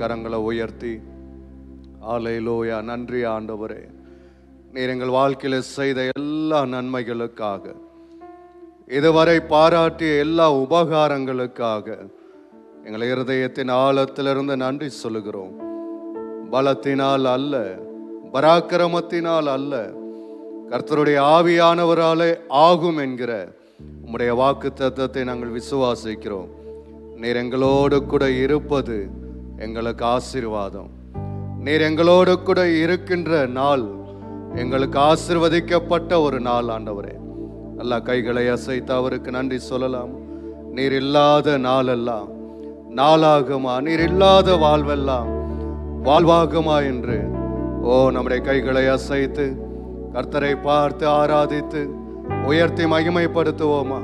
கரங்களை உயர்த்தி அல்லேலூயா. நன்றி ஆண்டவரே, நீர் எங்கள் வாழ்க்கையில் செய்த எல்லா நன்மைகளுக்காக, இதுவரை பாராட்டிய எல்லா உபகாரங்களுக்காக எங்கள் இருதயத்தின் ஆழத்திலிருந்து நன்றி சொல்லுகிறோம். பலத்தினால் அல்ல, பராக்கிரமத்தினால் அல்ல, கர்த்தருடைய ஆவியானவராலே ஆகும் என்கிற உம்முடைய வாக்கு தத்தத்தை நாங்கள் விசுவாசிக்கிறோம். நீர் எங்களோடு கூட இருப்பது எங்களுக்கு ஆசீர்வாதம். நீர் எங்களோடு கூட இருக்கின்ற நாள் எங்களுக்கு ஆசீர்வதிக்கப்பட்ட ஒரு நாள் ஆண்டவரே. நல்லா கைகளை அசைத்து அவருக்கு நன்றி சொல்லலாம். நீர் இல்லாத நாளெல்லாம் நாளாகுமா, நீர் இல்லாத வாழ்வெல்லாம் வாழ்வாகுமா என்று நம்முடைய கைகளை அசைத்து கர்த்தரை பார்த்து ஆராதித்து உயர்த்தி மகிமைப்படுத்துவோமா?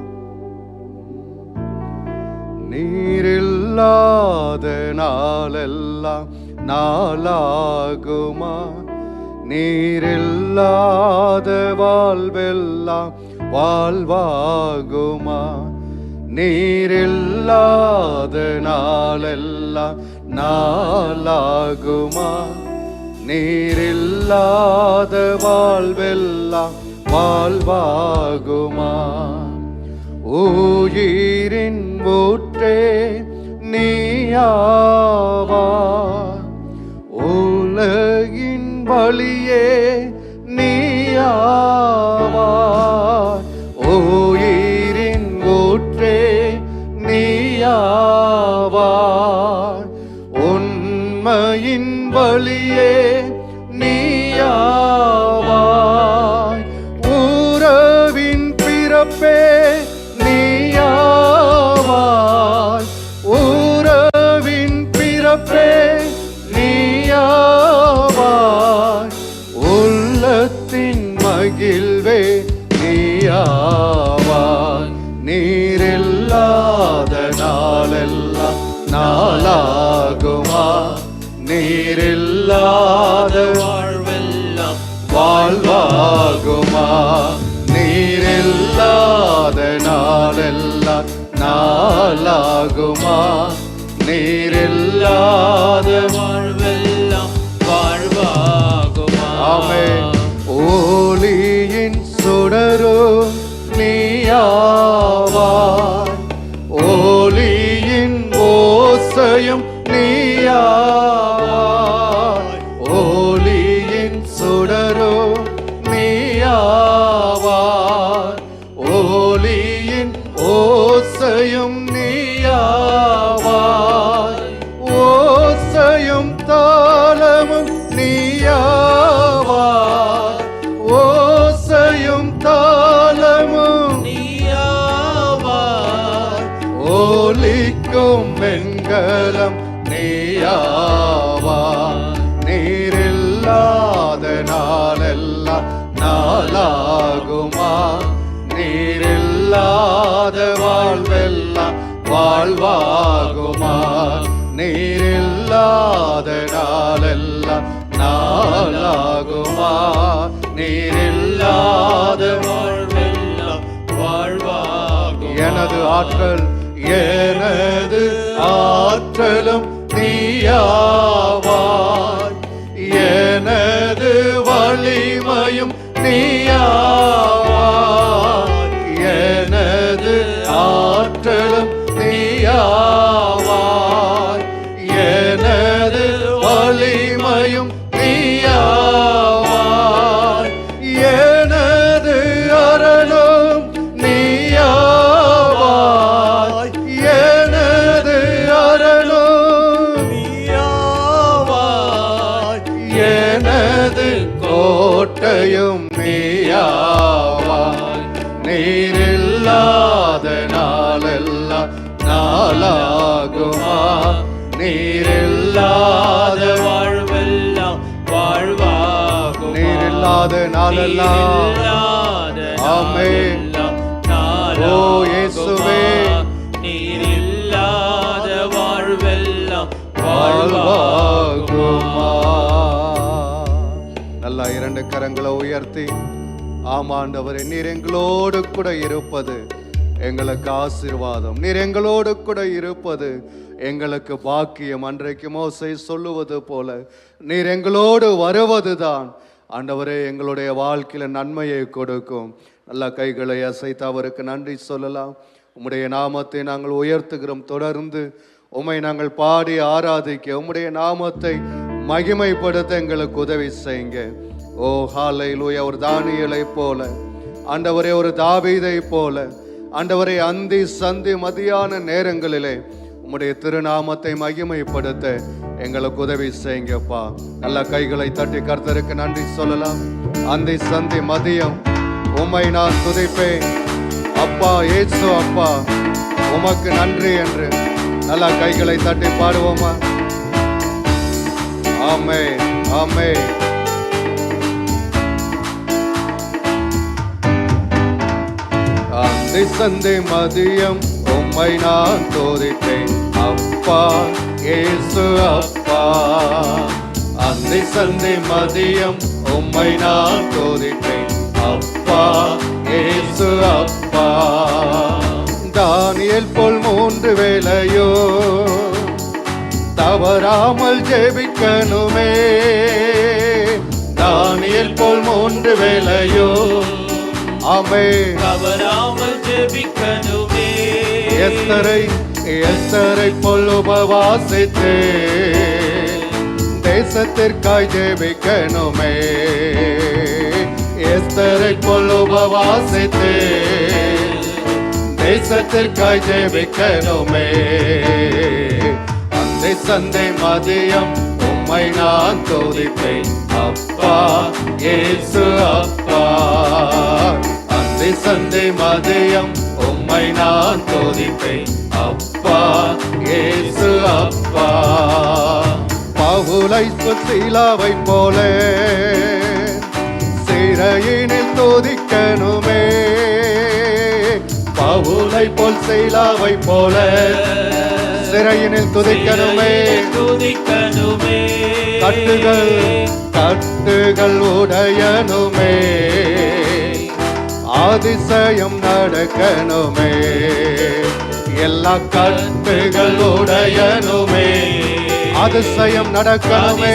நீரில்லாத நாளெல்லாம் நாளாகுமா, நீரில்லாத வாழ்வெல்லாம் வாழ்வாகுமா, நீரில்லாத நாளெல்லாம் நாளாகுமா, நீரில்லாத வாழ்வெல்லாம் வாழ்வாகுமா. உயிரின் ஊற்றே நீயாவாய், உலகின் வழியே நீயாவாய், உயிரின் ஊற்றே நீயாவாய், உண்மையின் வழியே நீயாவாய், உறவின் பிறப்பே நீயாவாய், உறவின் பிறப்பே நீயாவாய், உள்ளத்தின் மகிழ்வே நீயாவாய். நீரில்லாத நாளெல்லாம் நாளாகுமா, நீரில்லாத வாழ்வெல்லாம் வாழ்வாகுமா, நீரில்லாத நாளெல்லாம் நாளாகுமா, நீரில்லாத வாழ்வெல்லாம் வாழ்வாகுமா. ஆமென். ஒளியின் சுடரும் நீயாவாய், ஒளியின் ஓசையும் நீயாவாய், ஒளியின் சுடரும் நீயாவாய், ஒளியின் ஓசையும் நீயாவாய், ஓசையும் தாளமும் நீயாவாய், ஓசையும் தாளமும் நீயாவாய், ஒலிக்கும் வெண்கலம் நீயாவாய். நீரில்லாத நாளெல்லாம் நாளாகுமா, நீரில்லாத வாழ்வெல்லாம் வாழ்வாகுமா, நீரில்லாத நாளெல்லாம் நாளாகுமா, நீரில்லாத வாழ்வெல்லாம் வாழ்வாகுமா. எனது ஆற்றல், எனது ஆற்றலும் நீயாவாய், எனது வலிமையும் நீயாவாய், எனது ஆற்றலும் நீயாவாய், எனது வலிமையும் நீயாவாய், எனது அரணும் நீயாவாய், எனது அரணும் நீயாவாய், எனது கோட்டையும் நீயாவாய். நீரில்லாத நாளெல்லாம் நாளாகுமா, நீரில்லாத வாழ்வெல்லாம் வாழ்வாகுமா, நீரில்லாத நாளெல்லாம் ஆமென். ஓ இயேசுவே, நீரில்லாத வாழ்வெல்லாம் வாழ்வாகுமா. நல்லா இரண்டு கரங்களை உயர்த்தி ஆமாண்டவரே, நீர் எங்களோடு கூட இருப்பது எங்களுக்கு ஆசீர்வாதம். நீர் எங்களோடு கூட இருப்பது எங்களுக்கு பாக்கியம். அன்றைக்கு மோசே சொல்லுவது போல நீர் எங்களோடு வருவதுதான் ஆண்டவரே எங்களுடைய வாழ்க்கையில நன்மையை கொடுக்கும். நல்ல கைகளை அசைத்து அவருக்கு நன்றி சொல்லலாம். உம்முடைய நாமத்தை நாங்கள் உயர்த்துகிறோம். தொடர்ந்து உம்மை நாங்கள் பாடி ஆராதிக்க, உம்முடைய நாமத்தை மகிமைப்படுத்த எங்களுக்கு உதவி செய்யுங்க. ஓ ஹல்லேலூயா. ஒரு தானியேலை போல ஆண்டவரே, ஒரு தாவீதை போல ஆண்டவரே, அந்தி சந்தி மதியான நேரங்களிலே உம்முடைய திருநாமத்தை மகிமைப்படுத்த எங்களுக்கு உதவி செய்யுங்கப்பா. நல்ல கைகளை தட்டி கர்த்தருக்கு நன்றி சொல்லலாம். அந்தி சந்தி மதியம் உம்மை நான் துதிப்பேன் அப்பா. இயேசு அப்பா, உமக்கு நன்றி என்று நல்ல கைகளை தட்டி பாடுவோமா? ஆமென், ஆமென். அந்தி சந்தி மதியம் உம்மை நான் துதிப்பேன் அப்பா. இயேசு அப்பா, அந்தி சந்தி மதியம் உம்மை நான் துதிப்பேன் அப்பா. இயேசு அப்பா. தானியேல் போல் 3 வேளையோ தவறாமல் ஜெபிக்கணுமே. தானியேல் போல் 3 வேளையோ ஆமென் தவறாமல் ஜெபிக்கணுமே. எஸ்தரை போல் உபவாசித்து தேசத்திற்காய் ஜெபிக்கணுமே. எஸ்தரை போல் உபவாசித்து தேசத்திற்காய் ஜெபிக்கணுமே. அந்தி சந்தி மதியம் உம்மை நான் துதிப்பேன் அப்பா. இயேசு அப்பா, அந்தி சந்தி மதியம் உம்மை நான் துதிப்பேன் அப்பா. இயேசு அப்பா. பவுலை சீலாவை போல சிறையினில் துதிக்கணுமே. பவுலை போல் சீலாவை போல சிறையினில் துதிக்கணுமே. கட்டுகள் உடையணுமே. அதிசயம் நடக்கணுமே. எல்லா கட்டுகள் உடையணுமே. அதிசயம் நடக்கணுமே.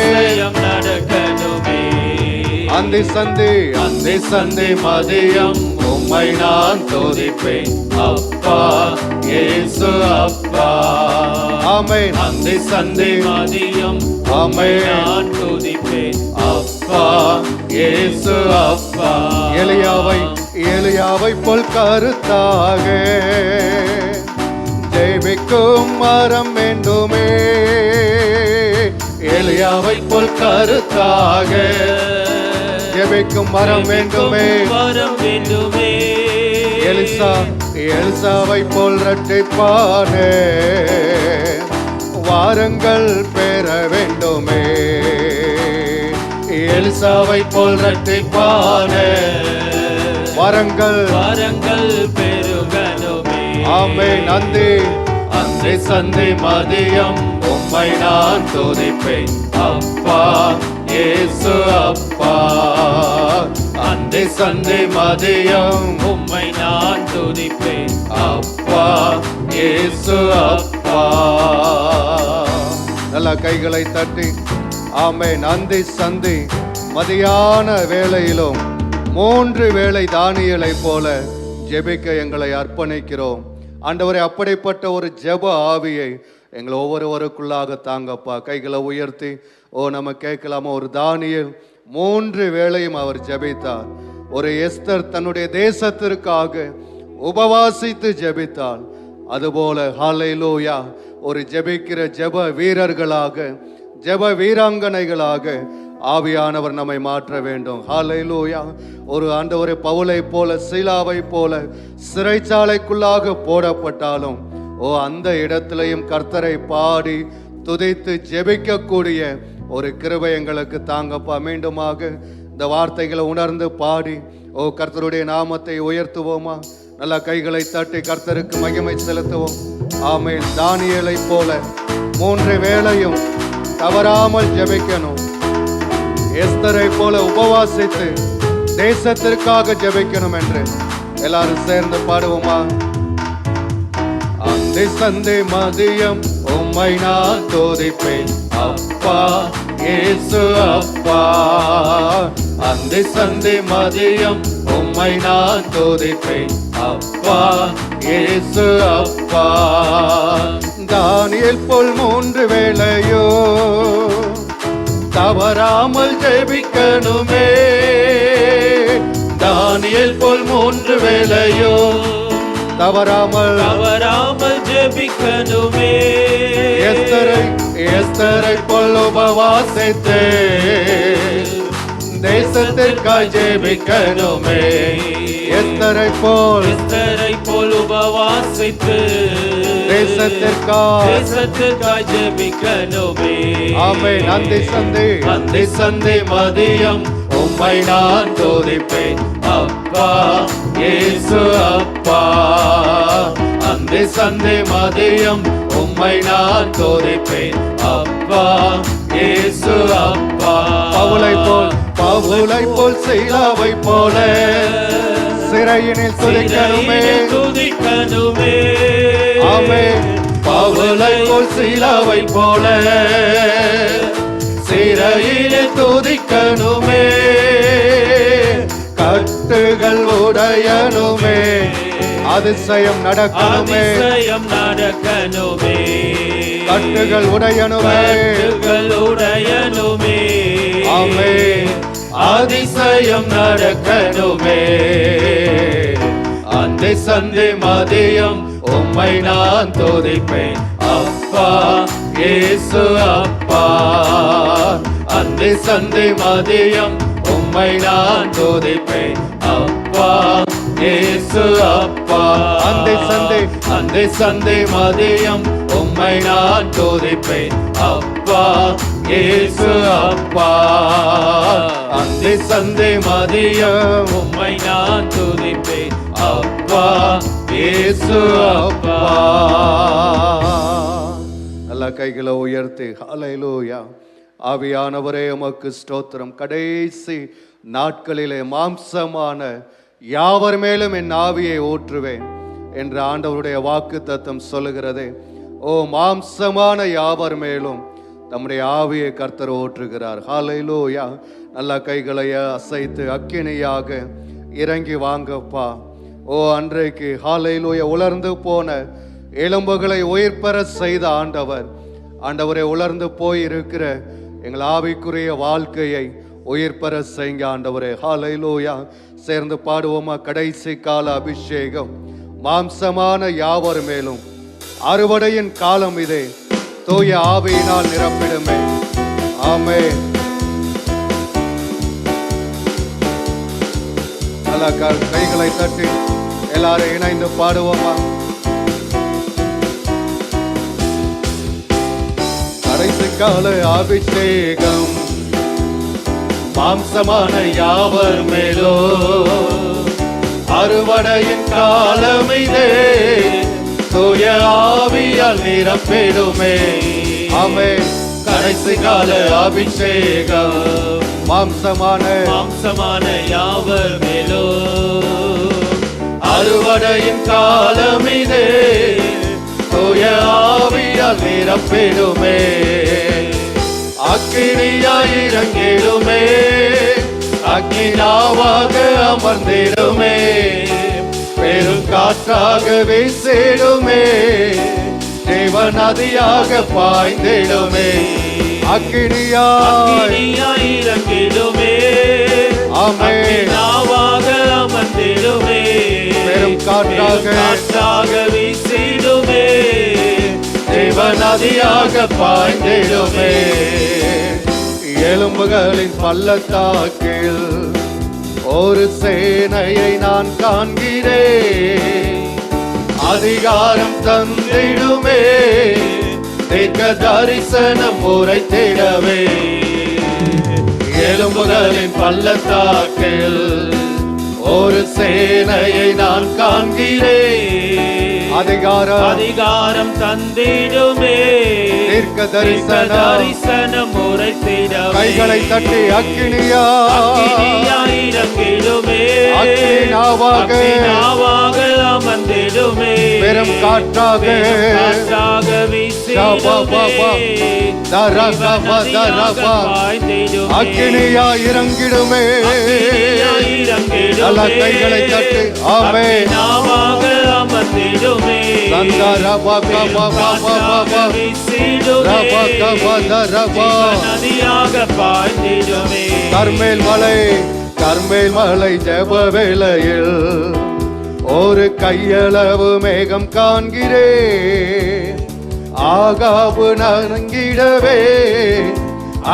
அந்தி சந்தி மதியம் உம்மை நான் துதிப்பேன் அப்பா. இயேசு அப்பா. ஆமென். அந்தி சந்தி மதியம் உம்மை நான் துதிப்பேன் அப்பா. இயேசு அப்பா. எலியாவை போல் கருத்தாக ஜெபிக்கும் மரம் வேண்டுமே. எலியாவை போல் கருத்தாக ஜெபிக்கும் மரம் வேண்டுமே. எலிசாவை போல் இரட்டைப்பான வாரங்கள் பெற வேண்டுமே. எலிசாவை போல் இரட்டைப்பான வரங்கள் பெருகணுமே. ஆமென். அந்தி சந்தி மதியம் உம்மை நான் துதிப்பேன் அப்பா. இயேசு அப்பா. அந்தி சந்தி மதியம் உம்மை நான் துதிப்பேன் அப்பா. இயேசு அப்பா. நல்ல கைகளை தட்டி ஆமென். அந்தி சந்தி மதியான வேளையிலும் 3 வேளை தானியேலை போல ஜெபிக்க எங்களை அர்ப்பணிக்கிறோம். ஆண்டவரே, அப்படிப்பட்ட ஒரு ஜெப ஆவியை எங்களை ஒவ்வொருவருக்குள்ளாக தாங்கப்பா. கைகளை உயர்த்தி நம்ம கேட்கலாமா? ஒரு தானியேல் 3 வேளையும் அவர் ஜெபித்தார். ஒரு எஸ்தர் தன்னுடைய தேசத்திற்காக உபவாசித்து ஜெபித்தாள். அதுபோல ஹல்லேலூயா, ஒரு ஜெபிக்கிற ஜெப வீரர்களாக, ஜெப வீராங்கனைகளாக ஆவியானவர் நம்மை மாற்ற வேண்டும். ஹல்லேலூயா. ஒரு ஆண்டவரே, பவுலை போல சீலாவை போல சிறைச்சாலைக்குள்ளாக போடப்பட்டாலும் அந்த இடத்திலையும் கர்த்தரை பாடி துதித்து ஜெபிக்கக்கூடிய ஒரு கிருபை எங்களுக்கு தாங்கப்பா. மீண்டுமாக இந்த வார்த்தைகளை உணர்ந்து பாடி கர்த்தருடைய நாமத்தை உயர்த்துவோமா? நல்ல கைகளை தட்டி கர்த்தருக்கு மகிமை செலுத்துவோம். ஆமென். தானியேலை போல 3 வேளையும் தவறாமல் ஜெபிக்கணும். எஸ்தரை போல உபவாசித்து தேசத்திற்காக ஜெபிக்கணும் என்று எல்லாரும் சேர்ந்து பாடுவோமா? அந்தி சந்தி மதியம் உம்மை நான் துதிப்பேன் அப்பா இயேசு அப்பா. அந்தி சந்தி மதியம் உம்மை நான் துதிப்பேன் அப்பா இயேசு அப்பா. தானியேல் போல் 3 வேளையோ தவறாமல் ஜெபிக்கணுமே. தானியேல் போல் 3 வேளையோ தவறாமல் ஜெபிக்கணுமே. எஸ்தரை போல் உபவாசித்து தேசத்திற்காய் ஜெபிக்கணுமே. எஸ்தரை போல் உபவாசித்து தேசத்திற்காய் ஜெபிக்கணுமே. ஆமென். அந்தி சந்தி மதியம் உம்மை நான் துதிப்பேன் அப்பா இயேசு அப்பா. அந்தி சந்தி மதியம் உம்மை நான் துதிப்பேன் அப்பா இயேசு அப்பா. பவுலை போல் சீலாவை போல சிறையினில் துதிக்கணுமே. ஆமென். பவுலை போல் சீலாவை போல சிறையினில் துதிக்கணுமே. கட்டுகள் உடையணுமே. அதிசயம் நடக்கணுமே. கட்டுகள் உடையணுமே. ஆமென். அதிசயம் நடக்கணுமே. அந்தி சந்தி மதியம் உம்மை நான் துதிப்பேன் அப்பா இயேசு அப்பா. அந்தி சந்தி மதியம் உம்மை நான் துதிப்பேன் அப்பா இயேசு அப்பா. அந்தி சந்தி மதியம் உம்மை நான் துதிப்பேன் அப்பா இயேசு அப்பா. அந்தி சந்தி மதியம் உம்மை நான் துதிப்பேன் அப்பா இயேசு அப்பா. நல்ல கைகளை உயர்த்தி ஹல்லேலூயா. ஆவியானவரே உமக்கு ஸ்தோத்திரம். கடைசி நாட்களிலே மாம்சமான யாவர் மேலும் என் ஆவியை ஊற்றுவேன் என்று ஆண்டவருடைய வாக்குத்தத்தம் சொல்லுகிறது. ஓ, மாம்சமான யாவர் மேலும் தம்முடைய ஆவியை கர்த்தர் ஊற்றுகிறார். ஹல்லேலூயா. நல்ல கைகளை அசைத்து அக்கினியாக இறங்கி வாங்கப்பா. ஓ, அன்றைக்கு ஹல்லேலூயா உலர்ந்து போன எலும்புகளை உயிர் பெற செய்த ஆண்டவரை உலர்ந்து போய் இருக்கிற எங்கள் ஆவிக்குரிய வாழ்க்கையை உயிர் பெற செய்யுங்க ஆண்டவரே. ஹல்லேலூயா. சேர்ந்து பாடுவோமா? கடைசி கால அபிஷேகம் மாம்சமான யாவர் மேலும் அறுவடையின் காலம் இதே, தூய ஆவியினால் நிரப்பிடுமே. ஆமென். நல்ல கைகளை தட்டி எல்லாரும் இணைந்து பாடுவோமா? கடைசி கால அபிஷேகம் மாம்சமான யாவர் மேலோ அறுவடையின் காலம் இதே, தூய ஆவியால் நிரப்பிடுமே. ஆமென். கடைசி கால அபிஷேகம் மாம்சமான யாவர் மேலோ அறுவடையின் காலம் இதே, தூய ஆவியால் நிரப்பிடுமே. அக்கினியாய் இறங்கிடுமே, அக்கினாவாக அமர்ந்திடுமே, பெரும் காற்றாக வீசிடுமே, தேவ நதியாக பாய்ந்திடுமே. அக்கினியாய் இறங்கிடுமே, அக்கினாவாக அமர்ந்திடுமே, பெரும் காற்றாக வீசிடுமே, தேவ நதியாக பாய்ந்திடுமே. எலும்புகளின் பள்ளத்தாக்கில் ஒரு சேனையை நான் காண்கிறேன், அதிகாரம் தந்திடுமே, தீர்க்க தரிசனம் உரைத்திடவே. எலும்புகளின் பள்ளத்தாக்கில் ஒரு சேனையை நான் காண்கிறேன், அதிகாரம் தந்திடுமே. தீர்க்க தரிசனம் உரைத்திடவே கைகளை தட்டி அக்கினியாய் இறங்கிடுமே. அக்கினியாவாக அமர்ந்திடுமே. பெரும் காற்றாக அக்கினியா இறங்கிடுமே. நல்ல கைகளை தட்டு ஆமென். கர்மேல் மலை ஜெப வேளையில் ஒரு கையளவு மேகம் காண்கிறேன். ஆகாபு நனங்கிடவே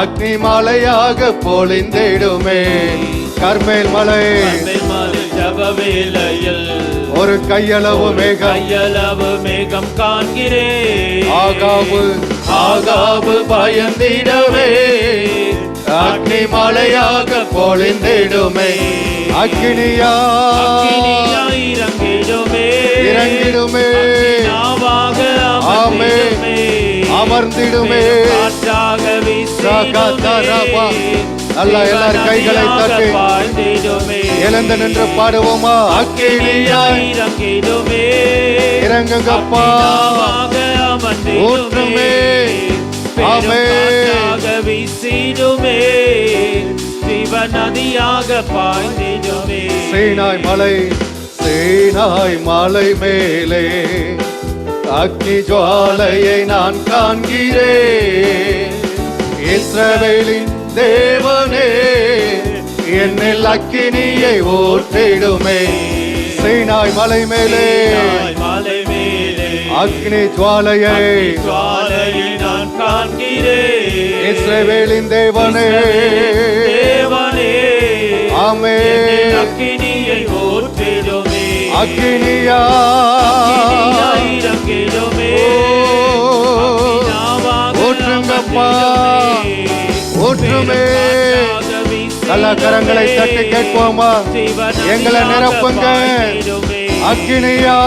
அக்னி மலையாக பொழிந்திடுமே. கர்மேல் மலை ஜெப வேளையில் ஒரு கையளவு மேகம் காண்கிறேன். ஆகாபு பயந்திடவே அக்னி மலையாக பொழிந்திடுமே. அக்கினியா இறங்கிடுமே. ஆமென். அமர்ந்திடுமே. அல்ல எல்லாரும் கைகளை தட்டி எழுந்து நின்று பாடுவோமா? அக்கினியாய் இறங்குங்கப்பா. ஊற்றுமே. வீசிடுமே. ஜீவநதியாக பாய்ந்திடுமே. சீனாய் மலை மேலே அக்னி ஜுவாலையை நான் காண்கிறேன். இஸ்ரவேலின் தேவனே என்னில் அக்கினியை ஊற்றிடுமே. சீனாய் மலை மேலே அக்னி ஜுவாலையை நான் காண்கிறேன். இஸ்ரவேலின் தேவனே ஆமென். அக்கினியை ஊற்றிடுமே. அக்கினியா இறங்கிடுமே. ஊற்றுங்கப்பா. ஊற்றுமே. நல்ல கரங்களை தட்டி கேட்போமா? எங்களை நிரப்புங்க. அக்கினியா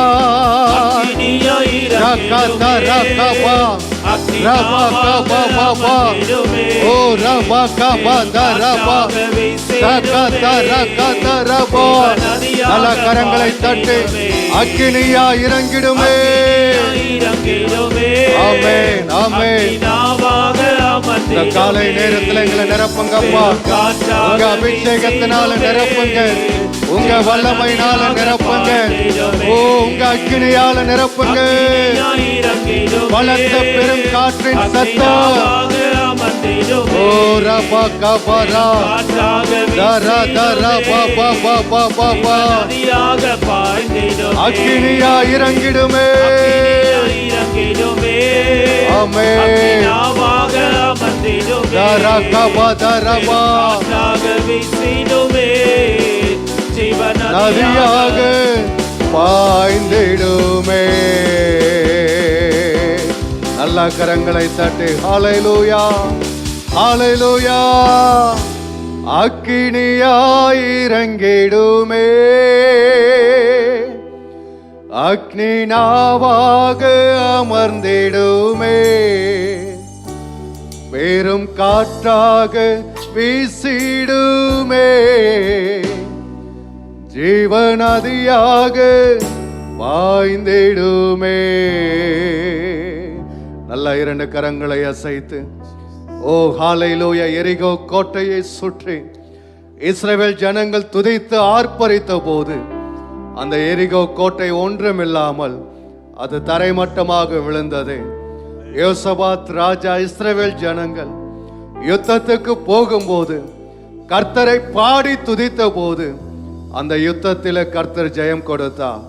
நல்ல கரங்களை தட்டி அக்கினியா இறங்கிடுமே. ஆமென் ஆமென். இந்த காலை நேரத்தில் எங்களை நிரப்புங்கப்பா. உங்க அபிஷேகத்தினால நிரப்புங்க. உங்க வல்லமையினால நிரப்புங்க. உங்க அக்கினியால நிரப்புங்க. பலத்த பெரும் காற்றின் சத்தம். ஓ ரபா கபரா தரா தரா பாபா பாபா பாபா. அக்கினியா இறங்கிடுமே. ஆமென். தரா கபா தரபா நதியாக பாய்ந்திடுமே. நல்ல கரங்களை தட்டி ஹல்லேலூயா ஹல்லேலூயா. அக்கினியாய் இறங்கிடுமே. அக்னி நாவாக அமர்ந்திடுமே. பெரும் காற்றாக வீசிடுமே. ஜீவநதியாக பாய்ந்திடுமே. நல்ல இரண்டு கரங்களை அசைத்து ஓ ஹல்லேலூயா. எரிகோ கோட்டையை சுற்றி இஸ்ரவேல் ஜனங்கள் துதித்து ஆர்ப்பரித்த போது அந்த எரிகோ கோட்டை ஒன்றுமில்லாமல் அது தரைமட்டமாக விழுந்தது. யோசபாத் ராஜா இஸ்ரவேல் ஜனங்கள் யுத்தத்துக்கு போகும்போது கர்த்தரை பாடி துதித்த போது அந்த யுத்தத்தில் கர்த்தர் ஜெயம் கொடுத்தார்.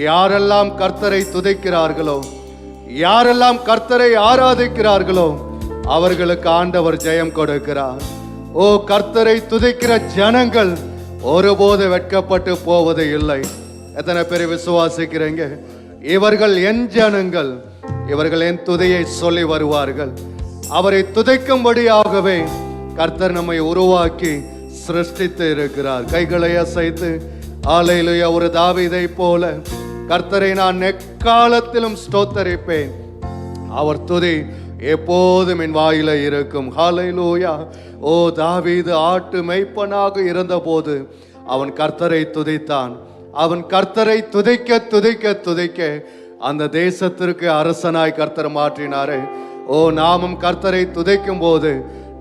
யாரெல்லாம் கர்த்தரை துதிக்கிறார்களோ, யாரெல்லாம் கர்த்தரை ஆராதிக்கிறார்களோ அவர்களுக்கு ஆண்டவர் ஜெயம் கொடுக்கிறார். ஓ கர்த்தரை துதிக்கிற ஜனங்கள் ஒருபோது வெட்கப்பட்டு போவது இல்லை. எத்தனை பேர் விசுவாசிக்கிறீங்க? இவர்கள் என் ஜனங்கள், இவர்கள் என் துதியை சொல்லி வருவார்கள். அவரை துதிக்கும்படியாகவே கர்த்தர் நம்மை உருவாக்கி சிருஷ்டித்து இருக்கிறார். கைகளை அசைத்து ஹல்லேலூயா. ஒரு தாவீதை போல கர்த்தரை நான் எக்காலத்திலும் ஸ்தோத்தரிப்பேன். அவர் துதி எப்போதும் என் வாயில இருக்கும். ஹல்லேலூயா. ஓ, தாவீது ஆட்டு மேய்ப்பனாக இருந்தபோது அவன் கர்த்தரை துதித்தான். அவன் கர்த்தரை துதிக்க துதிக்க துதிக்க அந்த தேசத்திற்கு அரசனாய் கர்த்தர் மாற்றினாரே. ஓ, நாமும் கர்த்தரை துதிக்கும் போது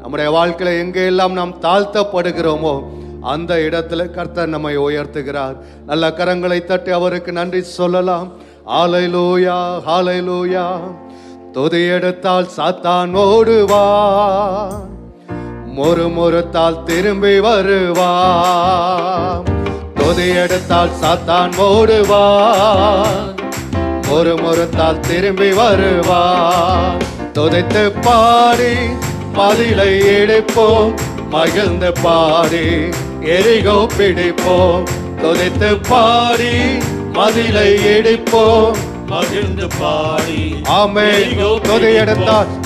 நம்முடைய வாழ்க்கையில எங்கெல்லாம் நாம் தாழ்த்தப்படுகிறோமோ அந்த இடத்துல கர்த்தர் நம்மை உயர்த்துகிறார். நல்ல கரங்களை தட்டி அவருக்கு நன்றி சொல்லலாம். ஹல்லேலூயா, ஹல்லேலூயா. துதி எடுத்தால் சாத்தான் ஓடுவான், முறுமுறுத்தால் திரும்பி வருவான். துதி எடுத்தால் சாத்தான் ஓடுவான், முறுமுறுத்தால் திரும்பி வருவான். துதித்து பாடி மதிலை இடிப்போம், மகிழ்ந்து பாடி எரிகோ பிடிப்போம். துதித்து பாடி மதிலை இடிப்போம், மகிழ்ந்து பாடி ஆமென்.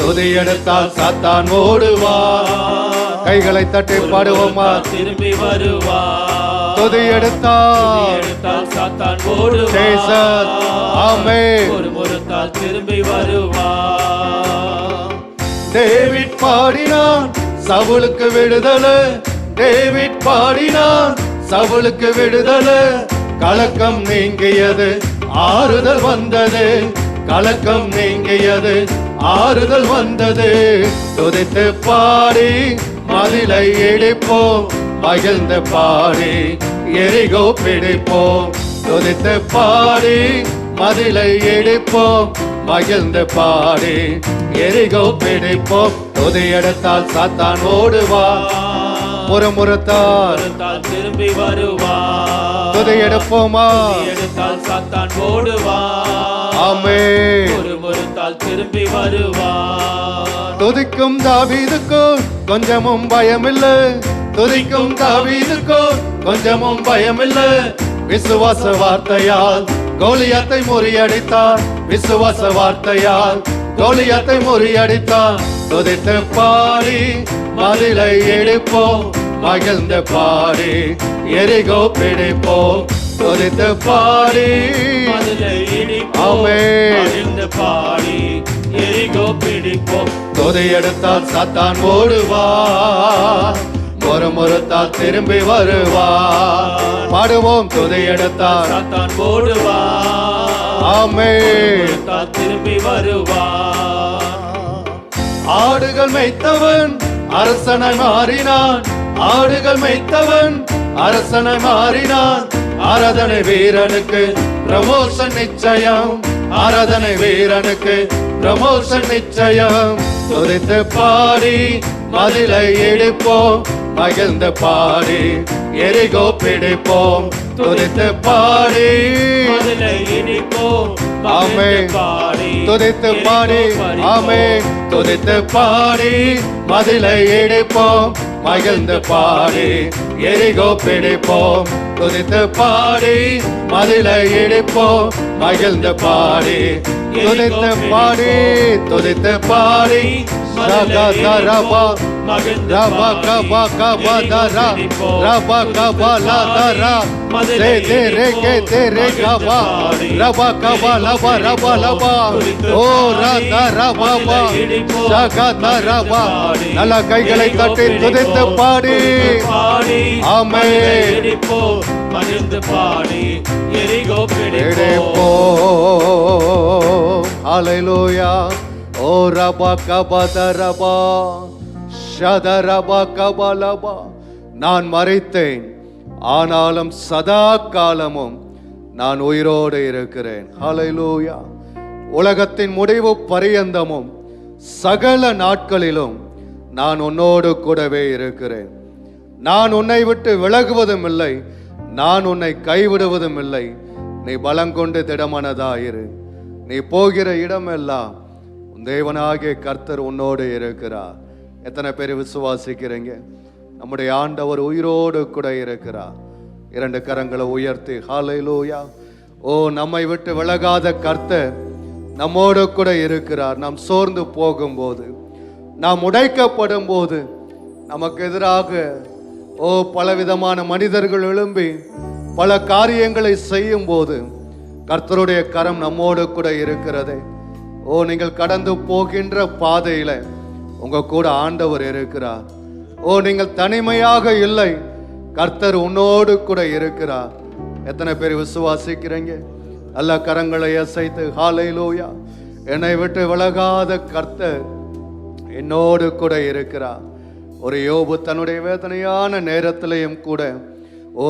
துதி எடுத்தால் சாத்தான் ஓடுவான். கைகளை தட்டி பாடுவோமா? திரும்பி வருவான். துதி எடுத்தால் சாத்தான் ஓடுவான். ஆமென். முறுமுறுத்தால் திரும்பி வருவான். டேவிட் பாடினான் சவுலுக்கு விடுதலை. டேவிட் பாடினான் சவுலுக்கு விடுதலை. கலக்கம் நீங்கியது, ஆறுதல் வந்தது. கலக்கம் நீங்கியது, ஆறுதல் வந்தது. துதித்து பாடி மதிலை இடிப்போம், மகிழ்ந்து பாடி எரிகோ பிடிப்போம். துதித்து பாடி மதிலை இடிப்போம், மகிழ்ந்து பாடி எரிகோ பிடிப்போம். துதி எடுத்தால் சாத்தான் ஓடுவான், முறுமுறுத்தால் திரும்பி வருவான். துதி எடுப்போமா? எடுத்தால் சாத்தான் ஓடுவான். ஆமென். முறுமுறுத்தால் திரும்பி வருவான். துதிக்கும் தாவீதுக்கும் கொஞ்சமும் பயமில்லை. துதிக்கும் தாவீதுக்கும் கொஞ்சமும் பயமில்லை. விசுவாச வார்த்தையால் கோலியாத்தை முறியடித்தார். விசுவாச வார்த்தையால் கோலியாத்தை முறியடித்தார். துதித்து பாடி மதிலை இடிப்போம், மகிழ்ந்து பாடி எரிகோ பிடிப்போம். துதித்து பாடி மதிலை இடிப்போம், ஆமென். மகிழ்ந்து பாடி எரிகோ பிடிப்போம். துதி எடுத்தால் சாத்தான் ஓடுவான், முறுமுறுத்தால் திரும்பி வருவான். பாடுவோம். துதி எடுத்தால் சாத்தான் ஓடுவான். ஆமென். திரும்பி வருவான். ஆடுகள் மேய்த்தவன் அரசனாய் மாறினான். ஆடுகள் மேய்த்தவன் அரசனாய் மாறினான். ஆராதனை வீரனுக்கு ப்ரமோஷன் நிச்சயம். ஆராதனை வீரனுக்கு ப்ரமோஷன் நிச்சயம். துதித்து பாடி மதிலை இடிப்போம், மகிழ்ந்து பாடி எரிகோ பிடிப்போம். துதித்து பாடி மதிலை இடிப்போம், ஆமென். பாடி துதித்து பாடி ஆமென். துதித்து பாடி மதிலை இடிப்போம், மகிழ்ந்து பாடி எரிகோ பிடிப்போம். துதித்து பாடி மதிலை இடிப்போம், மகிழ்ந்து பாடி துதித்து பாடி துதித்து பாடி ரபா ரபா கபா கபா தரா ரபா கபா லா தரா தே தே ரே கே தே ரே கபா ரபா கபா லபா ரபா லபா ஓ ரா ரபா பா சகா தரபா. நல்ல கைகளை தட்டி துதித்து பாடி ஆமென். மகிழ்ந்து பாடி எரிகோ பிடிப்போம். ஹல்லேலூயா. ஓ ரபா கபா தரபா ஷதரபா கபா லபா. நான் மரித்தேன், ஆனாலும் சதா காலமும் நான் உயிரோடு இருக்கிறேன். ஹல்லேலூயா. உலகத்தின் முடிவு பரியந்தமும் சகல நாட்களிலும் நான் உன்னோடு கூடவே இருக்கிறேன். நான் உன்னை விட்டு விலகுவதும் இல்லை, நான் உன்னை கைவிடுவதும் இல்லை. நீ பலங்கொண்டு திடமனதாயிரு. நீ போகிற இடமெல்லாம் உன் தேவனாகிய கர்த்தர் உன்னோடு இருக்கிறார். எத்தனை பேர் விசுவாசிக்கிறீங்க? நம்முடைய ஆண்டவர் உயிரோடு கூட இருக்கிறார். இரண்டு கரங்களை உயர்த்தி ஹல்லேலூயா. ஓ, நம்மை விட்டு விலகாத கர்த்தர் நம்மோடு கூட இருக்கிறார். நாம் சோர்ந்து போகும்போது, நாம் உடைக்கப்படும் போது, நமக்கு எதிராக பலவிதமான மனிதர்கள் எழும்பி பல காரியங்களை செய்யும் போது கர்த்தருடைய கரம் நம்மோடு கூட இருக்கிறது. ஓ, நீங்கள் கடந்து போகின்ற பாதையில உங்க கூட ஆண்டவர் இருக்கிறார். ஓ, நீங்கள் தனிமையாக இல்லை, கர்த்தர் உன்னோடு கூட இருக்கிறார். எத்தனை பேர் விசுவாசிக்கிறீங்க? நல்ல கரங்களை அசைத்து ஹல்லேலூயா. என்னை விட்டு விலகாத கர்த்தர் என்னோடு கூட இருக்கிறார். ஒரு யோபு தன்னுடைய வேதனையான நேரத்திலையும் கூட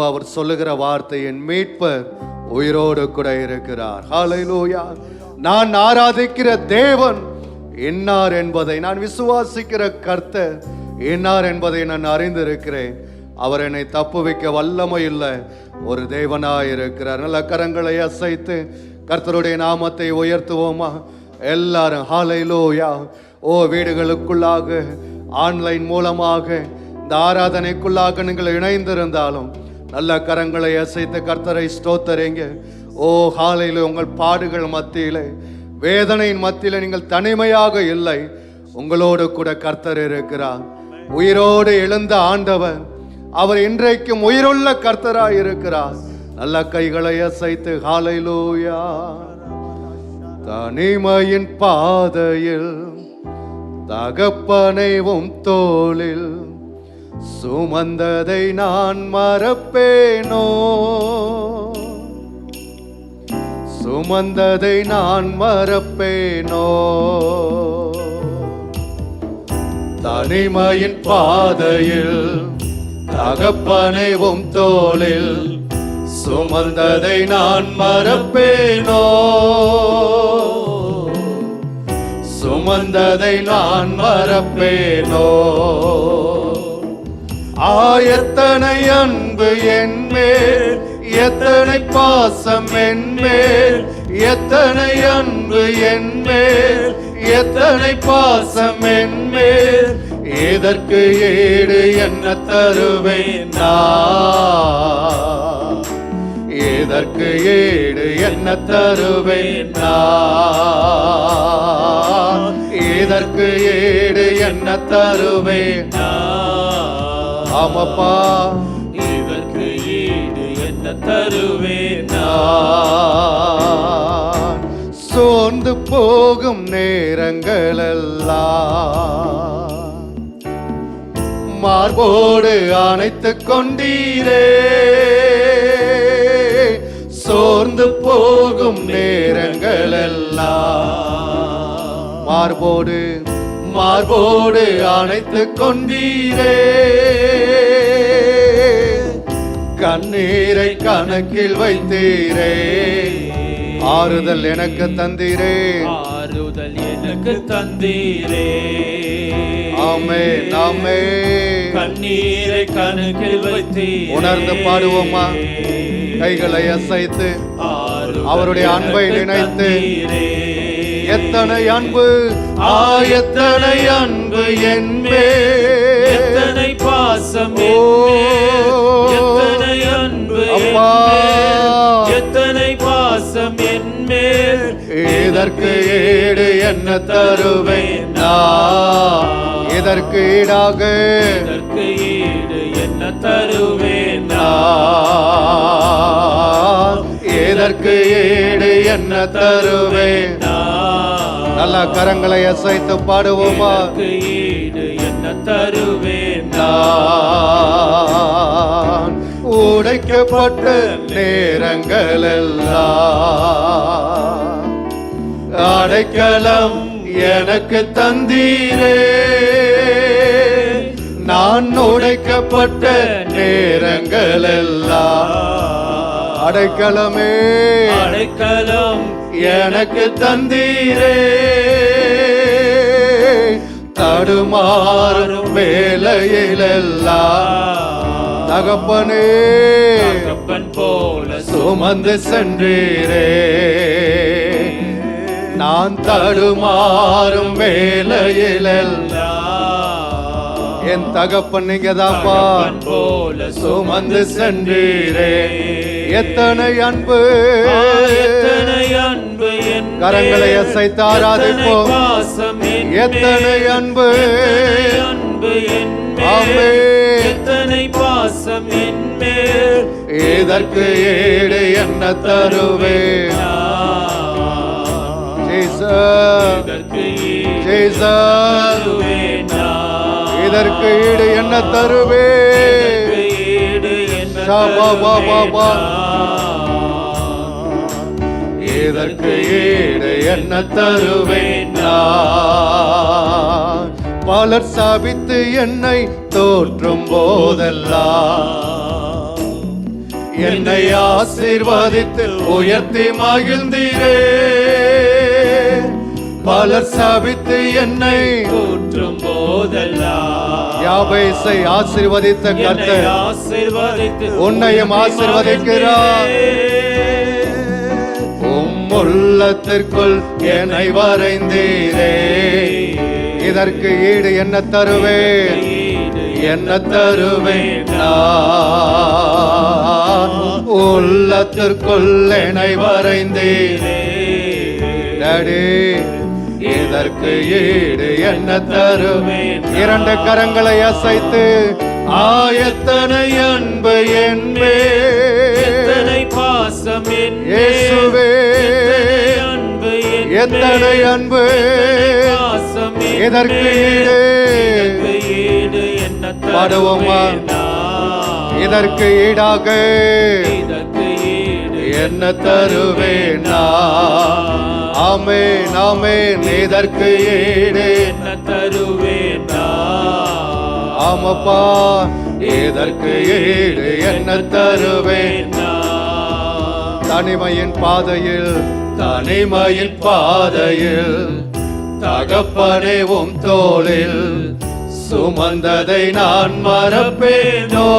அவர் சொல்லுகிற வார்த்தை, என் மீட்பர் உயிரோடு கூட இருக்கிறார். ஹல்லேலூயா. நான் ஆராதிக்கிற தேவன் என்னார் என்பதை, நான் விசுவாசிக்கிற கர்த்தர் என்னார் என்பதை நான் அறிந்திருக்கிறேன். அவர் என்னை தப்புவிக்க வல்லமை இல்லை ஒரு தேவனாய் இருக்கிறார். நல்ல கரங்களை அசைத்து கர்த்தருடைய நாமத்தை உயர்த்துவோமா எல்லாரும்? ஹல்லேலூயா. ஓ, வீடுகளுக்குள்ளாக ஆன்லைன் மூலமாக இந்த ஆராதனைக்குள்ளாக நீங்கள் இணைந்திருந்தாலும் நல்ல கரங்களை அசைத்து கர்த்தரை ஸ்தோத்தரிங்க. ஓ, ஹல்லேலூயா. உங்கள் பாடுகள் மத்தியிலே, வேதனையின் மத்தியிலே நீங்கள் தனிமையாக இல்லை, உங்களோடு கூட கர்த்தர் இருக்கிறார். உயிரோடு எழுந்த ஆண்டவர், அவர் இன்றைக்கும் உயிருள்ள கர்த்தராய் இருக்கிறார். நல்ல கைகளை அசைத்து ஹல்லேலூயா. தனிமையின் பாதையில் தகப்பனைவும் தோளில் சுமந்ததை நான் மறப்பேனோ, சுமந்ததை நான் மறப்பேனோ. தனிமையின் பாதையில் தகப்பனைவும் தோளில் சுமந்ததை நான் மறப்பேனோ, சுமந்ததை நான் மறப்பேனோ. எத்தனை அன்பு என்மேல், எத்தனை பாசம் என்மேல், எத்தனை அன்பு என்மேல், எத்தனை பாசம் என்மேல். இதற்கு ஈடு என்ன தருவேன் நான், இதற்கு ஈடு என்ன தருவேன் நான், இதற்கு ஈடு என்ன தருவேன் நான். ஆமாப்பா, இதற்கு ஈடு என்ன தருவேன் நான். சோர்ந்து போகும் நேரங்களெல்லாம் மார்போடு அணைத்துக் கொண்டீரே, சோர்ந்து போகும் நேரங்களெல்லாம் மார்போடு மார்போடு அணைத்துக் கொண்டீரே. கண்ணீரை கணக்கில் வைத்தீரே, ஆறுதல் எனக்கு தந்தீரே, ஆறுதல் எனக்கு தந்தீரே. ஆமென் ஆமென். கண்ணீரை கணக்கில் வைத்தீரே. உணர்ந்து பாடுவோமா? கைகளை அசைத்து அவருடைய அன்பை நினைத்து, எத்தனை அன்பு, எத்தனை அன்பு என்மேல், எத்தனை பாசம் என்மேல், எத்தனை அன்பு என்மேல், எத்தனை பாசம் என்மேல். இதற்கு ஈடு என்ன தருவேன் நான், இதற்கு ஈடாக, இதற்கு ஈடு என்ன தருவேன் நான், இதற்கு ஈடு என்ன தருவேன் நான். நல்ல கரங்களை அசைத்து பாடுவோமா? இதற்கு ஈடு என்ன தருவேன் நான். உடைக்கப்பட்ட நேரங்களெல்லாம் அடைக்கலம் எனக்கு தந்தீரே, நான் உடைக்கப்பட்ட நேரங்களெல்லாம் அடைக்கலமே, அடைக்கலம் எனக்கு தந்தீரே. தடுமாறும் வேளையிலெல்லாம் தகப்பனே, தகப்பன் போல சுமந்து சென்றீரே. நான் தடுமாறும் வேளையிலெல்லாம் என் தகப்பன் நீங்கதாப்பா, தகப்பன் போல சுமந்து சென்றீரே. எத்தனை அன்பு, எத்தனை அன்பு என் கரங்களை அசைத்து ஆராதிப்போம். எத்தனை அன்பு, அன்பு என் ஆமென். எத்தனை பாசம் என் மேல், இதற்கு ஈடு என்ன தருவேன்? இதற்கு ஈடு என்ன தருவேன்? இதற்கு ஈடு என்ன தருவேன்? பலர் சாபித்து என்னை தோற்றும் போதெல்லாம் என்னை ஆசீர்வதித்து உயர்த்தி மகிழ்ந்தீரே. பலர் சாபித்து என்னை தோற்றும் போதெல்லாம் யாபேசை ஆசீர்வதித்த கர்த்தர் உன்னையும் ஆசீர்வதிக்கிறார். உள்ளத்திற்குள் என்னை வரைந்தீரே. இதற்கு ஈடு என்ன தருவேன்? என்ன தருவேன்? உள்ளத்திற்குள் என்னை வரைந்தீரே. இதற்கு ஈடு என்ன தருவேன்? இரண்டு கரங்களை அசைத்து ஆயத்தனை அன்பு என்பே, எத்தனை பாசம் இயேசுவே, எத்தனை அன்பு, இதற்கு ஈடு பாடுவோமா? இதற்கு ஈடாக என்ன தருவேன்? ஆமென் ஆமென். இதற்கு ஈடு என்ன தருவேன்? ஆமப்பா, இதற்கு ஈடு என்ன தருவேன்? தனிமையின் பாதையில், தனிமையின் பாதையில் தகப்பனே உம் தோளில் சுமந்ததை நான் மறப்பேனோ?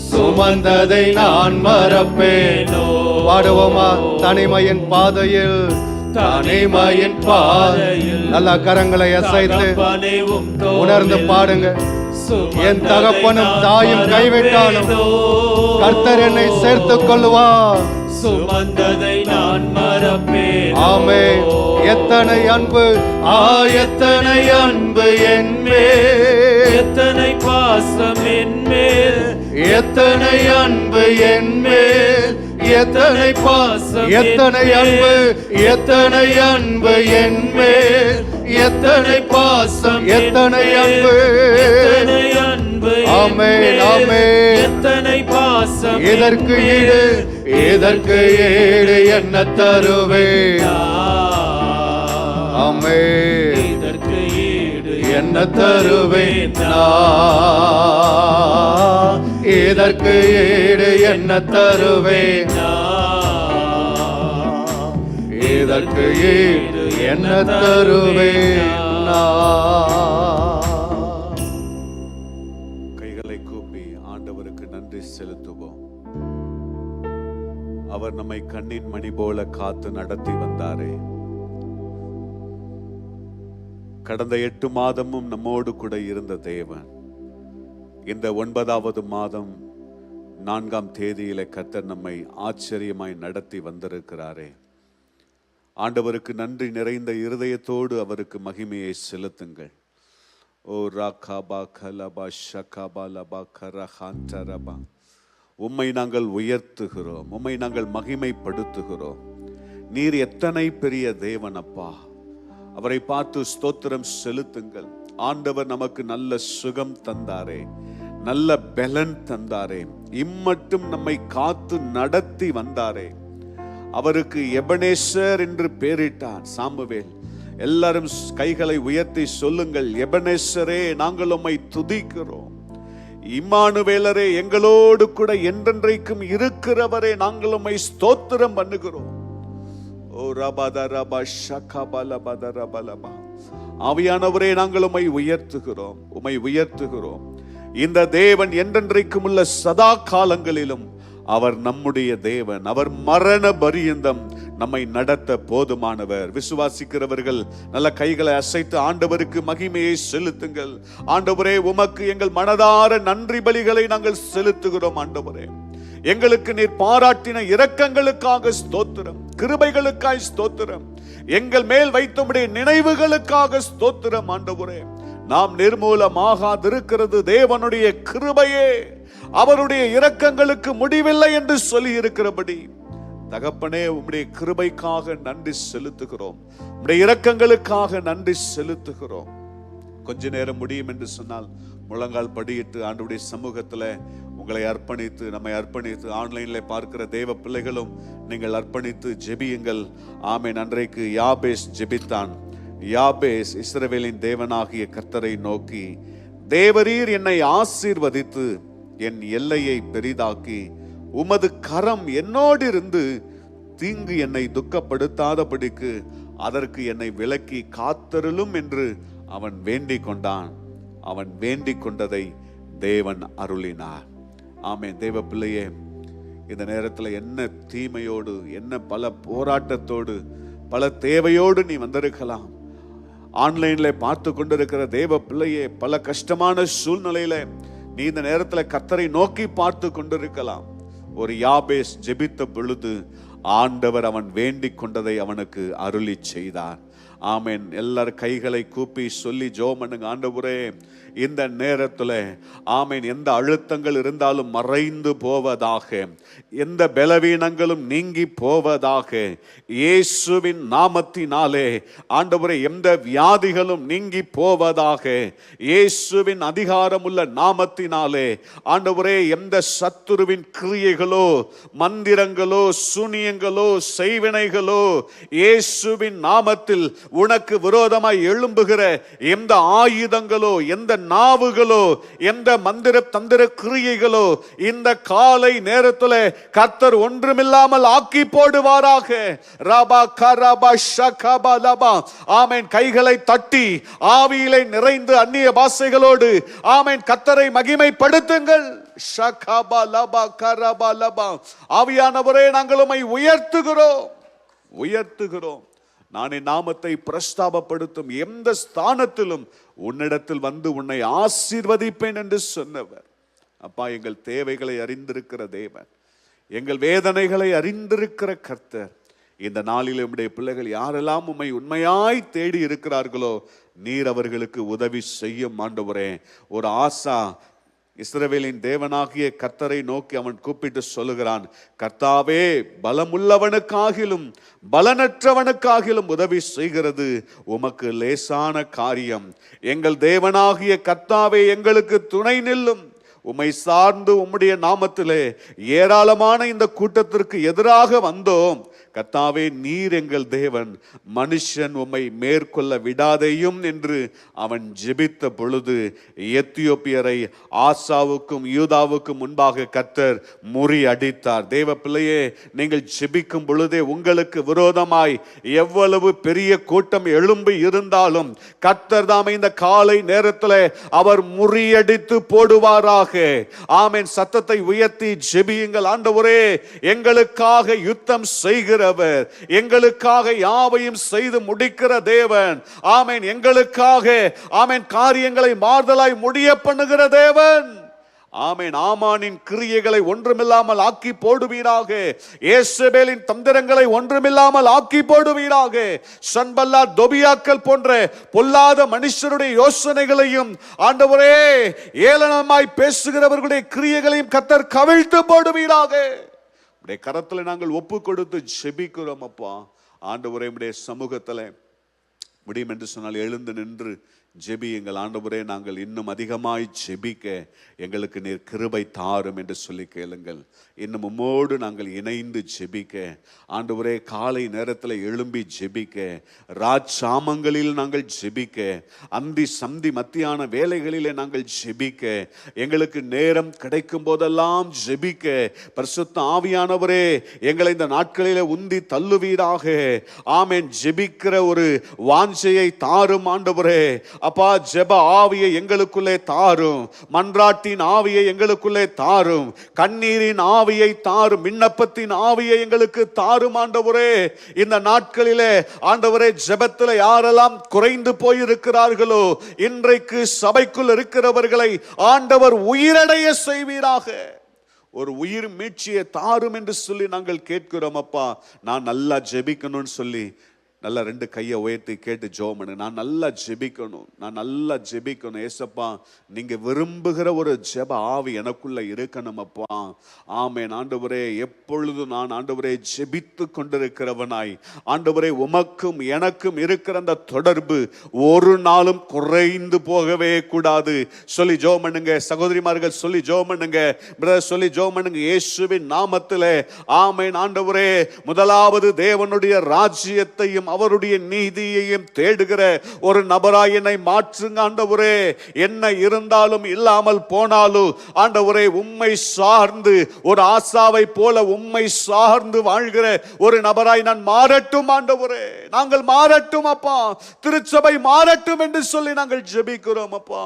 சுமந்ததை நான் மறப்பேனோ? பாடுவோமா? தனிமையின் பாதையில், தனிமையின் பாதையில். நல்ல கரங்களை அசைத்து உணர்ந்து பாடுங்க. என் தகப்பனும் தாயும் கைவிட்டாலும் கர்த்தர் என்னை சேர்த்துக் கொள்வார். சுமந்ததை நான் மறப்பேன். ஆமென். எத்தனை அன்பு, எத்தனை அன்பு என்மேல், எத்தனை பாசம் என்மேல், எத்தனை அன்பு என்மேல், எத்தனை பாசம், எத்தனை அன்பு, எத்தனை அன்பு என்மேல், எத்தனை பாசம், எத்தனை அன்பு, எத்தனை அன்பு. ஆமென் ஆமென். எத்தனை பாசம். இதற்கு ஈடு, இதற்கு ஈடு என்ன தருவேன்? ஆமென். இதற்கு ஈடு என்ன தருவேன்? இதற்கு ஈடு என்ன தருவேன்? இதற்கு ஈடு என்ன தருவேன்? கைகளை கூப்பி ஆண்டவருக்கு நன்றி செலுத்துவோம். அவர் நம்மை கண்ணின் மணி போல காத்து நடத்தி வந்தாரே. கடந்த 8 மாதமும் நம்மோடு கூட இருந்த தேவன் இந்த 9வது மாதம் 4ஆம் தேதியிலே கர்த்தர் நம்மை ஆச்சரியமாய் நடத்தி வந்திருக்கிறாரே. ஆண்டவருக்கு நன்றி நிறைந்த இருதயத்தோடு அவருக்கு மகிமையை செலுத்துங்கள். ஓ ராகாபா கலபா ஷகாபா லபா கரஹாந்தரபா. உம்மை நாங்கள் உயர்த்துகிறோம், உம்மை நாங்கள் மகிமைப்படுத்துகிறோம். நீர் எத்தனை பெரிய தேவன் அப்பா. அவரை பார்த்து ஸ்தோத்திரம் செலுத்துங்கள். ஆண்டவர் நமக்கு நல்ல சுகம் தந்தாரே, நல்ல பலன் தந்தாரே, இம்மட்டும் நம்மை காத்து நடத்தி வந்தாரே. அவருக்கு எபனேசர் என்று பெயரிட்டார் சாமுவேல். எல்லாரும் கைகளை உயர்த்தி சொல்லுங்கள், எபனேசரே நாங்கள் உம்மை துதிக்கிறோம். இம்மானுவேலரே எங்களோடு கூட என்றென்றைக்கும் இருக்கிறவரே நாங்கள் உம்மை ஸ்தோத்திரம் பண்ணுகிறோம். ஓ ரபதரபா ஷகபலபதரபலபா. ஆவியானவரே நாங்கள் உம்மை உயர்த்துகிறோம், உம்மை உயர்த்துகிறோம். இந்த தேவன் என்றென்றைக்கும் உள்ள சதா காலங்களிலும் அவர் நம்முடைய தேவன். அவர் மரண பரியந்தம் நம்மை நடத்த போதுமானவர். விசுவாசிக்கிறவர்கள் நல்ல கைகளை அசைத்து ஆண்டவருக்கு மகிமையை செலுத்துங்கள். ஆண்டவரே உமக்கு எங்கள் மனதார நன்றி பலிகளை நாங்கள் செலுத்துகிறோம். ஆண்டவரே எங்களுக்கு நீர் பாராட்டின இரக்கங்களுக்காக ஸ்தோத்திரம், கிருபைகளுக்காய் ஸ்தோத்திரம், எங்கள் மேல் வைத்தமுடைய நினைவுகளுக்காக ஸ்தோத்திரம். ஆண்டவரே நாம் நிர்மூலமாகாதிருக்கிறது தேவனுடைய கிருபையே. அவருடைய இரக்கங்களுக்கு முடிவில்லை என்று சொல்லி இருக்கிறபடி தகப்பனே, உம்முடைய கிருபைக்காக நன்றி செலுத்துகிறோம். உம்முடைய இரக்கங்களுக்காக நன்றி செலுத்துகிறோம். கொஞ்ச நேரம் முடியும் என்று சொன்னால் முழங்கால் படியிட்டு ஆண்டவருடைய சமூகத்துல உங்களை அர்ப்பணித்து, நம்மை அர்ப்பணித்து, ஆன்லைன்ல பார்க்கிற தேவ பிள்ளைகளும் நீங்கள் அர்ப்பணித்து ஜெபியுங்கள். ஆமென். அன்றைக்கு யாபேஸ் ஜெபித்தான். யாபேஸ் இஸ்ரவேலின் தேவனாகிய கர்த்தரை நோக்கி, தேவரீர் என்னை ஆசீர்வதித்து என் எல்லையை பெரிதாக்கி உமது கரம் என்னோடு இருந்து தீங்கு என்னை துக்கப்படுத்தாதபடிக்கு அதற்கு என்னை விலக்கி காத்தருளும் என்று அவன் வேண்டிக் கொண்டான். அவன் வேண்டிக் கொண்டதை தேவன் அருளினார். ஆமென். தேவ பிள்ளையே, இந்த நேரத்தில் என்ன தீமையோடு, என்ன பல போராட்டத்தோடு, பல தேவையோடு நீ வந்திருக்கலாம். ஆன்லைன்ல பார்த்து கொண்டிருக்கிற தேவ பிள்ளையே, பல கஷ்டமான சூழ்நிலையில நீ இந்த நேரத்தில் கர்த்தரை நோக்கி பார்த்து கொண்டிருக்கலாம். ஒரு யாபேஸ் ஜெபித்த பொழுது ஆண்டவர் அவன் வேண்டிக் கொண்டதை அவனுக்கு அருளி செய்தார். ஆமென். எல்லாரும் கைகளை கூப்பி சொல்லி ஜெபம் பண்ணுங்க. ஆண்டவரே, இந்த நேரத்தில் ஆமென், எந்த அழுத்தங்கள் இருந்தாலும் மறைந்து போவதாக, எந்த பலவீனங்களும் நீங்கி போவதாக, இயேசுவின் நாமத்தினாலே ஆண்டவரே எந்த வியாதிகளும் நீங்கி போவதாக, இயேசுவின் அதிகாரமுள்ள நாமத்தினாலே ஆண்டவரே எந்த சத்துருவின் கிரியைகளோ, மந்திரங்களோ, சூனியங்களோ, செய்வினைகளோ, இயேசுவின் நாமத்தில் உனக்கு விரோதமாய் எழும்புகிற எந்த ஆயுதங்களோ, எந்த நாவுகளோ, எந்த மந்திர தந்திர கிரியைகளோ இந்த காலை நேரத்தில் கர்த்தர் ஒன்றுமில்லாமல் ஆக்கி போடுவாராக. ரபா கரபா ஷகபா லபா. ஆமென். கைகளை தட்டி ஆவியிலே நிறைந்து அந்நிய பாஷைகளோடு ஆமென் கர்த்தரை மகிமைப்படுத்துங்கள். ஷகபா லபா கரபா லபா. ஆவியானவரே, நாங்கள் உம்மை உயர்த்துகிறோம். நான் என் நாமத்தை பிரஸ்தாபப்படுத்தும் எந்த ஸ்தானத்திலும் உன்னிடத்தில் வந்து உன்னை ஆசீர்வதிப்பேன் என்று சொன்னவர். அப்பா, எங்கள் தேவைகளை அறிந்திருக்கிற தேவன், எங்கள் வேதனைகளை அறிந்திருக்கிற கர்த்தர், இந்த நாளில் உம்முடைய பிள்ளைகள் யாரெல்லாம் உம்மை உண்மையாய் தேடி இருக்கிறார்களோ நீர் அவர்களுக்கு உதவி செய்யும் ஆண்டவரே. ஒரு ஆசா இஸ்ரவேலின் தேவனாகிய கர்த்தரை நோக்கி அவன் கூப்பிட்டு சொல்லுகிறான், கர்த்தாவே, பலமுள்ளவனுக்காகிலும் பலனற்றவனுக்காகிலும் உதவி செய்கிறது உமக்கு லேசான காரியம். எங்கள் தேவனாகிய கர்த்தாவே, எங்களுக்கு துணை நில்லும். உம்மை சார்ந்து உம்முடைய நாமத்திலே ஏராளமான இந்த கூட்டத்திற்கு எதிராக வந்தோம். கர்த்தாவே, நீர் எங்கள் தேவன், மனுஷன் உம்மை மேற்கொள்ள விடாதேயும் என்று அவன் ஜெபித்த பொழுது எத்தியோப்பியரை ஆசாவுக்கும் யூதாவுக்கும் முன்பாக கர்த்தர் முறியடித்தார். தேவ பிள்ளையே, நீங்கள் ஜெபிக்கும் பொழுதே உங்களுக்கு விரோதமாய் எவ்வளவு பெரிய கூட்டம் எழும்பி இருந்தாலும் கர்த்தர் தாமே இந்த காலை நேரத்தில் அவர் முறியடித்து போடுவாராக. ஆமென். சத்தத்தை உயர்த்தி ஜெபியுங்கள். ஆண்டவரே, எங்களுக்காக யுத்தம் செய்கிற, எங்களுக்காக யாவையும் செய்து முடிக்கிற தேவன். ஆமென். எங்களுக்காக ஆமென் காரியங்களை மாறுதலாய் முடிய பண்ணுகிற தேவன். ஆமென். ஆமானின் கிரியைகளை ஒன்றுமில்லாமல் ஆக்கி போடுவீராக. யேசபேலின் தந்திரங்களை ஒன்றுமில்லாமல் ஆக்கி போடுவீராக. சன்பல்லா தொபியாக்கள் போன்ற பொல்லாத மனுஷருடைய யோசனைகளையும் ஆண்டவரே ஏளனமாய் பேசுகிறவர்களுடைய கிரியைகளையும் கர்த்தர் கவிழ்த்து போடுவீராக. கரத்துல நாங்கள் ஒப்பு கொடுத்து ஜெபிக்கிறோம். அப்பா, ஆண்டவரே, உம்முடைய சமூகத்துல முடியும் என்று சொன்னால் எழுந்து நின்று ஜெபியுங்கள். ஆண்டவரே, நாங்கள் இன்னும் அதிகமாய் ஜெபிக்க எங்களுக்கு நீர் கிருபை தாரும் என்று சொல்லி கேளுங்கள். இன்னும் உம்மோடு நாங்கள் இணைந்து ஜெபிக்க, ஆண்டவரே, காலை நேரத்தில் எழும்பி ஜெபிக்க, ராஜாமங்களில் நாங்கள் ஜெபிக்க, அந்தி சந்தி மத்தியான வேலைகளிலே நாங்கள் ஜெபிக்க, எங்களுக்கு நேரம் கிடைக்கும் போதெல்லாம் ஜெபிக்க பரிசுத்த ஆவியானவரே எங்களை இந்த நாட்களிலே உந்தி தள்ளுவீராக. ஆமென். ஜெபிக்கிற ஒரு வாஞ்சையை தாரும் ஆண்டவரே. அப்பா, ஜெப ஆவியை எங்களுக்குள்ளே தாரும், மன்றாட்டின் ஆவியை எங்களுக்குள்ளே தாரும், கண்ணீரின் ஆவியை தாரும், விண்ணப்பத்தின் ஆவியை எங்களுக்கு தாரும் ஆண்டவரே. இந்த நாட்களிலே ஆண்டவரே, ஜெபத்தில் யாரெல்லாம் குறைந்து போயிருக்கிறார்களோ இன்றைக்கு சபைக்குள் இருக்கிறவர்களை ஆண்டவர் உயிரடைய செய்வீராக. ஒரு உயிர் மீட்சியை தாரும் என்று சொல்லி நாங்கள் கேட்கிறோம். அப்பா, நான் நல்லா ஜெபிக்கணும்னு சொல்லி நல்லா 2 கையை உயர்த்தி கேட்டு ஜெபம் பண்ணுங்க. நான் நல்லா ஜெபிக்கணும் ஏசப்பா, நீங்க விரும்புகிற ஒரு ஜெப ஆவி எனக்குள்ள இருக்கணும் அப்பா. ஆமென் ஆண்டவரே, எப்பொழுதும் நான் ஆண்டவரே ஜெபித்து கொண்டிருக்கிறவனாய் ஆண்டவரே உமக்கும் எனக்கும் இருக்கிற அந்த தொடர்பு ஒரு நாளும் குறைந்து போகவே கூடாது. சொல்லி ஜெபம் பண்ணுங்க சகோதரிமார்கள், சொல்லி ஜெபம் பண்ணுங்க பிரதர், சொல்லி ஜெபம் பண்ணுங்க இயேசுவின் நாமத்திலே. ஆமென் ஆண்டவரே, முதலாவது தேவனுடைய ராஜ்யத்தையும் அவருடைய நீதியையும் தேடுகிற ஒரு நபராய் என்னை மாற்றுங்க ஆண்டவரே. என்ன இருந்தாலும் இல்லாமல் போனாலும் ஆண்டவரே, உம்மை சார்ந்து ஒரு ஆசாவை போல உம்மை சார்ந்து வாழ்கிற ஒரு நபராய் நான் மாறட்டும் ஆண்டவரே. நாங்கள் மாறட்டும் அப்பா, திருச்சபை மாறட்டும் என்று சொல்லி நாங்கள் ஜெபிக்கிறோம் அப்பா.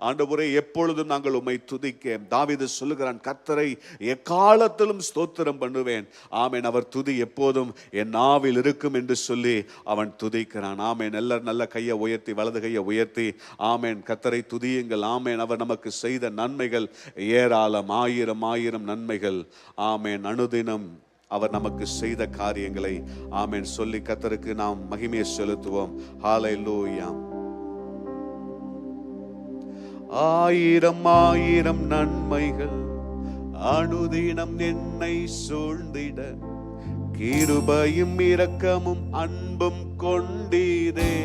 ஆண்டவரே, எப்பொழுதும் நாங்கள் உம்மை துதிக்க தாவீது சொல்லுகிறான், கர்த்தரை எக்காலத்திலும் ஸ்தோத்திரம் பண்ணுவேன். ஆமென், அவர் துதி எப்போதும் என் நாவில் இருக்கும் என்று சொல்லி அவன் துதிக்கிறான். ஆமென். எல்லாரும் நல்ல கையை உயர்த்தி, வலது கையை உயர்த்தி ஆமென் கர்த்தரை துதியுங்கள். ஆமென். அவர் நமக்கு செய்த நன்மைகள் ஏராளம், ஆயிரம் நன்மைகள். ஆமென். அனுதினம் அவர் நமக்கு செய்த காரியங்களை ஆமென் சொல்லி கர்த்தருக்கு நாம் மகிமையை செலுத்துவோம். ஹல்லேலூயா. ஆயிரம் நன்மைகள் அனுதினம் என்னை சூழ்ந்திட, கிருபையும் இரக்கமும் அன்பும் கொண்டீரே.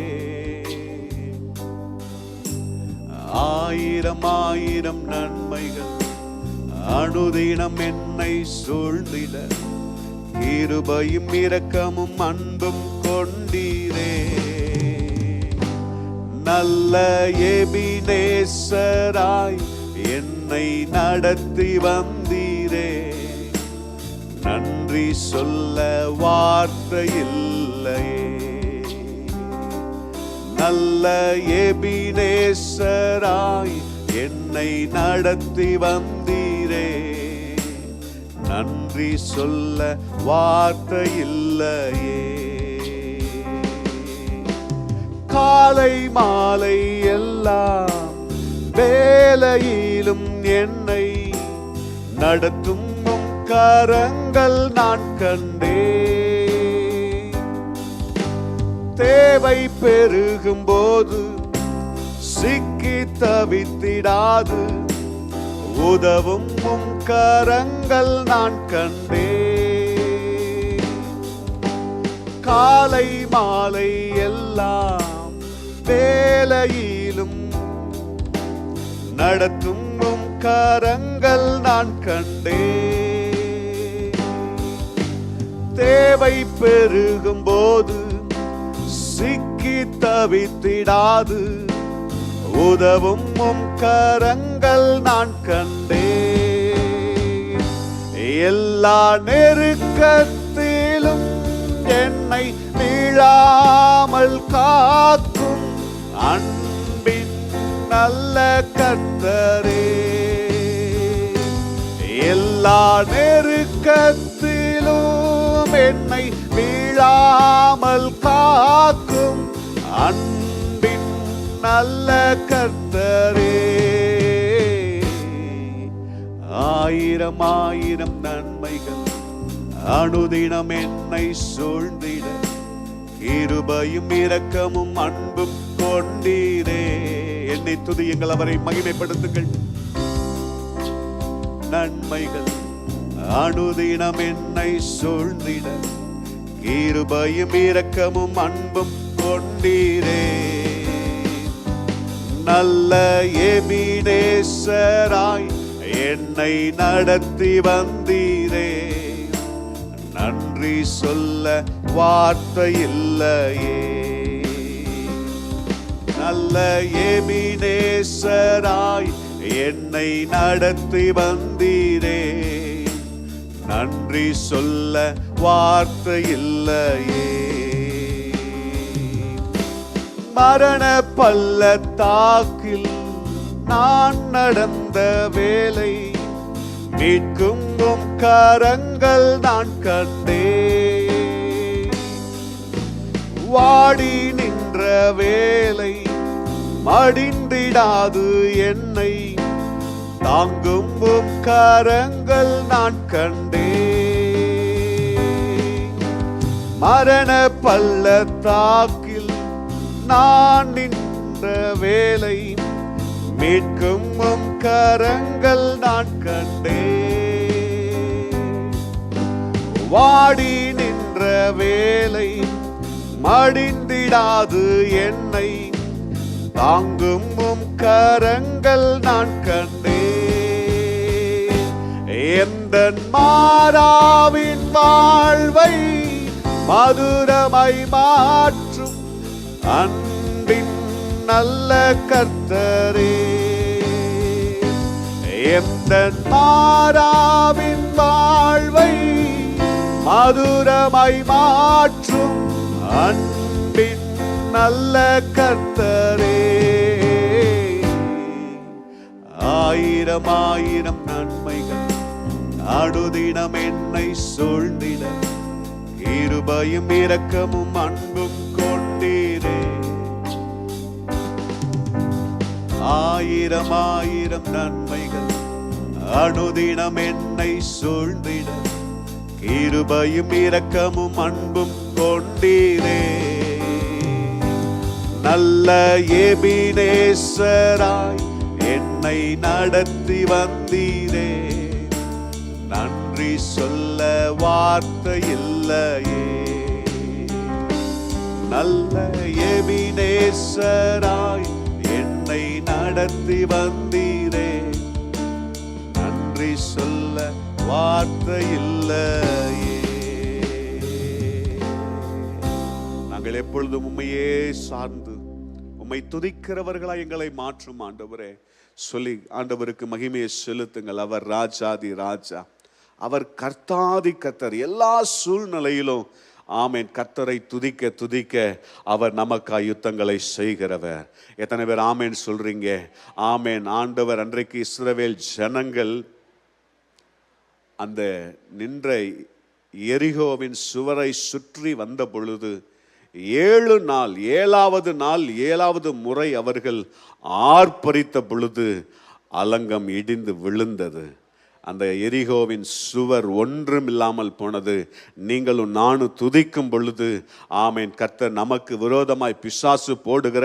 ஆயிரம் நன்மைகள் அனுதினம் என்னை சூழ்ந்திட, கிருபையும் இரக்கமும் அன்பும் கொண்டீரே. நல்ல எபினேசராய் என்னை நடத்தி வந்தீரே, நன்றி சொல்ல வார்த்தை இல்லையே. நல்ல எபினேசராய் என்னை நடத்தி வந்தீரே, நன்றி சொல்ல வார்த்தை இல்லையே. காலை மாலை எல்லாம் வேலையிலும் என்னை நடத்தும் உம் கரங்கள் நான் கண்டே. தேவை பெருகும் போது சிக்கி தவித்திடாது உதவும் உம் கரங்கள் நான் கண்டே. காலை மாலை எல்லாம் வேலையிலும் நடத்தும் உம் கரங்கள் நான் கண்டே. தேவை பெருகும் போது சிக்கி தவித்திடாது உதவும் உம் கரங்கள் நான் கண்டே. எல்லா நெருக்கத்திலும் என்னை வீழாமல் காக்கும் அன்பின் நல்ல கர்த்தரே. எல்லா நெருக்கத்திலும் என்னை வீழாமல் காக்கும் அன்பின் நல்ல கர்த்தரே. ஆயிரம் நன்மைகள் அனுதினம் என்னை சூழ்ந்திட, கிருபையும் இரக்கமும் அன்பும் கொண்டீரே. என்னை துதியுங்கள், அவரை மகிமைப்படுத்துங்கள். நன்மைகள் அனுதினம் என்னை சூழ்ந்திட, கிருபையும் இரக்கமும் அன்பும் கொண்டீரே. நல்ல எபினேசராய் என்னை நடத்தி வந்தீரே, நன்றி சொல்ல வார்த்தை இல்லையே. நல்ல எபினேசராய் என்னை நடத்தி வந்தீரே, நன்றி சொல்ல வார்த்தை இல்லையே. மரண பள்ளத்தாக்கில் நான் நடந்த வேலை, மீட்கும் உம் கரங்கள் நான் கண்டே. வாடி நின்ற வேலை மடிந்திடாது என்னை, தாங்கும் உம் கரங்கள் நான் கண்டே. மரண பள்ளத்தாக்கில் நான் நின்ற வேளை மீட்கும் உம் கரங்கள் நான் கண்டேன். வாடி நின்ற வேளை மடிந்திடாது என்னை தாங்கும் உம் கரங்கள் நான் கண்டேன். எந்தன் மாறாவின் வாழ்வை மதுரமாய் மாற்றும் அன்பின் நல்ல கர்த்தரே. எந்தன் மாறாவின் வாழ்வை மதுரமாய் மாற்றும் அன்பின் நல்ல கர்த்தரே. ஆயிரம் ஆயிரம் நன்மைகள் அனுதினம் என்னை சூழ்ந்திட கிருபையும் இரக்கமும் அன்பும் கொண்டீரே. ஆயிரம் ஆயிரம் நன்மைகள் அனுதினம் என்னை சூழ்ந்திட கிருபையும் இரக்கமும் அன்பும் கொண்டீரே. நல்ல எபினேசராய் என்னை நடத்தி வந்தீரே. நன்றி சொல்ல வார்த்தை இல்லையே. நல்ல எபினேசராய் என்னை நடத்தி வந்தீரே. நன்றி சொல்ல வார்த்தை இல்லையே. நாங்கள் எப்பொழுதும் உம்மையே சார்ந்து உம்மை துதிக்கிறவர்களாய் எங்களை மாற்றும் ஆண்டவரே சொல்லி ஆண்டவருக்கு மகிமையை செலுத்துங்கள். அவர் ராஜாதி ராஜா, அவர் கர்த்தாதி கர்த்தர். எல்லா சூழ்நிலையிலும் ஆமேன் கர்த்தரை துதிக்க துதிக்க அவர் நமக்காய் யுத்தங்களை செய்கிறவர். எத்தனை பேர் ஆமேன் சொல்றீங்க? ஆமேன். ஆண்டவர் அன்றைக்கு இஸ்ரவேல் ஜனங்கள் அந்த நின்ற எரிகோவின் சுவரை சுற்றி வந்த பொழுது 7 நாள் 7வது முறை அவர்கள் ஆர்ப்பரித்த பொழுது அலங்கம் இடிந்து விழுந்தது. அந்த எரிகோவின் சுவர் ஒன்றும் இல்லாமல் போனது. நீங்களும் நானும் துதிக்கும் பொழுது ஆமேன் கர்த்தர் நமக்கு விரோதமாய் பிசாசு போடுகிற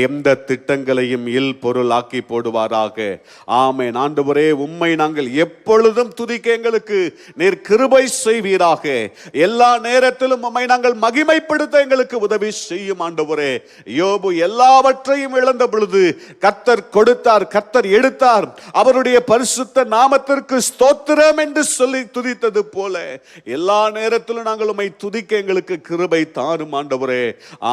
எந்த திட்டங்களையும் இல் பொருளாக்கி போடுவாராக. ஆமேன். ஆண்டவரே உம்மை நாங்கள் எப்பொழுதும் துதிக்க எங்களுக்கு நீர் கிருபை செய்வீராக. எல்லா நேரத்திலும் உம்மை நாங்கள் மகிமைப்படுத்த எங்களுக்கு உதவி செய்யும் ஆண்டவரே. யோபு எல்லாவற்றையும் இழந்த பொழுது கர்த்தர் கொடுத்தார், கர்த்தர் எடுத்தார். அவருடைய பரிசுத்த நாமத்திற்கு ஸ்தோத்திரம் என்று சொல்லி துதித்தது போல எல்லா நேரத்திலும் நாங்கள் உம்மை துதிக்க எங்களுக்கு கிருபை தாரும் ஆண்டவரே.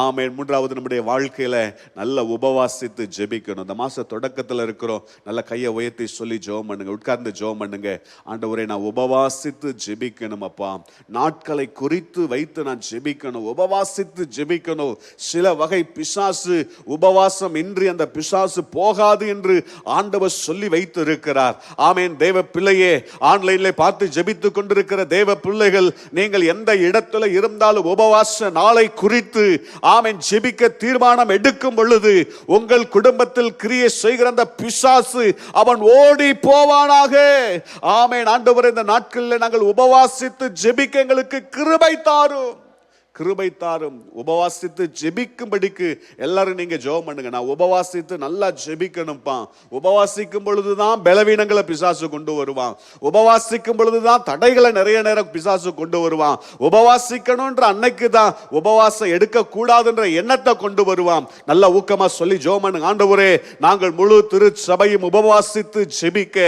ஆமென். 3வது நம்முடைய வாழ்க்கையில நல்ல உபவாசித்து ஜெபிக்கணும். இந்த மாச தொடக்கத்தில் இருக்கிறோம். நல்ல கையை உயர்த்தி சொல்லி ஜெபம் பண்ணுங்க. உட்கார்ந்து ஜெபம் பண்ணுங்க. ஆண்டவரே நான் உபவாசித்து ஜெபிக்கணும் அப்பா. நாட்களை குறித்து வைத்து நான் ஜெபிக்கணும், உபவாசித்து ஜெபிக்கணும். சில வகை பிசாசு உபவாசம் இன்றி அந்த பிசாசு போகாது என்று ஆண்டவர் சொல்லி வைத்து இருக்கிறார். ஆமென். தேவ பிள்ளையே, ஆன்லைன்ல பார்த்து ஜெபித்துக் கொண்டிருக்கிற தேவ பிள்ளைகள், நீங்கள் எந்த இடத்துல இருந்தாலும் உபவாச நாளை குறித்து ஆமென் ஜெபிக்க தீர்மானம் எடுக்கும் பொழுது உங்கள் குடும்பத்தில் கிரியை செய்கிற அந்த பிசாசு அவன் ஓடி போவானாக. ஆமென். ஆண்டவரே இந்த நாட்களில் நாங்கள் உபவாசித்து ஜெபிக்க எங்களுக்கு கிருபை தாரும், கிருபை தாரும். உபவாசித்து ஜெபிக்கும்படிக்கு எல்லாரும் நீங்க ஜெபம் பண்ணுங்க. நான் உபவாசித்து நல்லா ஜெபிக்கணும்ப்பா. உபவாசிக்கும் பொழுதுதான் பலவீனங்களை பிசாசு கொண்டு வருவான். உபவாசிக்கும் பொழுதுதான் தடைகளை நிறைய நேரம் பிசாசு கொண்டு வருவான். உபவாசிக்கணும்ன்ற அன்னைக்கு தான் உபவாசம் எடுக்க கூடாதுன்ற எண்ணத்தை கொண்டு வருவான். நல்ல ஊக்கமா சொல்லி ஜெபம் பண்ணுங்க. ஆண்டவரே நாங்கள் முழு திருச்சபையும் உபவாசித்து ஜெபிக்க,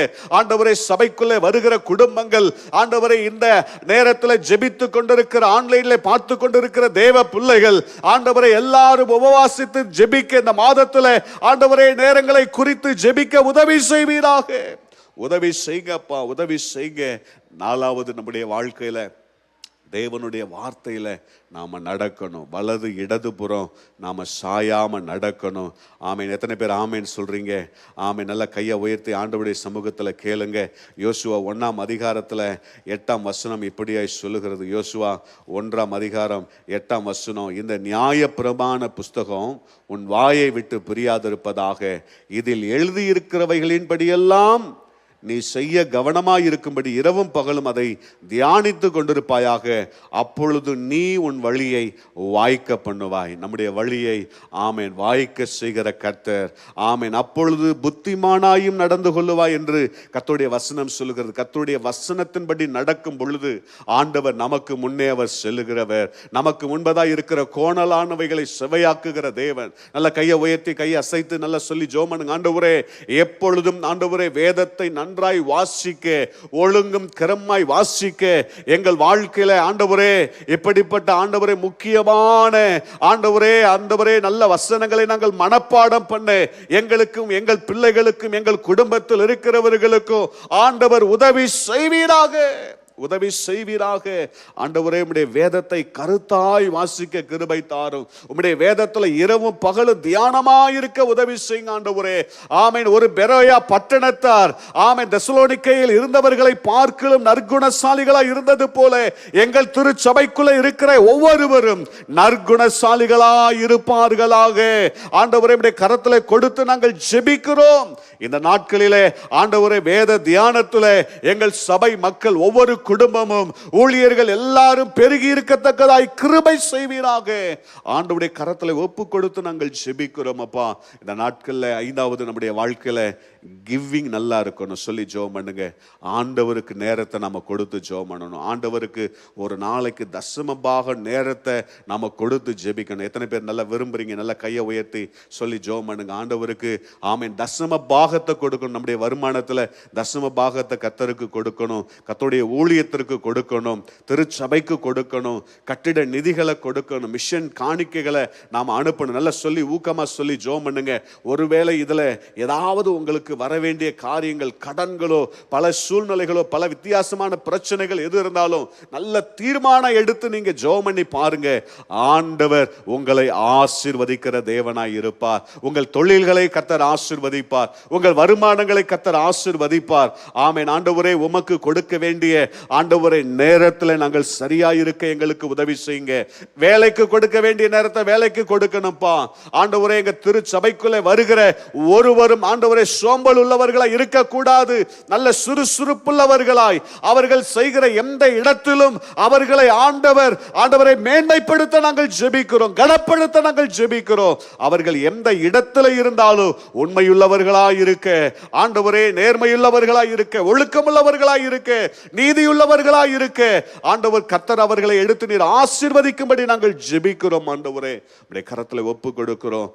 ஆண்டவரே சபைக்குள்ளே வருகிற குடும்பங்கள், ஆண்டவரே இந்த நேரத்தில் ஜெபித்து கொண்டிருக்கிற ஆன்லைன்ல பார்த்து கொண்டு இருக்கிற தேவ பிள்ளைகள், ஆண்டவரே எல்லாரும் உபவாசித்து ஜெபிக்க இந்த மாதத்தில் ஆண்டவரே நேரங்களை குறித்து ஜெபிக்க உதவி செய்வீராக. உதவி செய்யுங்கப்பா, உதவி செய்யுங்க. 4வது நம்முடைய வாழ்க்கையில தேவனுடைய வார்த்தையில நாம நடக்கணும். வலது இடதுபுறம் நாம சாயாம நடக்கணும். ஆமேன். எத்தனை பேர் ஆமேன் சொல்றீங்க? ஆமேன். நல்ல கையை உயர்த்தி ஆண்டவருடைய சமூகத்தில் கேளுங்க. யோசுவா 1ஆம் அதிகாரத்தில் 8ஆம் வசனம் இப்படியாய் சொல்லுகிறது. யோசுவா 1ஆம் அதிகாரம் 8ஆம் வசனம், இந்த நியாயப்பிரமாண புஸ்தகம் உன் வாயை விட்டு பிரியாதிருப்பதாக, இதில் எழுதியிருக்கிறவைகளின்படியெல்லாம் நீ செய்ய கவனமாய் இருக்கும்படி இரவும் பகலும் அதை தியானித்து கொண்டிருப்பாயாக. அப்பொழுது நீ உன் வழியை வாய்க்க பண்ணுவாய். நம்முடைய வழியை ஆமேன் வாய்க்க செய்கிற கர்த்தர். ஆமேன். அப்பொழுது புத்திமானாயும் நடந்து கொள்ளுவாய் என்று கர்த்தருடைய வசனம் சொல்லுகிறது. கர்த்தருடைய வசனத்தின்படி நடக்கும் பொழுது ஆண்டவர் நமக்கு முன்னே அவர் செல்லுகிறவர். நமக்கு முன்பதாய் இருக்கிற கோணலானவைகளை செவையாக்குகிற தேவன். நல்ல கையை உயர்த்தி கையை அசைத்து நல்லா சொல்லி ஜெபம். ஆண்டவரே, எப்பொழுதும் ஆண்டவரே வேதத்தை நன்றாய் வாசிக்க, ஒழுங்கும் கிரமாய் வாசிக்க எங்கள் வாழ்க்கையில ஆண்டவரே இப்படிப்பட்ட ஆண்டவரே முக்கியமான ஆண்டவரே நல்ல வசனங்களை நாங்கள் மனப்பாடம் பண்ண எங்களுக்கும் எங்கள் பிள்ளைகளுக்கும் எங்கள் குடும்பத்தில் இருக்கிறவர்களுக்கும் ஆண்டவர் உதவி செய்வீராக. ஆண்டவரே, உம்முடைய வேதத்தை கருத்தாய் வாசிக்க கிருபை தாரும். உம்முடைய வேதத்துல இரவும் பகலும் தியானமாய் இருக்க உதவி செய்யுங்க ஆண்டவரே. ஆமென். ஒரு பெரோயா பட்டணத்தார் ஆமென் தெசலோனிக்கேயில் இருந்தவர்களை பார்க்கலும் நற்குணசாலிகளாய் இருந்தது போல எங்கள் திருச்சபைக்குள்ள இருக்கிற ஒவ்வொருவரும் நற்குணசாலிகளாய் இருப்பார்களாக. ஆண்டவரே, உம்முடைய கரத்துல கொடுத்து நாங்கள் ஜெபிக்கிறோம். இந்த நாட்களிலே ஆண்டவரே வேத தியானத்திலே எங்கள் சபை மக்கள் ஒவ்வொரு குடும்பமும் ஊழியர்கள் எல்லாரும் பெருகி இருக்கத்தக்கதாய் கிருபை செய்வீராக. ஆண்டவருடைய கரத்துல ஒப்பு கொடுத்து நாங்கள் ஜெபிக்கிறோம் அப்பா. இந்த நாட்கள்ல 5வது நம்முடைய வாழ்க்கையில கிவிங் நல்லா இருக்கணும் சொல்லி ஜெபம் பண்ணுங்க. ஆண்டவருக்கு நேரத்தை நம்ம கொடுத்து ஜெபம் பண்ணணும். ஆண்டவருக்கு ஒரு நாளைக்கு தசமபாக நேரத்தை நம்ம கொடுத்து ஜெபிக்கணும். எத்தனை பேர் நல்லா விரும்புறீங்க? நல்லா கையை உயர்த்தி சொல்லி ஜெபம் பண்ணுங்க. ஆண்டவருக்கு ஆமென் தசம பாகத்தை கொடுக்கணும். நம்முடைய வருமானத்துல தசம பாகத்தை கர்த்தருக்கு கொடுக்கணும். கர்த்தருடைய ஊழியத்திற்கு கொடுக்கணும். திருச்சபைக்கு கொடுக்கணும். கட்டிட நிதிகளை கொடுக்கணும். மிஷன் காணிக்கைகளை நாம் அனுப்பணும். நல்லா சொல்லி ஊக்கமா சொல்லி ஜெபம் பண்ணுங்க. ஒருவேளை இதுல ஏதாவது உங்களுக்கு வர வேண்டிய காரியங்கள், கடன்களோ, பல சூழ்நிலைகளோ, பல வித்தியாசமான பிரச்சனைகள் எது இருந்தாலும் நல்ல தீர்மானம் எடுத்து நீங்க ஜெபம் பண்ணி பாருங்க. ஆண்டவர் உங்களை ஆசீர்வதிக்கிற தேவனாய் இருப்பார். உங்கள் தொழில்களை கர்த்தர் ஆசீர்வதிப்பார். உங்கள் வருமானங்களை கர்த்தர் ஆசீர்வதிப்பார். ஆமென். ஆண்டவரே, உமக்கு கொடுக்க வேண்டிய ஆண்டவரே நேரத்தில் நாங்கள் சரியா இருக்க எங்களுக்கு உதவி செய்யுங்க. வேலைக்கு கொடுக்க வேண்டிய நேரத்தை வேலைக்கு கொடுக்கணும்பா. ஆண்டவரே, எங்க திருச்சபைக்குள்ளே வருகிற ஒருவரும் ஆண்டவரே சோம்பல் உள்ளவர்களாய் இருக்கக்கூடாது. நல்ல சுறுசுறுப்புள்ளவர்களாய் அவர்கள் செய்கிற எந்த இடத்திலும் அவர்களை ஆண்டவரை மேன்மைப்படுத்த நாங்கள் ஜெபிக்கிறோம். கனப்படுத்த நாங்கள் ஜெபிக்கிறோம். அவர்கள் எந்த இடத்துல இருந்தாலும் உண்மையுள்ளவர்களாய் இருக்க ஆண்டவரே, நேர்மையுள்ளவர்களாய் இருக்க, ஒழுக்கமுள்ளவர்களாய் இருக்க, நீதியுள்ளவர்களாய் இருக்க ஆண்டவர் கர்த்தர் அவர்களை எடுத்து நீர் ஆசீர்வதிக்கும்படி நாங்கள் ஜெபிக்கிறோம். ஆண்டவரே, நம்முடைய கரத்துல ஒப்பு கொடுக்கிறோம்.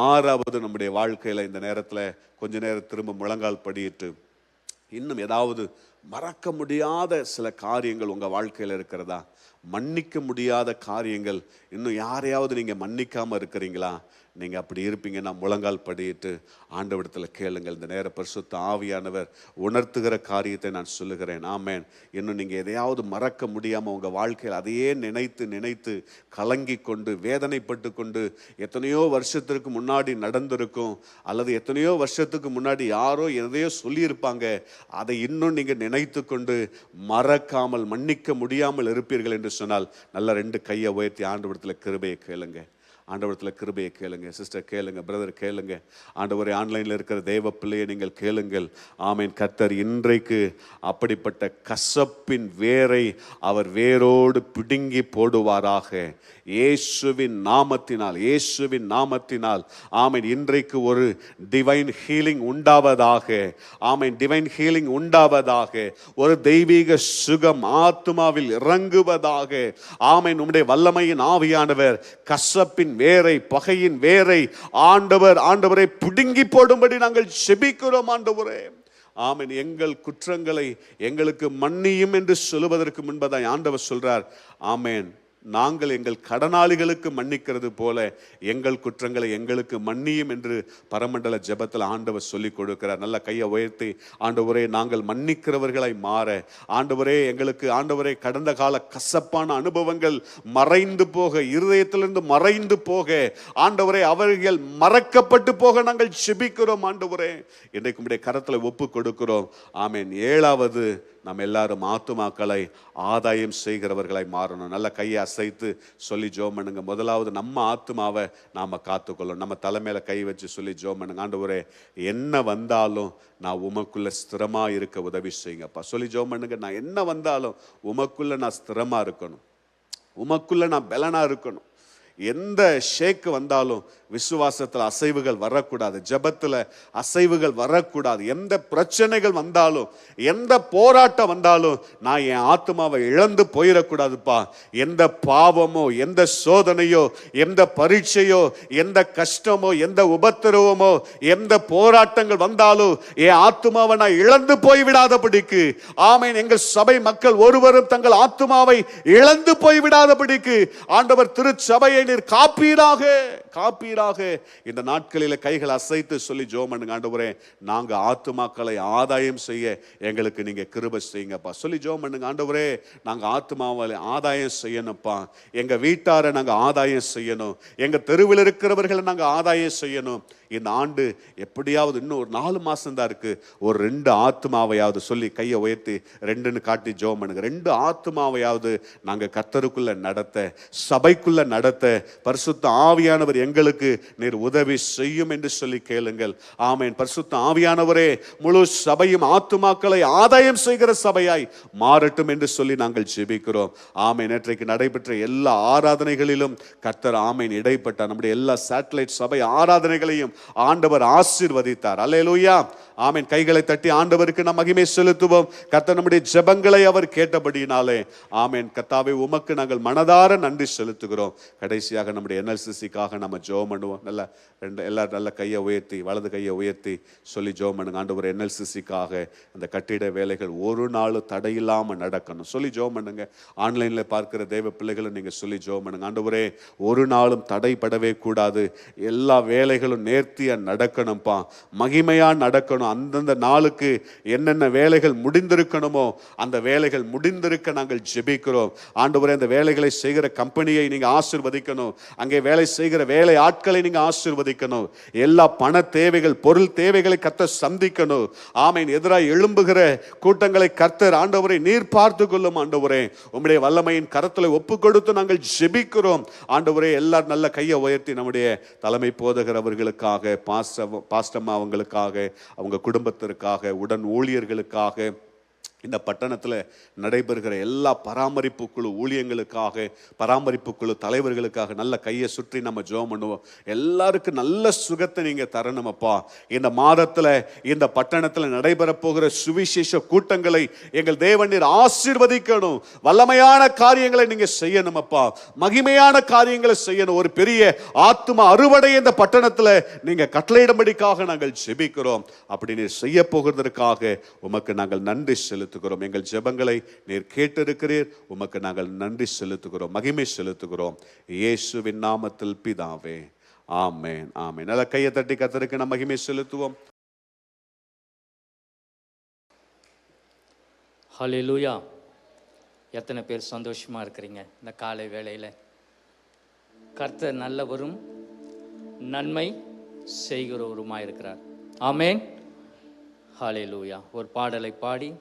6வது நம்முடைய வாழ்க்கையில இந்த நேரத்துல கொஞ்ச நேரம் திரும்ப முழங்கால் படியிட்டு இன்னும் ஏதாவது மறக்க முடியாத சில காரியங்கள் உங்க வாழ்க்கையில இருக்கிறதா? மன்னிக்க முடியாத காரியங்கள் இன்னும் யாரையாவது நீங்க மன்னிக்காம இருக்கிறீங்களா? நீங்க அப்படி இருப்பீங்கன்னா முழங்கால் படியிட்டு ஆண்டவரிடத்துல கேளுங்கள். இந்த நேர பரிசுத்த ஆவியானவர் உணர்த்துகிற காரியத்தை நான் சொல்லுகிறேன். ஆமென். இன்னும் நீங்க எதையாவது மறக்க முடியாம உங்க வாழ்க்கையில் அதையே நினைத்து நினைத்து கலங்கி கொண்டு வேதனைப்பட்டு கொண்டு எத்தனையோ வருஷத்திற்கு முன்னாடி நடந்திருக்கும், அல்லது எத்தனையோ வருஷத்துக்கு முன்னாடி யாரோ எதையோ சொல்லியிருப்பாங்க, அதை இன்னும் நீங்க நினைத்து கொண்டு மறக்காமல் மன்னிக்க முடியாமல் இருப்பீர்கள் என்று சொன்னால் நல்ல 2 கையை உயர்த்தி ஆண்டவரிடத்துல கிருபையை கேளுங்க. ஆண்டவரத்தில் கிருபையை கேளுங்க. சிஸ்டர் கேளுங்க, பிரதர் கேளுங்க. ஆண்டவரே, ஆன்லைனில் இருக்கிற தேவ பிள்ளையை நீங்கள் கேளுங்கள். ஆமீன். கர்த்தர் இன்றைக்கு அப்படிப்பட்ட கசப்பின் வேரை அவர் வேரோடு பிடுங்கி போடுவாராக. இயேசுவின் நாமத்தினால் ஆமீன். இன்றைக்கு ஒரு டிவைன் ஹீலிங் உண்டாவதாக. ஆமீன். டிவைன் ஹீலிங் உண்டாவதாக. ஒரு தெய்வீக சுகம் ஆத்துமாவில் இறங்குவதாக. ஆமீன். உம்முடைய வல்லமையின் ஆவியானவர் கசப்பின் வேரை, பகையின் வேரை ஆண்டவரை பிடுங்கி போடும்படி நாங்கள் செபிக்கிறோம். ஆண்டவரே, ஆமென். எங்கள் குற்றங்களை எங்களுக்கு மன்னியும் என்று சொல்லுவதற்கு முன்பதான் ஆண்டவர் சொல்றார், ஆமென், நாங்கள் எங்கள் கடனாளிகளுக்கு மன்னிக்கிறது போல எங்கள் குற்றங்களை எங்களுக்கு மன்னியும் என்று பரமண்டல ஜெபத்தில் ஆண்டவர் சொல்லிக் கொடுக்கிறார். நல்ல கையை உயர்த்தி ஆண்டவரே, நாங்கள் மன்னிக்கிறவர்களாய் மாற ஆண்டவரே, எங்களுக்கு ஆண்டவரே கடந்த கால கசப்பான அனுபவங்கள் மறைந்து போக, இருதயத்திலிருந்து மறைந்து போக ஆண்டவரே, அவர்கள் மறக்கப்பட்டு போக நாங்கள் செபிக்கிறோம். ஆண்டவரே, இன்றைக்கு உம்முடைய கரத்தில் ஒப்பு கொடுக்கிறோம். ஆமென். 7வது நாம் எல்லாரும் ஆத்துமாக்களை ஆதாயம் செய்கிறவர்களை மாறணும். நல்ல கையை அசைத்து சொல்லி ஜெபம் பண்ணுங்க. முதலாவது நம்ம ஆத்துமாவை நாம காத்துக்கொள்ளணும். நம்ம தலைமையில கை வச்சு சொல்லி ஜெபம் பண்ணுங்க. ஆண்டவரே, என்ன வந்தாலும் நான் உமக்குள்ள ஸ்திரமா இருக்க உதவி செய்யுங்கப்பா. சொல்லி ஜெபம் பண்ணுங்க. நான் என்ன வந்தாலும் உமக்குள்ள நான் ஸ்திரமா இருக்கணும், உமக்குள்ள நான் பலனா இருக்கணும். எந்த ஷேக்கு வந்தாலும் விசுவாசத்தில் அசைவுகள் வரக்கூடாது, ஜெபத்தில் அசைவுகள் வரக்கூடாது. எந்த பிரச்சனைகள் வந்தாலும், எந்த போராட்டம் வந்தாலும் நான் என் ஆத்மாவை இழந்து போயிடக்கூடாதுப்பா. எந்த பாவமோ, எந்த சோதனையோ, எந்த பரீட்சையோ, எந்த கஷ்டமோ, எந்த உபத்திரவமோ, எந்த போராட்டங்கள் வந்தாலும் என் ஆத்மாவை நான் இழந்து போய்விடாதபடிக்கு, ஆமென், எங்கள் சபை மக்கள் ஒருவரும் தங்கள் ஆத்மாவை இழந்து போய்விடாதபடிக்கு ஆண்டவர் திருச்சபையை நீர் காப்பீராக, காப்பீராக. இந்த நாட்களில கைகள் அசைத்து சொல்லி ஜெபம் பண்ணுங்க. ஆண்டவரே, நாங்க ஆத்துமாக்களை ஆதாயம் செய்ய எங்களுக்கு நீங்க கிருபை செய்யுங்கப்பா. சொல்லி ஜெபம் பண்ணுங்க. ஆண்டவரே, நாங்க ஆத்துமாவை ஆதாயம் செய்யணும்ப்பா. எங்க வீட்டாரை நாங்க ஆதாயம் செய்யணும், எங்க தெருவில் இருக்கிறவர்களை நாங்க ஆதாயம் செய்யணும். இந்த ஆண்டு எப்படியாவது இன்னும் ஒரு 4 மாசம் தான் இருக்கு, ஒரு 2 ஆத்துமாவையாவது சொல்லி கையை உயர்த்தி 2ன்னு காட்டி ஜெபம் பண்ணுங்க. 2 ஆத்துமாவையாவது நாங்க கர்த்தருக்குள்ள நடத்த, சபைக்குள்ள நடத்த பரிசுத்த ஆவியானவர் எங்களுக்கு நீர் உதவி செய்யும் என்று சொல்லி கேளுங்கள். ஆமென். பரிசுத்த ஆவியானவரே, முழு சபையும் ஆத்துமாக்களை ஆதாயம் செய்கிற சபையாய் மாறட்டும் என்று சொல்லி நாங்கள் ஜெபிக்கிறோம். ஆமென். நேற்றைக்கு நடைபெற்ற எல்லா ஆராதனைகளிலும் கர்த்தர் ஆமென் இடைப்பட்ட நம்முடைய எல்லா சேட்டலைட் சபை ஆராதனைகளையும் ஆண்டவர் ஆசீர்வதித்தார். அல்லேலூயா. ஆமென். கைகளை தட்டி ஆண்டவருக்கு நாம் மகிமை செலுத்துவோம். கர்த்தர் நம்முடைய ஜெபங்களை அவர் கேட்டபடியினாலே ஆமென். கர்த்தாவே, உமக்கு நாங்கள் மனதார நன்றி செலுத்துகிறோம். கடைசியாக நம்முடைய NLCCக்காக நம்ம ஜெபம் பண்ணுவோம். நல்ல எல்லாரும் நல்ல கையை உயர்த்தி, வலது கையை உயர்த்தி சொல்லி ஜெபம் பண்ணுங்க. ஆண்டவர், NLCCக்காக அந்த கட்டிட வேலைகள் ஒரு நாள் தடையில்லாம நடக்கணும் சொல்லி ஜெபம் பண்ணுங்க. ஆன்லைன்ல பார்க்கிற தேவ பிள்ளைகளும் நீங்க சொல்லி ஜெபம் பண்ணுங்க. ஆண்டவரே, ஒரு நாளும் தடைபடவே கூடாது, எல்லா வேலைகளும் நேர்த்தியா நடக்கணும்ப்பா, மகிமையா நடக்கணும். அந்தந்த நாளுக்கு என்னென்ன வேலைகள் முடிந்திருக்கணுமோ அந்த வேலைகள் முடிந்திருக்க நாங்கள் ஜெபிக்கிறோம். ஆண்டவரே, அந்த வேலைகளை செய்கிற கம்பெனியை நீங்க ஆசீர்வதிக்கணும், அங்கே வேலை செய்கிற வேலை ஆட்களை நீங்க ஆசீர்வதிக்கணும். எல்லா பண தேவைகள், பொருள் தேவைகளை கர்த்தர் சந்திக்கணும். ஆமென். எதிராக எழும்புகிற கூட்டங்களை கர்த்தர் ஆண்டவரை நீர் பார்த்து கொள்ளும். ஆண்டவரே, உம்முடைய வல்லமையின் கரத்தில் ஒப்பு கொடுத்து நாங்கள் ஜெபிக்கிறோம். ஆண்டவரே, எல்லாரும் நல்ல கையை உயர்த்தி நம்முடைய தலைமை போதகர் அவர்களுக்காக, பாஸ்டம்மா அவங்களுக்காக, அவங்க குடும்பத்திற்காக, உடன் ஊழியர்களுக்காக, இந்த பட்டணத்தில் நடைபெறுகிற எல்லா பராமரிப்பு குழு ஊழியங்களுக்காக, பராமரிப்பு குழு தலைவர்களுக்காக நல்ல கையை சுற்றி நம்ம ஜெபம் பண்ணுவோம். எல்லாருக்கும் நல்ல சுகத்தை நீங்க தரணுமப்பா. இந்த மாதத்தில் இந்த பட்டணத்தில் நடைபெற போகிற சுவிசேஷ கூட்டங்களை எங்கள் தேவன் நீர் ஆசீர்வதிக்கணும். வல்லமையான காரியங்களை நீங்க செய்யணுமப்பா, மகிமையான காரியங்களை செய்யணும். ஒரு பெரிய ஆத்தும அறுவடை இந்த பட்டணத்தில் நீங்க கட்டளையிடும்படிக்காக நாங்கள் ஜெபிக்கிறோம். அப்படி நீர் செய்ய போகிறதற்காக உமக்கு நாங்கள் நன்றி செலுத்துகிறோம். எங்கள் ஜெபங்களை நீர் கேட்டிருக்கிறீர், உமக்கு நாங்கள் நன்றி செலுத்துகிறோம், மகிமை செலுத்துகிறோம். இயேசுவின் நாமத்தில் பிதாவே, ஆமென், ஆமென். நல்ல கையை தட்டி கர்த்தருக்கு நாம் மகிமை செலுத்துவோம். ஹல்லேலூயா. எத்தனை பேர் சந்தோஷமா இருக்கிறீங்க இந்த காலை வேளையில? கர்த்தர் நல்லவரும் நன்மை செய்கிறவருமாய் இருக்கிறார். ஆமென். ஹல்லேலூயா. ஒரு பாடலை பாடி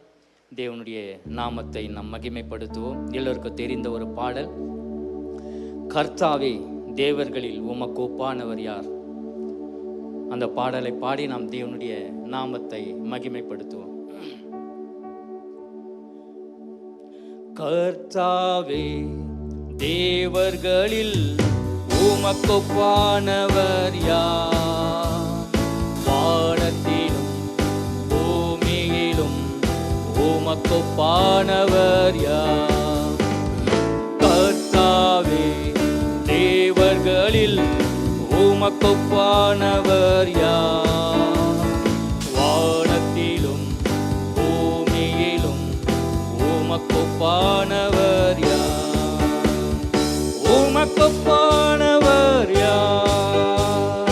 தேவனுடைய நாமத்தை நாம் மகிமைப்படுத்துவோம். எல்லோருக்கும் தெரிந்த ஒரு பாடல், கர்த்தாவே தேவர்களில் உமக்கு ஒப்பானவர் யார். அந்த பாடலை பாடி நாம் தேவனுடைய நாமத்தை மகிமைப்படுத்துவோம். கர்த்தாவே தேவர்களில் உமக்கு ஒப்பானவர் யார். வானத்திலும் பூமியிலும் உமக்கு ஒப்பானவர் யார். கர்த்தாவே தேவர்களில் உமக்கு ஒப்பானவர் யார். வானத்திலும் பூமியிலும் உமக்கு ஒப்பானவர் யார். உமக்கு ஒப்பானவர் யார்.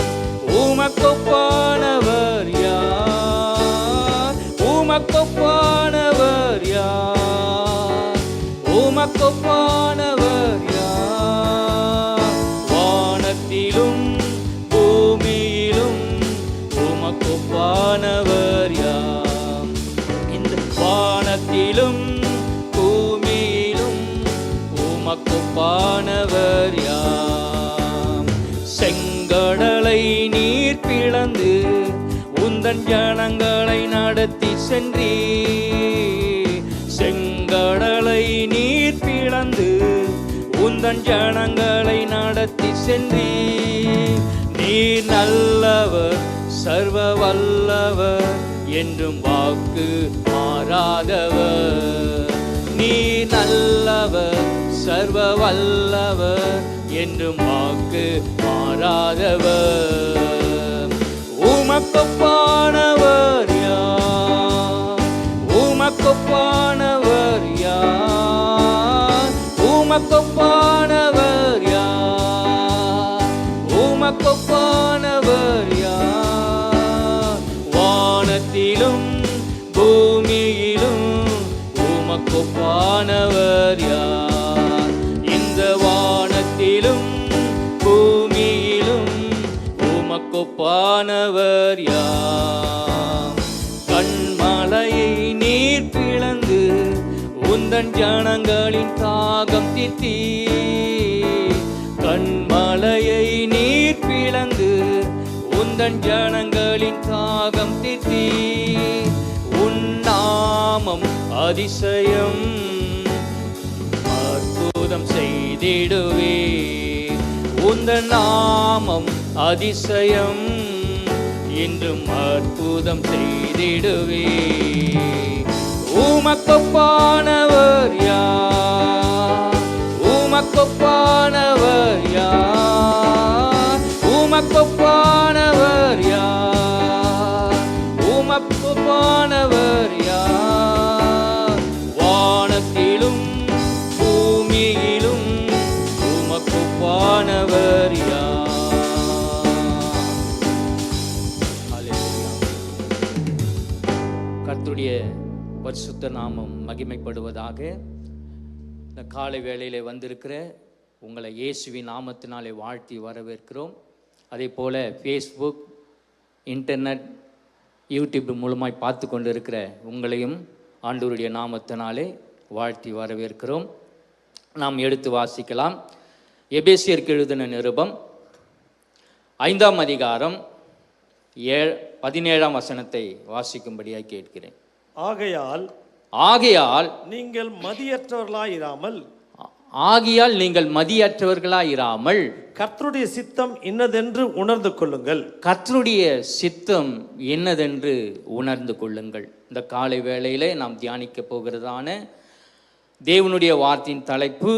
உமக்கு ஒப்பானவர் யார். உமக்கு ஒப்பானவர் யார். உமக்கு ஒப்பானவர் யார். வானத்திலும் பூமியிலும் உமக்கு ஒப்பானவர் யார். இந்த வானத்திலும் ஒப்பானவர் யார்? செங்கடலை நீர் பிளந்து உந்தன் ஜனங்களை நடத்தி சென்றீ. செங்கடலை நீர் பிளந்து உந்தன் ஜனங்களை நடத்தி சென்றீ. நீர் நல்லவர் சர்வ வல்லவர் என்றும் வாக்கு மாறாதவர். நீர் நல்லவர் சர்வ வல்லவர் என்றும் வாக்கு மாறாதவர். உமக்கொப்பானவர் யார்? உமக்கொப்பானவர் யார்? உமக்கொப்பானவர் யார்? உமக்கொப்பானவர் யார்? வானத்திலும் பூமியிலும் உமக்கொப்பானவர் யார்? இந்த வானத்திலும் பூமியிலும் உமக்கொப்பானவர் யார்? கண்மலையை நீர் பிளந்து உந்தன் ஜனங்களின் தாகம் தீர்த்தீ. கண்மலையை நீர் பிளந்து உந்தன் ஜனங்களின் தாகம் தீர்த்தீ. உன் நாமம் அதிசயம் அற்புதம் செய்திடுவே. உந்தன் நாமம் அதிசயம் இன்றும் அற்புதம் செய்திடுவே. உமக்கொப்பானவர் யார்? உமக்கொப்பானவர் யார்? உமக்கொப்பானவர் யார்? உமக்கொப்பானவர் யார்? வானத்திலும் பூமியிலும் உமக்கொப்பானவர் யார்? கர்த்தருடைய பரிசுத்த நாமம் மகிமைப்படுவதாக. இந்த காலை வேளையிலே வந்திருக்கிற உங்களை இயேசுவின் நாமத்தினாலே வாழ்த்தி வரவேற்கிறோம். அதே போல் ஃபேஸ்புக், இன்டர்நெட், யூடியூப் மூலமாய் பார்த்து கொண்டு இருக்கிற உங்களையும் ஆண்டவருடைய நாமத்தினாலே வாழ்த்தி வரவேற்கிறோம். நாம் எடுத்து வாசிக்கலாம். எபேசியருக்கு எழுதின நிருபம் 5ஆம் அதிகாரம் 17ஆம் வசனத்தை வாசிக்கும்படியாக கேட்கிறேன். ஆகையால் நீங்கள் மதியற்றவர்களாயிராமல் கர்த்தருடைய சித்தம் இன்னதென்று உணர்ந்து கொள்ளுங்கள். கர்த்தருடைய சித்தம் என்னதென்று உணர்ந்து கொள்ளுங்கள். இந்த காலை வேளையிலே நாம் தியானிக்க போகிறதான தேவனுடைய வார்த்தையின் தலைப்பு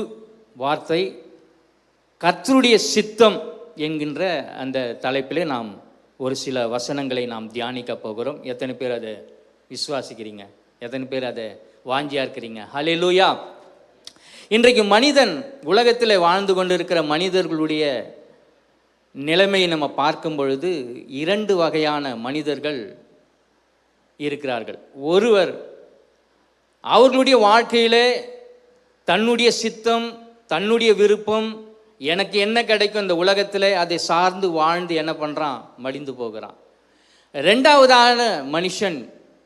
வார்த்தை கர்த்தருடைய சித்தம் என்கின்ற அந்த தலைப்பிலே நாம் ஒரு சில வசனங்களை நாம் தியானிக்க போகிறோம். எத்தனை பேர் அதை விசுவாசிக்கிறீங்க? எத்தனை பேர் அதை வாஞ்சியா இருக்கிறீங்க? ஹல்லேலூயா. இன்றைக்கு மனிதன் உலகத்தில் வாழ்ந்து கொண்டிருக்கிற மனிதர்களுடைய நிலைமையை நம்ம பார்க்கும் பொழுது 2 வகையான மனிதர்கள் இருக்கிறார்கள். ஒருவர் அவர்களுடைய வாழ்க்கையிலே தன்னுடைய சித்தம், தன்னுடைய விருப்பம், எனக்கு என்ன கிடைக்கும் இந்த உலகத்தில் அதை சார்ந்து வாழ்ந்து என்ன பண்ணுறான்? மடிந்து போகிறான். 2வதான மனுஷன்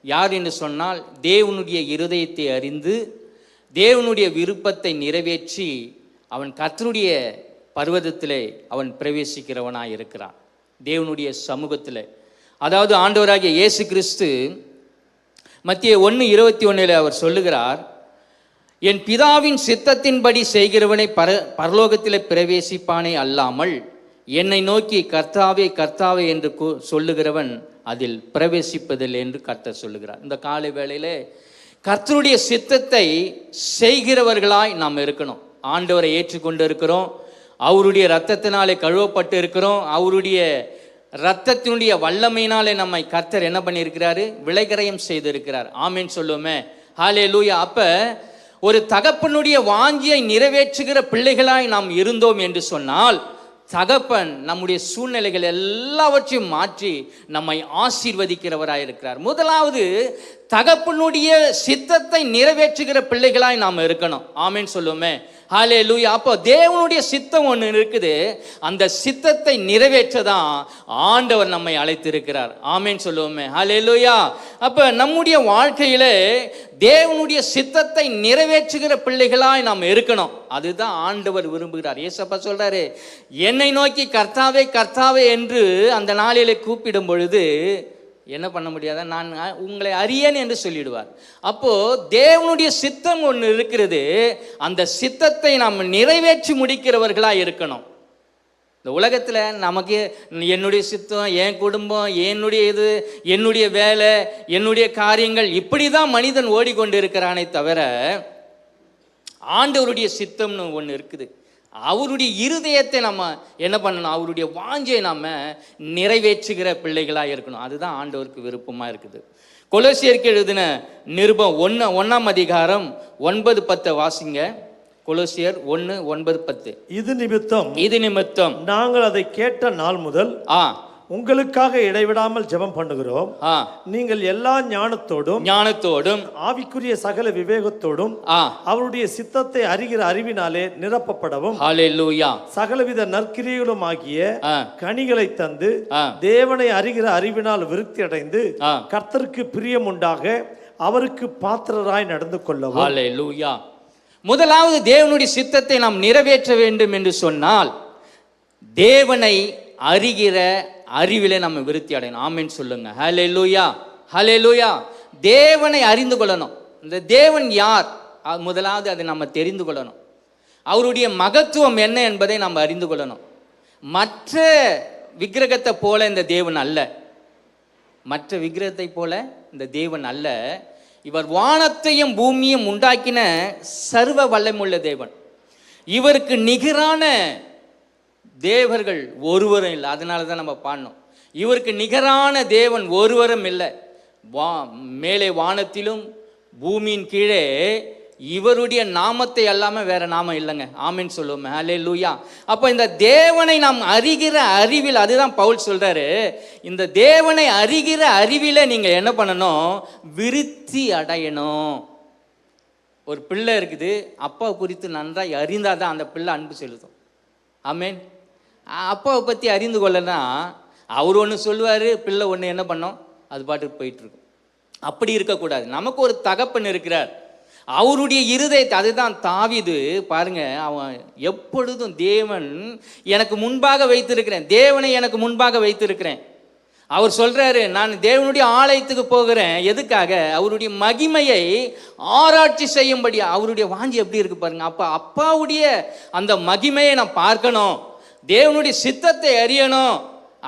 யார் என்று சொன்னால் தேவனுடைய இருதயத்தை அறிந்து தேவனுடைய விருப்பத்தை நிறைவேற்றி அவன் கர்த்தருடைய பர்வதத்திலே அவன் பிரவேசிக்கிறவனாய் இருக்கிறான். தேவனுடைய சமூகத்தில், அதாவது ஆண்டவராகிய இயேசு கிறிஸ்து மத்திய 1:21 அவர் சொல்லுகிறார், என் பிதாவின் சித்தத்தின்படி செய்கிறவனை பரலோகத்திலே பிரவேசிப்பானே அல்லாமல் என்னை நோக்கி கர்த்தாவே கர்த்தாவே என்று சொல்லுகிறவன் அதில் பிரவேசிப்பதில்லை என்று கர்த்தர் சொல்லுகிறார். இந்த காலை வேளையிலே கர்த்தருடைய சித்தத்தை செய்கிறவர்களாய் நாம் இருக்கணும். ஆண்டவரை ஏற்றுக்கொண்டு இருக்கிறோம், அவருடைய இரத்தத்தினாலே கழுவப்பட்டு இருக்கிறோம், அவருடைய இரத்தத்தினுடைய வல்லமையினாலே நம்மை கர்த்தர் என்ன பண்ணியிருக்கிறாரு? விளைகரையும் செய்திருக்கிறார். ஆமேன் சொல்லுவோமே, ஹல்லேலூயா. அப்ப ஒரு தகப்பனுடைய வாஞ்சியை நிறைவேற்றுகிற பிள்ளைகளாய் நாம் இருந்தோம் என்று சொன்னால் தகப்பன் நம்முடைய சூழ்நிலைகள் எல்லாவற்றையும் மாற்றி நம்மை ஆசீர்வதிக்கிறவராய் இருக்கிறார். முதலாவது தகப்பனுடைய சித்தத்தை நிறைவேற்றுகிற பிள்ளைகளாய் நாம் இருக்கணும். ஆமேன் சொல்லுவோமே. ஹல்லேலூயா. அப்போ தேவனுடைய சித்தம் ஒன்று இருக்குது, அந்த சித்தத்தை நிறைவேற்றதான் ஆண்டவர் நம்மை அழைத்திருக்கிறார். ஆமேன் சொல்லுவோமே. ஹல்லேலூயா. அப்போ நம்முடைய வாழ்க்கையிலே தேவனுடைய சித்தத்தை நிறைவேற்றுகிற பிள்ளைகளாய் நாம் இருக்கணும். அதுதான் ஆண்டவர் விரும்புகிறார். ஏசப்பா சொல்றாரு, என்னை நோக்கி கர்த்தாவே கர்த்தாவே என்று அந்த நாளிலே கூப்பிடும் பொழுது என்ன பண்ண முடியாத, நான் உங்களை அறியேன் என்று சொல்லிடுவார். அப்போ தேவனுடைய சித்தம் ஒன்று இருக்கிறது, அந்த சித்தத்தை நாம் நிறைவேற்றி முடிக்கிறவர்களாக இருக்கணும். இந்த உலகத்தில் நமக்கு என்னுடைய சித்தம், என் குடும்பம், என்னுடைய இது, என்னுடைய வேலை, என்னுடைய காரியங்கள், இப்படி தான் மனிதன் ஓடிக்கொண்டு இருக்கிறானே தவிர ஆண்டவருடைய சித்தம்னு ஒன்று இருக்குது. அவருடைய இருதயத்தை நம்ம என்ன பண்ணணும், அவருடைய வாஞ்சை நம்ம நிறைவேற்றுகிற பிள்ளைகளாக இருக்கணும். அதுதான் ஆண்டவருக்கு விருப்பமாக இருக்குது. கொலோசியருக்கு எழுதின நிருபம் 1:1 அதிகாரம் 9-10 வாசிங்க. கொலோசியர் 1:9-10. இது நிமித்தம் நாங்கள் அதை கேட்ட நாள் முதல் உங்களுக்காக இடைவிடாமல் ஜெபம் பண்ணுகிறோம். நீங்கள் எல்லா ஞானத்தோடும் ஆவிக்குரிய சகல விவேகத்தோடும் அவருடைய சித்தத்தை அறிகிற அறிவினாலே நிரப்பப்படவும், ஹல்லேலூயா, சகலவித நற்கிரியைகளும் ஆகிய கனிகளை தந்து தேவனை அறிகிற அறிவினால் விருத்தி அடைந்து கர்த்தருக்கு பிரியம் உண்டாக அவருக்கு பாத்திரராய் நடந்து கொள்ளவும். ஹல்லேலூயா. முதலாவது தேவனுடைய சித்தத்தை நாம் நிறைவேற்ற வேண்டும் என்று சொன்னால் தேவனை அறிகிற அறிவிலே நம்ம விருத்தி அடையணும். ஆமென் சொல்லுங்க. ஹல்லேலூயா, ஹல்லேலூயா. தேவனை அறிந்து கொள்ளணும். இந்த தேவன் யார், முதலாவது அதை நம்ம தெரிந்து கொள்ளணும். அவருடைய மகத்துவம் என்ன என்பதை நம்ம அறிந்து கொள்ளணும். மற்ற விக்கிரகத்தை போல இந்த தேவன் அல்ல, மற்ற விக்கிரகத்தை போல இந்த தேவன் அல்ல. இவர் வானத்தையும் பூமியும் உண்டாக்கின சர்வ வல்லமுள்ள தேவன். இவருக்கு நிகரான தேவர்கள் ஒருவரும் இல்லை. அதனால தான் நம்ம பாடணும், இவருக்கு நிகரான தேவன் ஒருவரும் இல்லை. மேலே வானத்திலும் பூமியின் கீழே இவருடைய நாமத்தை அல்லாமல் வேற நாமம் இல்லைங்க. ஆமென் சொல்லுவோம். ஹல்லேலூயா. அப்போ இந்த தேவனை நாம் அறிகிற அறிவில், அதுதான் பவுல் சொல்றாரு, இந்த தேவனை அறிகிற அறிவில நீங்க என்ன பண்ணணும், விருத்தி அடையணும். ஒரு பிள்ளை இருக்குது, அப்பா குறித்து நன்றாக அறிந்தாதான் அந்த பிள்ளை அன்பு செலுத்தும். ஆமென். அப்பாவை பற்றி அறிந்து கொள்ளனா அவர் ஒன்று சொல்லுவார், பிள்ளை ஒன்று என்ன பண்ணோம், அது பாட்டுக்கு போயிட்டுருக்கும். அப்படி இருக்கக்கூடாது. நமக்கு ஒரு தகப்பன் இருக்கிறார், அவருடைய இருதயத்தை, அதுதான் தாவீது பாருங்க, அவன் எப்பொழுதும் தேவன் எனக்கு முன்பாக வைத்திருக்கிறேன், தேவனை எனக்கு முன்பாக வைத்திருக்கிறேன். அவர் சொல்றாரு, நான் தேவனுடைய ஆலயத்துக்கு போகிறேன். எதுக்காக? அவருடைய மகிமையை ஆராய்ச்சி செய்யும்படி. அவருடைய வாஞ்சி எப்படி இருக்கு பாருங்க. அப்போ அப்பாவுடைய அந்த மகிமையை நான் பார்க்கணும், தேவனுடைய சித்தத்தை அறியணும்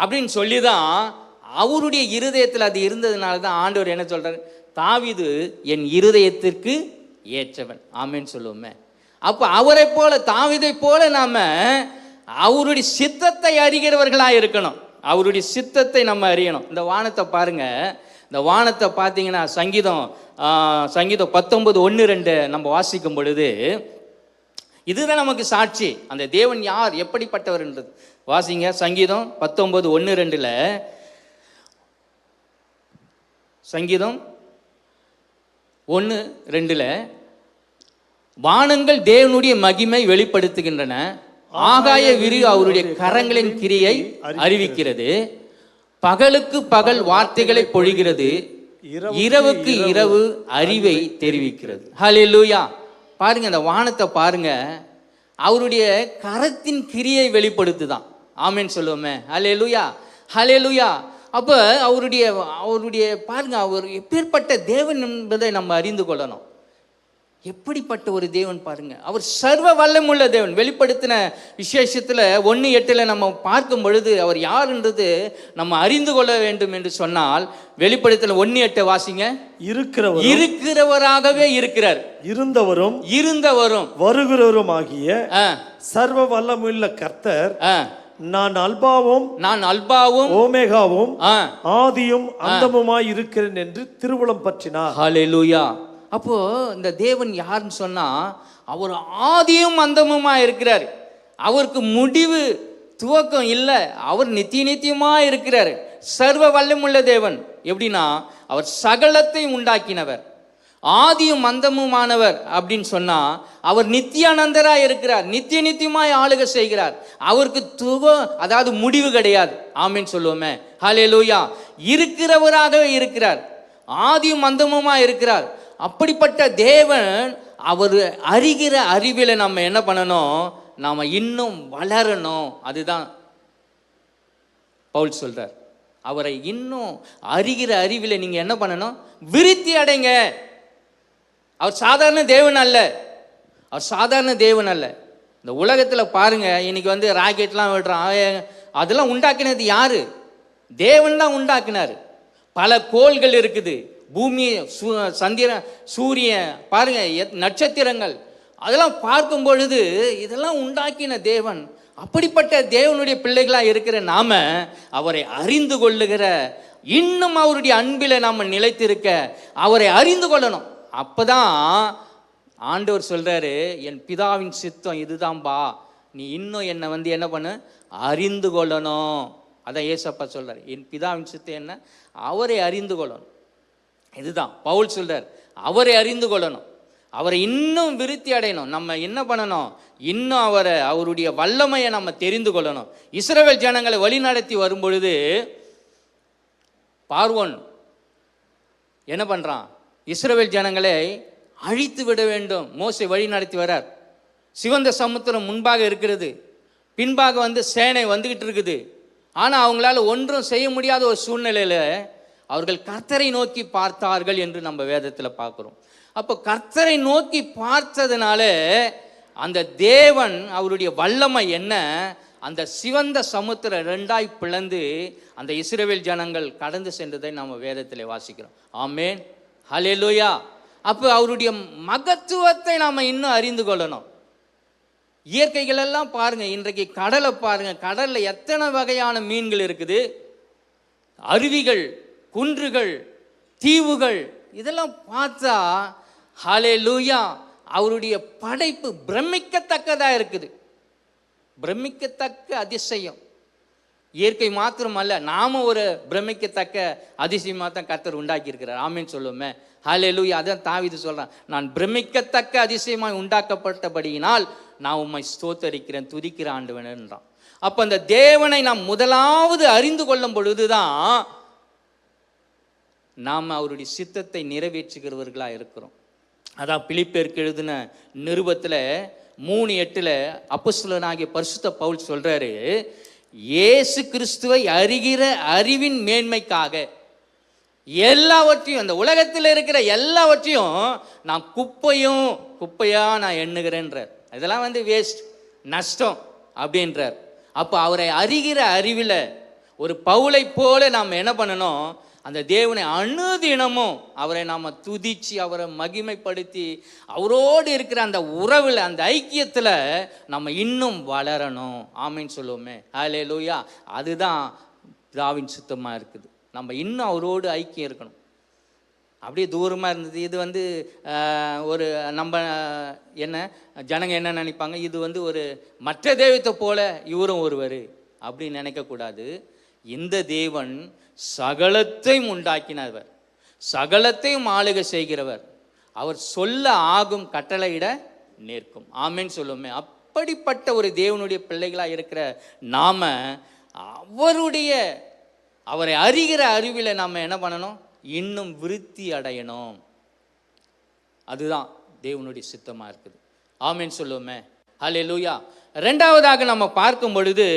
அப்படின்னு சொல்லி தான் அவருடைய இருதயத்தில் அது இருந்ததுனால தான் ஆண்டவர் என்ன சொல்றாரு, தாவீது என் இருதயத்திற்கு ஏற்றவன். ஆமென் சொல்லுவோமே. அப்போ அவரை போல, தாவீதை போல நாம அவருடைய சித்தத்தை அறிகிறவர்களாக இருக்கணும். அவருடைய சித்தத்தை நம்ம அறியணும். இந்த வானத்தை பாருங்க, இந்த வானத்தை பார்த்தீங்கன்னா சங்கீதம் 19:1-2 நம்ம வாசிக்கும் பொழுது இதுதான் நமக்கு சாட்சி, அந்த தேவன் யார், எப்படிப்பட்டவர் என்றது. வாசிங்க சங்கீதம் 19:1-2. சங்கீதம் 1:2, வானங்கள் தேவனுடைய மகிமை வெளிப்படுத்துகின்றன, ஆகாய விரி அவருடைய கரங்களின் கிரியை அறிவிக்கிறது, பகலுக்கு பகல் வார்த்தைகளை பொழிகிறது, இரவுக்கு இரவு அறிவை தெரிவிக்கிறது. ஹல்லேலூயா. பாருங்க, இந்த வானத்தை பாருங்க, அவருடைய கரத்தின் கிரியை வெளிப்படுத்துதான். ஆமென் சொல்லுவோமே. ஹல்லேலூயா, ஹல்லேலூயா. அப்போ அவருடைய பாருங்க, அவர் எப்பேற்பட்ட தேவன் என்பதை நம்ம அறிந்து கொள்ளணும். எப்படிப்பட்ட ஒரு தேவன் பாருங்க, அவர் சர்வ வல்லமுள்ள தேவன். வெளிப்படுத்தின விசேஷத்தில் 1:8 நம்ம பார்க்கும் பொழுது அவர் யார் என்றது நம்ம அறிந்து கொள்ள வேண்டும் என்று சொன்னால், வெளிப்படுத்தின 1:8 வாசிங்க. இருக்கிறவராகவே இருக்கிறார், இருந்தவரும் வருகிறவரும் ஆகிய சர்வ வல்லமுள்ள கர்த்தர் நான் அல்பாவும் ஓமேகாவும் ஆதியும் அந்தமுமாய் இருக்கிறேன் என்று திருவுளம் பற்றினார். ஹல்லேலூயா. அப்போ இந்த தேவன் யாருன்னு சொன்னா, அவர் ஆதியும் அந்தமுமா இருக்கிறார். அவருக்கு முடிவு துவக்கம் இல்லை, அவர் நித்தியமா இருக்கிறார். சர்வ வல்லமுள்ள தேவன். எப்படின்னா அவர் சகலத்தை உண்டாக்கினவர், ஆதியும் அந்தமுமானவர் அப்படின்னு சொன்னா அவர் நித்தியானந்தராய் இருக்கிறார், நித்திய நித்தியமாய் ஆளுகை செய்கிறார். அவருக்கு அதாவது முடிவு கிடையாது. ஆமீன் சொல்லுவோமே. ஹல்லேலூயா. இருக்கிறவராகவே இருக்கிறார், ஆதியும் அந்தமுமாய் இருக்கிறார். அப்படிப்பட்ட தேவன் அவர் அறிகிற அறிவில நம்ம என்ன பண்ணணும், நாம இன்னும் வளரணும். அதுதான் பவுல் சொல்றார். அவரை இன்னும் அறிகிற அறிவில நீங்க என்ன பண்ணணும், விருத்தி அடைங்க. அவர் சாதாரண தேவன் அல்ல, அவர் சாதாரண தேவன் அல்ல. இந்த உலகத்தில் பாருங்க, இன்னைக்கு வந்து ராக்கெட்லாம் விடுறான், அதெல்லாம் உண்டாக்கினது யாரு? தேவன் தான் உண்டாக்கினார். பல கோள்கள் இருக்குது, பூமி, சந்திரன், சூரியன், பாருங்க நட்சத்திரங்கள், அதெல்லாம் பார்க்கும் பொழுது இதெல்லாம் உண்டாக்கின தேவன். அப்படிப்பட்ட தேவனுடைய பிள்ளைகளா இருக்கிற நாம அவரை அறிந்து கொள்ளுகிற, இன்னும் அவருடைய அன்பில நாம நிலைத்திருக்க அவரை அறிந்து கொள்ளணும். அப்பதான் ஆண்டவர் சொல்றாரு, என் பிதாவின் சித்தம் இதுதான்பா, நீ இன்னும் என்னை வந்து என்ன பண்ணு, அறிந்து கொள்ளணும். அதான் ஏசப்பா சொல்றாரு, என் பிதாவின் சித்தம் என்ன, அவரை அறிந்து கொள்ளணும். இதுதான் பவுல் சொல்றார், அவரை அறிந்து கொள்ளணும், அவரை இன்னும் விருத்தி அடையணும். நம்ம என்ன பண்ணணும், இன்னும் அவருடைய வல்லமையை நம்ம தெரிந்து கொள்ளணும். இஸ்ரவேல் ஜனங்களை வழிநடத்தி வரும் பொழுது பார்வோன் என்ன பண்றான், இஸ்ரவேல் ஜனங்களை அழித்து விட வேண்டும். மோசே வழி நடத்தி வரார். சிவந்த சமுத்திரம் முன்பாக இருக்கிறது, பின்பாக வந்து சேனை வந்துகிட்டு இருக்குது. ஆனால் அவங்களால ஒன்றும் செய்ய முடியாத ஒரு சூழ்நிலையில் அவர்கள் கர்த்தரை நோக்கி பார்த்தார்கள் என்று நம்ம வேதத்தில் பார்க்குறோம். அப்போ கர்த்தரை நோக்கி பார்த்ததுனால அந்த தேவன் அவருடைய வல்லமை என்ன, அந்த சிவந்த சமுத்திரம் ரெண்டாய் பிளந்து அந்த இஸ்ரவேல் ஜனங்கள் கடந்து சென்றதை நம்ம வேதத்தில் வாசிக்கிறோம். ஆமேன், ஹல்லேலூயா. அப்போ அவருடைய மகத்துவத்தை நாம் இன்னும் அறிந்து கொள்ளணும். இயற்கைகள் எல்லாம் பாருங்க, இன்றைக்கு கடலை பாருங்க, கடலில் எத்தனை வகையான மீன்கள் இருக்குது, அருவிகள், குன்றுகள், தீவுகள், இதெல்லாம் பார்த்தா ஹல்லேலூயா, அவருடைய படைப்பு பிரமிக்கத்தக்கதா இருக்குது. பிரமிக்கத்தக்க அதிசயம். இயற்கை மாத்திரம் அல்ல, நாம ஒரு பிரமிக்கத்தக்க அதிசயமாக தான் கர்த்தர் உண்டாக்கி இருக்கிறார். ஆமீன் சொல்லுவோமே. ஹல்லேலூயா. அதான் தாவீது சொல்றான், நான் பிரமிக்கத்தக்க அதிசயமாய் உண்டாக்கப்பட்டபடியினால் நான் உம்மை ஸ்தோத்தரிக்கிறேன், துதிக்கிற ஆண்டவன்ன்றான். அப்ப அந்த தேவனை நாம் முதலாவது அறிந்து கொள்ளும் பொழுதுதான் நாம் அவருடைய சித்தத்தை நிறைவேற்றுகிறவர்களா இருக்கிறோம். அதான் பிலிப்பியருக்கு எழுதின நிருபத்தில் 3:8 அப்போஸ்தலனாகிய பரிசுத்த பவுல் சொல்றாரு, இயேசு கிறிஸ்துவை அறிகிற அறிவின் மேன்மைக்காக எல்லாவற்றையும், அந்த உலகத்தில் இருக்கிற எல்லாவற்றையும் நான் குப்பையா நான் எண்ணுகிறேன்றார். இதெல்லாம் வந்து வேஸ்ட், நஷ்டம் அப்படின்றார். அப்போ அவரை அறிகிற அறிவில் ஒரு பவுலை போல நாம் என்ன பண்ணணும், அந்த தேவனை அனுதினமும் அவரை நாம் துதிச்சு அவரை மகிமைப்படுத்தி அவரோடு இருக்கிற அந்த உறவில், அந்த ஐக்கியத்தில் நம்ம இன்னும் வளரணும். ஆமீன் சொல்லுவோமே. ஹல்லேலூயா. அதுதான் பிதாவின் சுத்தமாக இருக்குது. நம்ம இன்னும் அவரோடு ஐக்கியம் இருக்கணும். அப்படியே தூரமாக இருந்தது, இது வந்து ஒரு நம்ம என்ன ஜனங்க என்ன நினைப்பாங்க, இது வந்து ஒரு மற்ற தெய்வத்தை போல இவரும் ஒருவர் அப்படின்னு நினைக்கக்கூடாது. இந்த தேவன் சகலத்தையும் உண்டாக்கினவர், சகலத்தையும் ஆளுகை செய்கிறவர். அவர் சொல்ல ஆகும், கட்டளையிட நிற்கும். ஆமேன்னு சொல்லுவோமே. அப்படிப்பட்ட ஒரு தேவனுடைய பிள்ளைகளாக இருக்கிற நாம அவரை அறிகிற அறிவில் நாம் என்ன பண்ணணும், இன்னும் விருத்தி அடையணும். அதுதான் தேவனுடைய சித்தமாக இருக்குது. ஆமேன்னு சொல்லுவோமே. ஹல்லேலூயா. ரெண்டாவதாக நம்ம பார்க்கும் பொழுது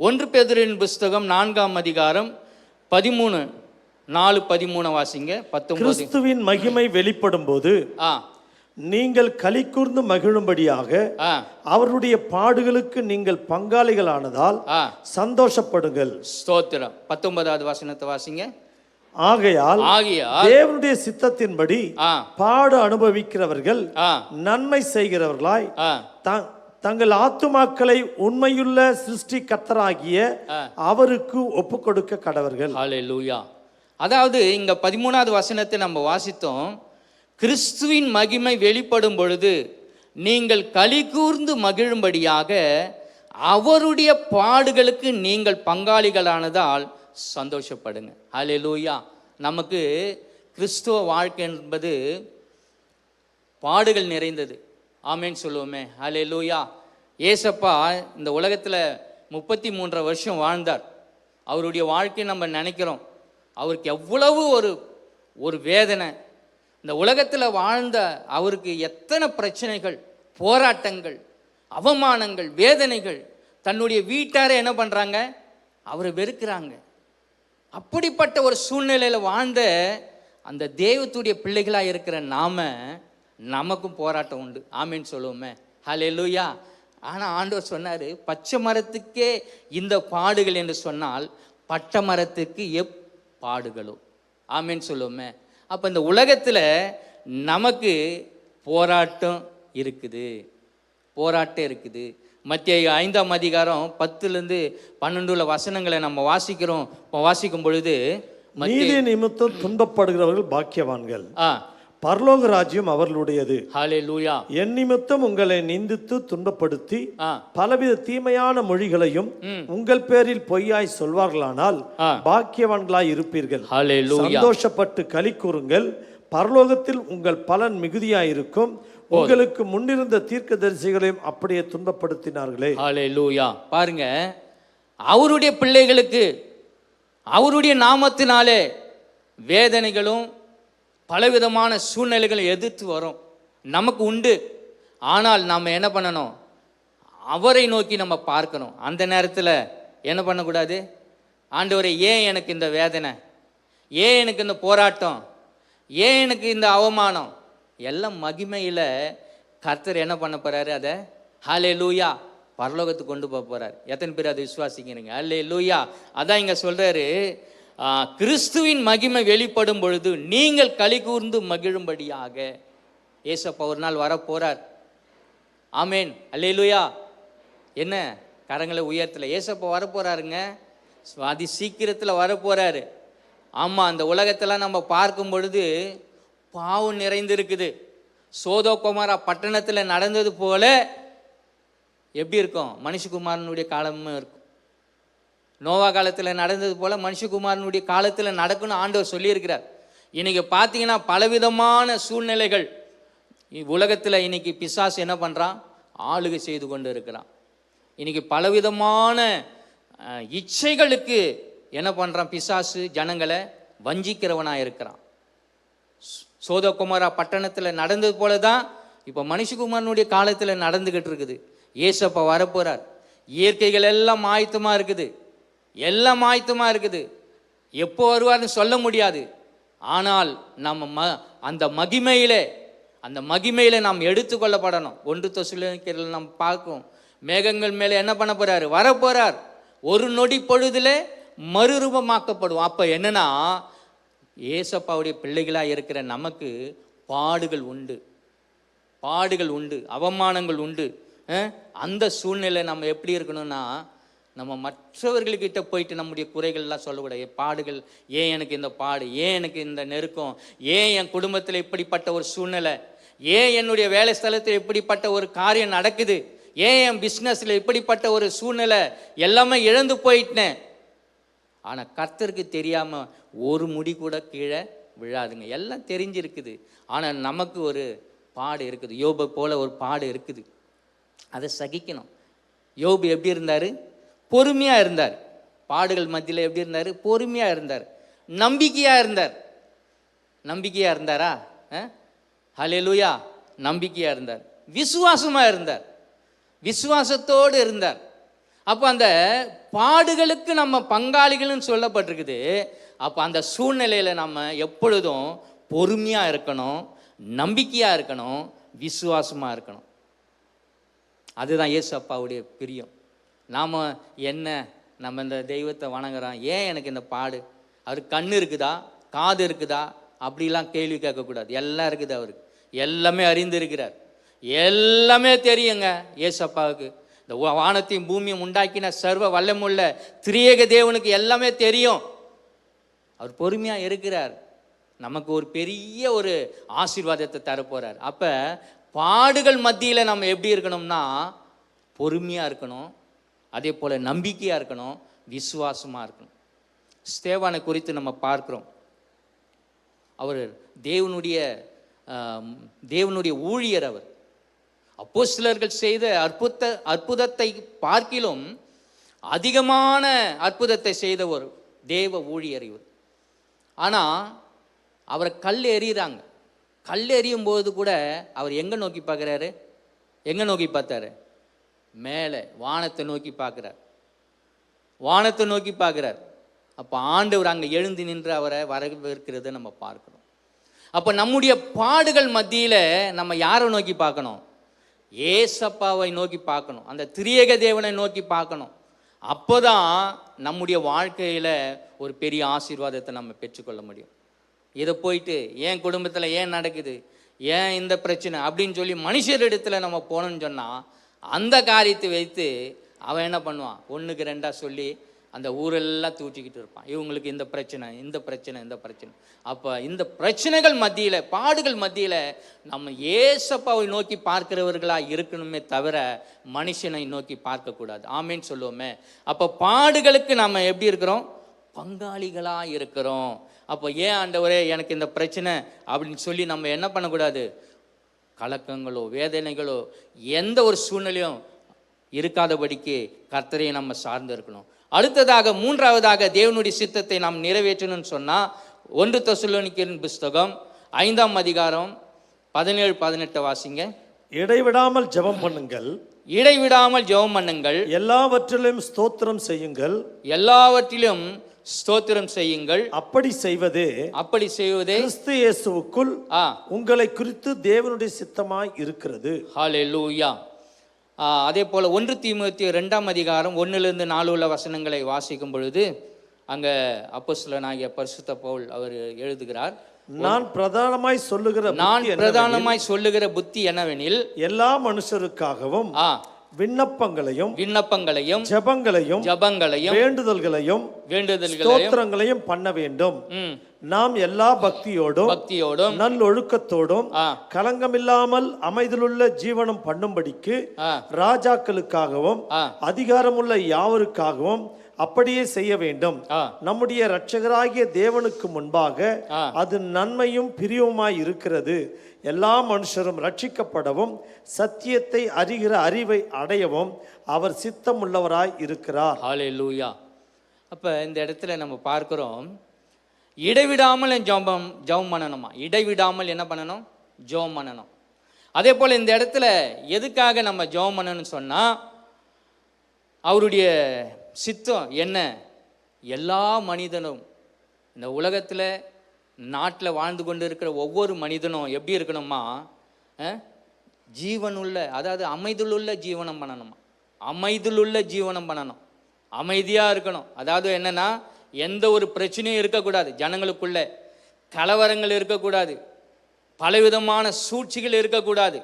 1 பேதுருவின் புஸ்தகம் 4ஆம் அதிகாரம் 13:4-13 வாசிங்க. 19. கிறிஸ்துவின் மகிமை வெளிப்படும் போது நீங்கள் களி கூர்ந்து மகிழும்படியாக அவருடைய பாடுகளுக்கு நீங்கள் பங்காளிகளானதால் சந்தோஷப்படுங்கள். ஸ்தோத்திரம். 19வது வசனத்தை வாசிங்க. ஆகையால் தேவனுடைய சித்தத்தின்படி பாடு அனுபவிக்கிறவர்கள் நன்மை செய்கிறவர்களாய் தங்கள் ஆத்துமாக்களை உண்மையுள்ள சிருஷ்டி கர்த்தராகிய அவருக்கு ஒப்பு கொடுக்க கடவர்கள். ஹல்லேலூயா. அதாவது இங்க 13வது வசனத்தை நம்ம வாசித்தோம். கிறிஸ்துவின் மகிமை வெளிப்படும் பொழுது நீங்கள் களி கூர்ந்து மகிழும்படியாக அவருடைய பாடுகளுக்கு நீங்கள் பங்காளிகளானதால் சந்தோஷப்படுங்க. ஹல்லேலூயா. நமக்கு கிறிஸ்துவ வாழ்க்கை என்பது பாடுகள் நிறைந்தது. ஆமேன்னு சொல்லுவோமே. ஹல்லேலூயா. ஏசப்பா இந்த உலகத்தில் 33 வருஷம் வாழ்ந்தார். அவருடைய வாழ்க்கையை நம்ம நினைக்கிறோம், அவருக்கு எவ்வளவு ஒரு வேதனை. இந்த உலகத்தில் வாழ்ந்த அவருக்கு எத்தனை பிரச்சனைகள், போராட்டங்கள், அவமானங்கள், வேதனைகள். தன்னுடைய வீட்டாரை என்ன பண்ணுறாங்க, அவரை வெறுக்கிறாங்க. அப்படிப்பட்ட ஒரு சூழ்நிலையில் வாழ்ந்த அந்த தெய்வத்துடைய பிள்ளைகளாக இருக்கிற நமக்கும் போராட்டம் உண்டு. ஆமேன்னு சொல்லுவோமே. ஹல்லேலூயா. ஆனால் ஆண்டவர் சொன்னார், பச்சை மரத்துக்கே இந்த பாடுகள் என்று சொன்னால் பட்ட மரத்துக்கு பாடுகளோ. ஆமேன்னு சொல்லுவோமே. அப்போ இந்த உலகத்தில் நமக்கு போராட்டம் இருக்குது, போராட்டம் இருக்குது. மத்தேயு 5ஆம் அதிகாரம் 10-12 வசனங்களை நம்ம வாசிக்கிறோம். வாசிக்கும் பொழுது, நீதி நிமித்தம் துன்பப்படுகிறவர்கள் பாக்கியவான்கள், பரலோக ராஜ்யம் அவர்களுடையது. ஹல்லேலூயா. என் நிமித்தம் உங்களை நிந்தித்து துன்பப்படுத்தி பலவித தீமையான மொழிகளையும் உங்கள் பேரில் பொய்யாய் சொல்வார்களானால் பாக்கியவான்களாய் இருப்பீர்கள். சந்தோஷப்பட்டு களி கூறுங்கள், பரலோகத்தில் உங்கள் பலன் மிகுதியாயிருக்கும். உங்களுக்கு முன்னிருந்த தீர்க்கதரிசிகளையும் அப்படியே துன்பப்படுத்தினார்களே. ஹல்லேலூயா. பாருங்க, அவருடைய பிள்ளைகளுக்கு அவருடைய நாமத்தினாலே வேதனைகளும் பலவிதமான சூழ்நிலைகளை எதிர்த்து வரும், நமக்கு உண்டு. ஆனால் நாம் என்ன பண்ணணும், அவரை நோக்கி நம்ம பார்க்கணும். அந்த நேரத்தில் என்ன பண்ணக்கூடாது, ஆண்டவரே ஏன் எனக்கு இந்த வேதனை, ஏன் எனக்கு இந்த போராட்டம், ஏன் எனக்கு இந்த அவமானம், எல்லாம் மகிமையில் கர்த்தர் என்ன பண்ண போகிறாரு, அதை ஹல்லேலூயா பரலோகத்துக்கு கொண்டு போக போகிறார். எத்தனை பேர் அதை விசுவாசிக்கிறீங்க? ஹல்லேலூயா. அதான் இங்கே சொல்கிறாரு, கிறிஸ்துவின் மகிமை வெளிப்படும் பொழுது நீங்கள் களி கூர்ந்து மகிழும்படியாக. ஏசப்பா ஒரு நாள் வர போறார். ஆமேன். அல்லேலூயா. என்ன கரங்களை உயர்த்தல, ஏசப்பா வர போறாருங்க, அதி சீக்கிரத்தில் வர போறாரு. ஆமா, அந்த உலகத்தெல்லாம் நம்ம பார்க்கும் பொழுது பாவம் நிறைந்து இருக்குது. சோதோ குமாரா பட்டணத்தில் நடந்தது போல எப்படி இருக்கும், மனுஷகுமாரனுடைய காலமும் இருக்கும். நோவா காலத்தில் நடந்தது போல மனுஷகுமாரனுடைய காலத்தில் நடக்கும்னு ஆண்டவர் சொல்லியிருக்கிறார். இன்னைக்கு பார்த்தீங்கன்னா பலவிதமான சூழ்நிலைகள் உலகத்தில் இன்னைக்கு பிசாசு என்ன பண்ணுறான், ஆளுகை செய்து கொண்டு இருக்கிறான். இன்னைக்கு பலவிதமான இச்சைகளுக்கு என்ன பண்ணுறான் பிசாசு, ஜனங்களை வஞ்சிக்கிறவனாக இருக்கிறான். சோதோகுமாரா பட்டணத்தில் நடந்தது போல தான் இப்போ மனுஷகுமாரனுடைய காலத்தில் நடந்துக்கிட்டு இருக்குது. ஏசப்பா வரப்போகிறார். இயற்கைகள் எல்லாம் ஆயத்தமாக இருக்குது, எல்லாம் ஆயத்தமாக இருக்குது. எப்போ வருவார்னு சொல்ல முடியாது. ஆனால் நம்ம அந்த மகிமையிலே நாம் எடுத்துக்கொள்ளப்படணும். 1 தெசலோனிக்கேயரில் நாம் பார்க்கும், மேகங்கள் மேலே என்ன பண்ண போறாரு, வரப்போறார். ஒரு நொடி பொழுதிலே மறுரூபமாக்கப்படும். அப்போ என்னன்னா, ஏசப்பாவுடைய பிள்ளைகளாக இருக்கிற நமக்கு பாடுகள் உண்டு, பாடுகள் உண்டு, அவமானங்கள் உண்டு. அந்த சூழ்நிலை நம்ம எப்படி இருக்கணும்னா, நம்ம மற்றவர்கள்கிட்ட போயிட்டு நம்முடைய குறைகள்லாம் சொல்லக்கூடாது. பாடுகள், ஏன் எனக்கு இந்த பாடு, ஏன் எனக்கு இந்த நெருக்கம், ஏன் என் குடும்பத்தில் இப்படிப்பட்ட ஒரு சூழ்நிலை, ஏன் என்னுடைய வேலை ஸ்தலத்தில் இப்படிப்பட்ட ஒரு காரியம் நடக்குது, ஏன் என் பிஸ்னஸில் இப்படிப்பட்ட ஒரு சூழ்நிலை, எல்லாமே இழந்து போயிட்டேன். ஆனால் கர்த்தருக்கு தெரியாமல் ஒரு முடி கூட கீழே விழாதுங்க, எல்லாம் தெரிஞ்சிருக்குது. ஆனால் நமக்கு ஒரு பாடு இருக்குது, யோபை போல ஒரு பாடு இருக்குது, அதை சகிக்கணும். யோபு எப்படி இருந்தார், பொறுமையாக இருந்தார். பாடுகள் மத்தியில் எப்படி இருந்தார், பொறுமையாக இருந்தார், நம்பிக்கையாக இருந்தார். நம்பிக்கையாக இருந்தாரா? ஹல்லேலூயா. நம்பிக்கையாக இருந்தார், விசுவாசமாக இருந்தார், விசுவாசத்தோடு இருந்தார். அப்போ அந்த பாடுகளுக்கு நம்ம பங்காளிகள்னு சொல்லப்பட்டிருக்குது. அப்போ அந்த சூழ்நிலையில் நம்ம எப்பொழுதும் பொறுமையாக இருக்கணும், நம்பிக்கையாக இருக்கணும், விசுவாசமாக இருக்கணும். அதுதான் இயேசு அப்பாவுடைய பிரியம். நாம் என்ன, நம்ம இந்த தெய்வத்தை வணங்குறோம், ஏன் எனக்கு இந்த பாடு, அவருக்கு கண் இருக்குதா, காது இருக்குதா, அப்படிலாம் கேள்வி கேட்கக்கூடாது. எல்லாம் இருக்குது, அவருக்கு எல்லாமே அறிந்திருக்கிறார், எல்லாமே தெரியுங்க. இயேசு அப்பாவுக்கு இந்த வானத்தையும் பூமியும் உண்டாக்கின சர்வ வல்லமுள்ள திரியேக தேவனுக்கு எல்லாமே தெரியும். அவர் பொறுமையாக இருக்கிறார், நமக்கு ஒரு பெரிய ஒரு ஆசீர்வாதத்தை தரப்போகிறார். அப்போ பாடுகள் மத்தியில் நம்ம எப்படி இருக்கணும்னா, பொறுமையாக இருக்கணும், அதே போல் நம்பிக்கையாக இருக்கணும், விசுவாசமாக இருக்கணும். ஸ்தேவானை குறித்து நம்ம பார்க்கிறோம். அவர் தேவனுடைய ஊழியர். அவர் அப்போஸ்தலர்கள் செய்த அற்புதத்தை பார்க்கிலும் அதிகமான அற்புதத்தை செய்த ஒரு தேவ ஊழியர் இவர். ஆனால் அவரை கல் எறிகிறாங்க. கல் எறியும் போது கூட அவர் எங்கே நோக்கி பார்க்குறாரு? எங்கே நோக்கி பார்த்தாரு? மேலே வானத்தை நோக்கி பார்க்குறார். வானத்தை நோக்கி பார்க்குறார். அப்போ ஆண்டவர் அங்கே எழுந்து நின்று அவரை வரவேற்கிறத நம்ம பார்க்கணும். அப்போ நம்முடைய பாடுகள் மத்தியில் நம்ம யாரை நோக்கி பார்க்கணும்? ஏசப்பாவை நோக்கி பார்க்கணும். அந்த திரியேக தேவனை நோக்கி பார்க்கணும். அப்போதான் நம்முடைய வாழ்க்கையில் ஒரு பெரிய ஆசீர்வாதத்தை நம்ம பெற்றுக்கொள்ள முடியும். இதை போயிட்டு என் குடும்பத்தில் ஏன் நடக்குது, ஏன் இந்த பிரச்சனை அப்படின்னு சொல்லி மனுஷரிடத்தில் நம்ம போனோம்னு சொன்னால் அந்த காரியத்தை வைத்து அவன் என்ன பண்ணுவான்? ஒன்றுக்கு ரெண்டாக சொல்லி அந்த ஊரெல்லாம் தூற்றிக்கிட்டு இருப்பான். இவங்களுக்கு இந்த பிரச்சனை, இந்த பிரச்சனை, இந்த பிரச்சனை. அப்போ இந்த பிரச்சனைகள் மத்தியில், பாடுகள் மத்தியில் நம்ம ஏசப்பாவை நோக்கி பார்க்கிறவர்களாக இருக்கணுமே தவிர மனுஷனை நோக்கி பார்க்கக்கூடாது. ஆமேன்னு சொல்லுவோமே. அப்போ பாடுகளுக்கு நம்ம எப்படி இருக்கிறோம்? பங்காளிகளாக இருக்கிறோம். அப்போ ஏன் ஆண்டவரே எனக்கு இந்த பிரச்சனை அப்படின்னு சொல்லி நம்ம என்ன பண்ணக்கூடாது? கலக்கங்களோ வேதனைகளோ எந்த ஒரு சூழ்நிலையும் இருக்காதபடிக்கு கர்த்தரையை நம்ம சார்ந்து இருக்கணும். அடுத்ததாக மூன்றாவதாக தேவனுடைய சித்தத்தை நாம் நிறைவேற்றணும்னு சொன்னால் 1 தெசலோனிக்கேயர் புஸ்தகம் 5ஆம் அதிகாரம் 17-18 வாசிங்க. இடைவிடாமல் ஜெபம் பண்ணுங்கள். இடைவிடாமல் ஜெபம் பண்ணுங்கள். எல்லாவற்றிலும் ஸ்தோத்திரம் செய்யுங்கள். எல்லாவற்றிலும் ஸ்தோத்திரம் செய்யுங்கள். அப்படி செய்வதே கிறிஸ்து இயேசுவுக்குள் உங்களை குறித்து தேவனுடைய சித்தமாய் இருக்கிறது. ஹல்லேலூயா. அதே போல் 1 தீமோத்தேயு 2ஆம் அதிகாரம் 1-4 உள்ள வசனங்களை வாசிக்கும் பொழுது அங்கே அப்போஸ்தலனாகிய பரிசுத்த பவுல் அவர் எழுதுகிறார், நான் பிரதானமாய் சொல்லுகிற புத்தி என்னவெனில் எல்லா மனுஷருக்காகவும் விண்ணப்பங்களையும் ஜெபங்களையும் வேண்டுதல்களையும் ஸ்தோத்திரங்களையும் பண்ண வேண்டும். நாம் எல்லா பக்தியோடும் நல்லொழுக்கத்தோடும் கலங்கமில்லாமல் அமைதலுள்ள ஜீவனம் பண்ணும்படிக்கு ராஜாக்களுக்காகவும் அதிகாரமுள்ள யாவருக்காகவும் அப்படியே செய்ய வேண்டும். நம்முடைய இரட்சகராகிய தேவனுக்கு முன்பாக அது நன்மையும் பிரியவுமாய் இருக்கிறது. எல்லா மனுஷரும் ரட்சிக்கப்படவும் சத்தியத்தை அறிகிற அறிவை அடையவும் அவர் சித்தம் உள்ளவராய் இருக்கிறார். ஹல்லேலூயா. அப்போ இந்த இடத்துல நம்ம பார்க்கிறோம், இடைவிடாமல் ஜெபம் பண்ணணுமா? இடைவிடாமல் என்ன பண்ணணும்? ஜெபம் பண்ணணும். அதே போல் இந்த இடத்துல எதுக்காக நம்ம ஜெபம் பண்ணணும்னு சொன்னால், அவருடைய சித்தம் என்ன? எல்லா மனிதனும் இந்த உலகத்தில் நாட்டில் வாழ்ந்து கொண்டு இருக்கிற ஒவ்வொரு மனிதனும் எப்படி இருக்கணுமா? ஜீவனுள்ள, அதாவது அமைதியுள்ள ஜீவனம் பண்ணணுமா? அமைதியுள்ள ஜீவனம் பண்ணணும். அமைதியாக இருக்கணும். அதாவது என்னன்னா, எந்த ஒரு பிரச்சனையும் இருக்கக்கூடாது. ஜனங்களுக்குள்ள கலவரங்கள் இருக்கக்கூடாது. பலவிதமான சூழ்ச்சிகள் இருக்கக்கூடாது.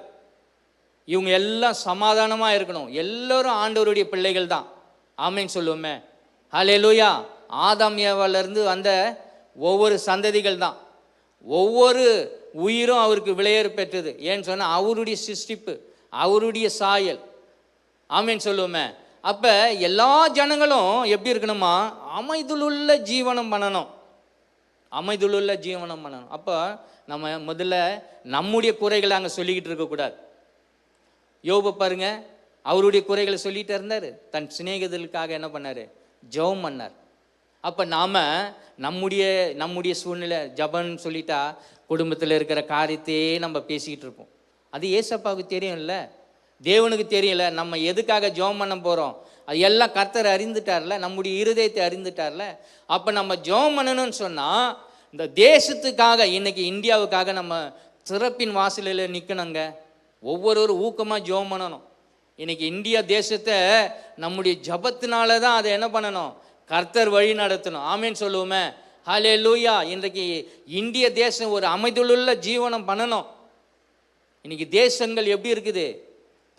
இவங்க எல்லாம் சமாதானமாக இருக்கணும். எல்லோரும் ஆண்டவருடைய பிள்ளைகள் தான். ஆமேன்னு சொல்லுவோமே. ஹல்லேலூயா. ஆதாம் ஏவாளிலிருந்து வந்த ஒவ்வொரு சந்ததிகள் தான். ஒவ்வொரு உயிரும் அவருக்கு விளையேறு பெற்றது. ஏன்னு சொன்னால் அவருடைய சிருஷ்டிப்பு, அவருடைய சாயல். ஆமேன்னு சொல்லுவோமே. அப்போ எல்லா ஜனங்களும் எப்படி இருக்கணுமா? அமைதியுள்ள ஜீவனம் பண்ணணும். அமைதியுள்ள ஜீவனம் பண்ணணும். அப்போ நம்ம முதல்ல நம்முடைய குறைகளை அங்கே சொல்லிக்கிட்டு இருக்கக்கூடாது. யோபு பாருங்க, அவருடைய குறைகளை சொல்லிட்டு இருந்தார். தன் சிநேகிதர்களுக்காக என்ன பண்ணார்? ஜெபம் பண்ணார். அப்போ நாம் நம்முடைய சூழ்நிலை ஜபன்னு சொல்லிட்டா குடும்பத்தில் இருக்கிற காரியத்தையே நம்ம பேசிக்கிட்டு இருப்போம். அது ஏசப்பாவுக்கு தெரியும்ல, தேவனுக்கு தெரியல. நம்ம எதுக்காக ஜெபம் பண்ண போகிறோம் அது எல்லாம் கர்த்தர் அறிந்துட்டார்ல, நம்முடைய இருதயத்தை அறிந்துட்டார்ல. அப்போ நம்ம ஜெபம் பண்ணணும்னு சொன்னால் இந்த தேசத்துக்காக, இன்னைக்கு இந்தியாவுக்காக நம்ம திறப்பின் வாசலில் நிற்கணுங்க. ஒவ்வொருவரும் ஊக்கமாக ஜெபம் பண்ணணும். இன்னைக்கு இந்தியா தேசத்தை நம்முடைய ஜபத்தினால தான் அதை என்ன பண்ணணும்? கர்த்தர் வழி நடத்தணும். ஆமேன்னு சொல்லுவோமே. ஹல்லேலூயா. இன்றைக்கு இந்திய தேசம் ஒரு அமைதியுள்ள ஜீவனம் பண்ணணும். இன்னைக்கு தேசங்கள் எப்படி இருக்குது?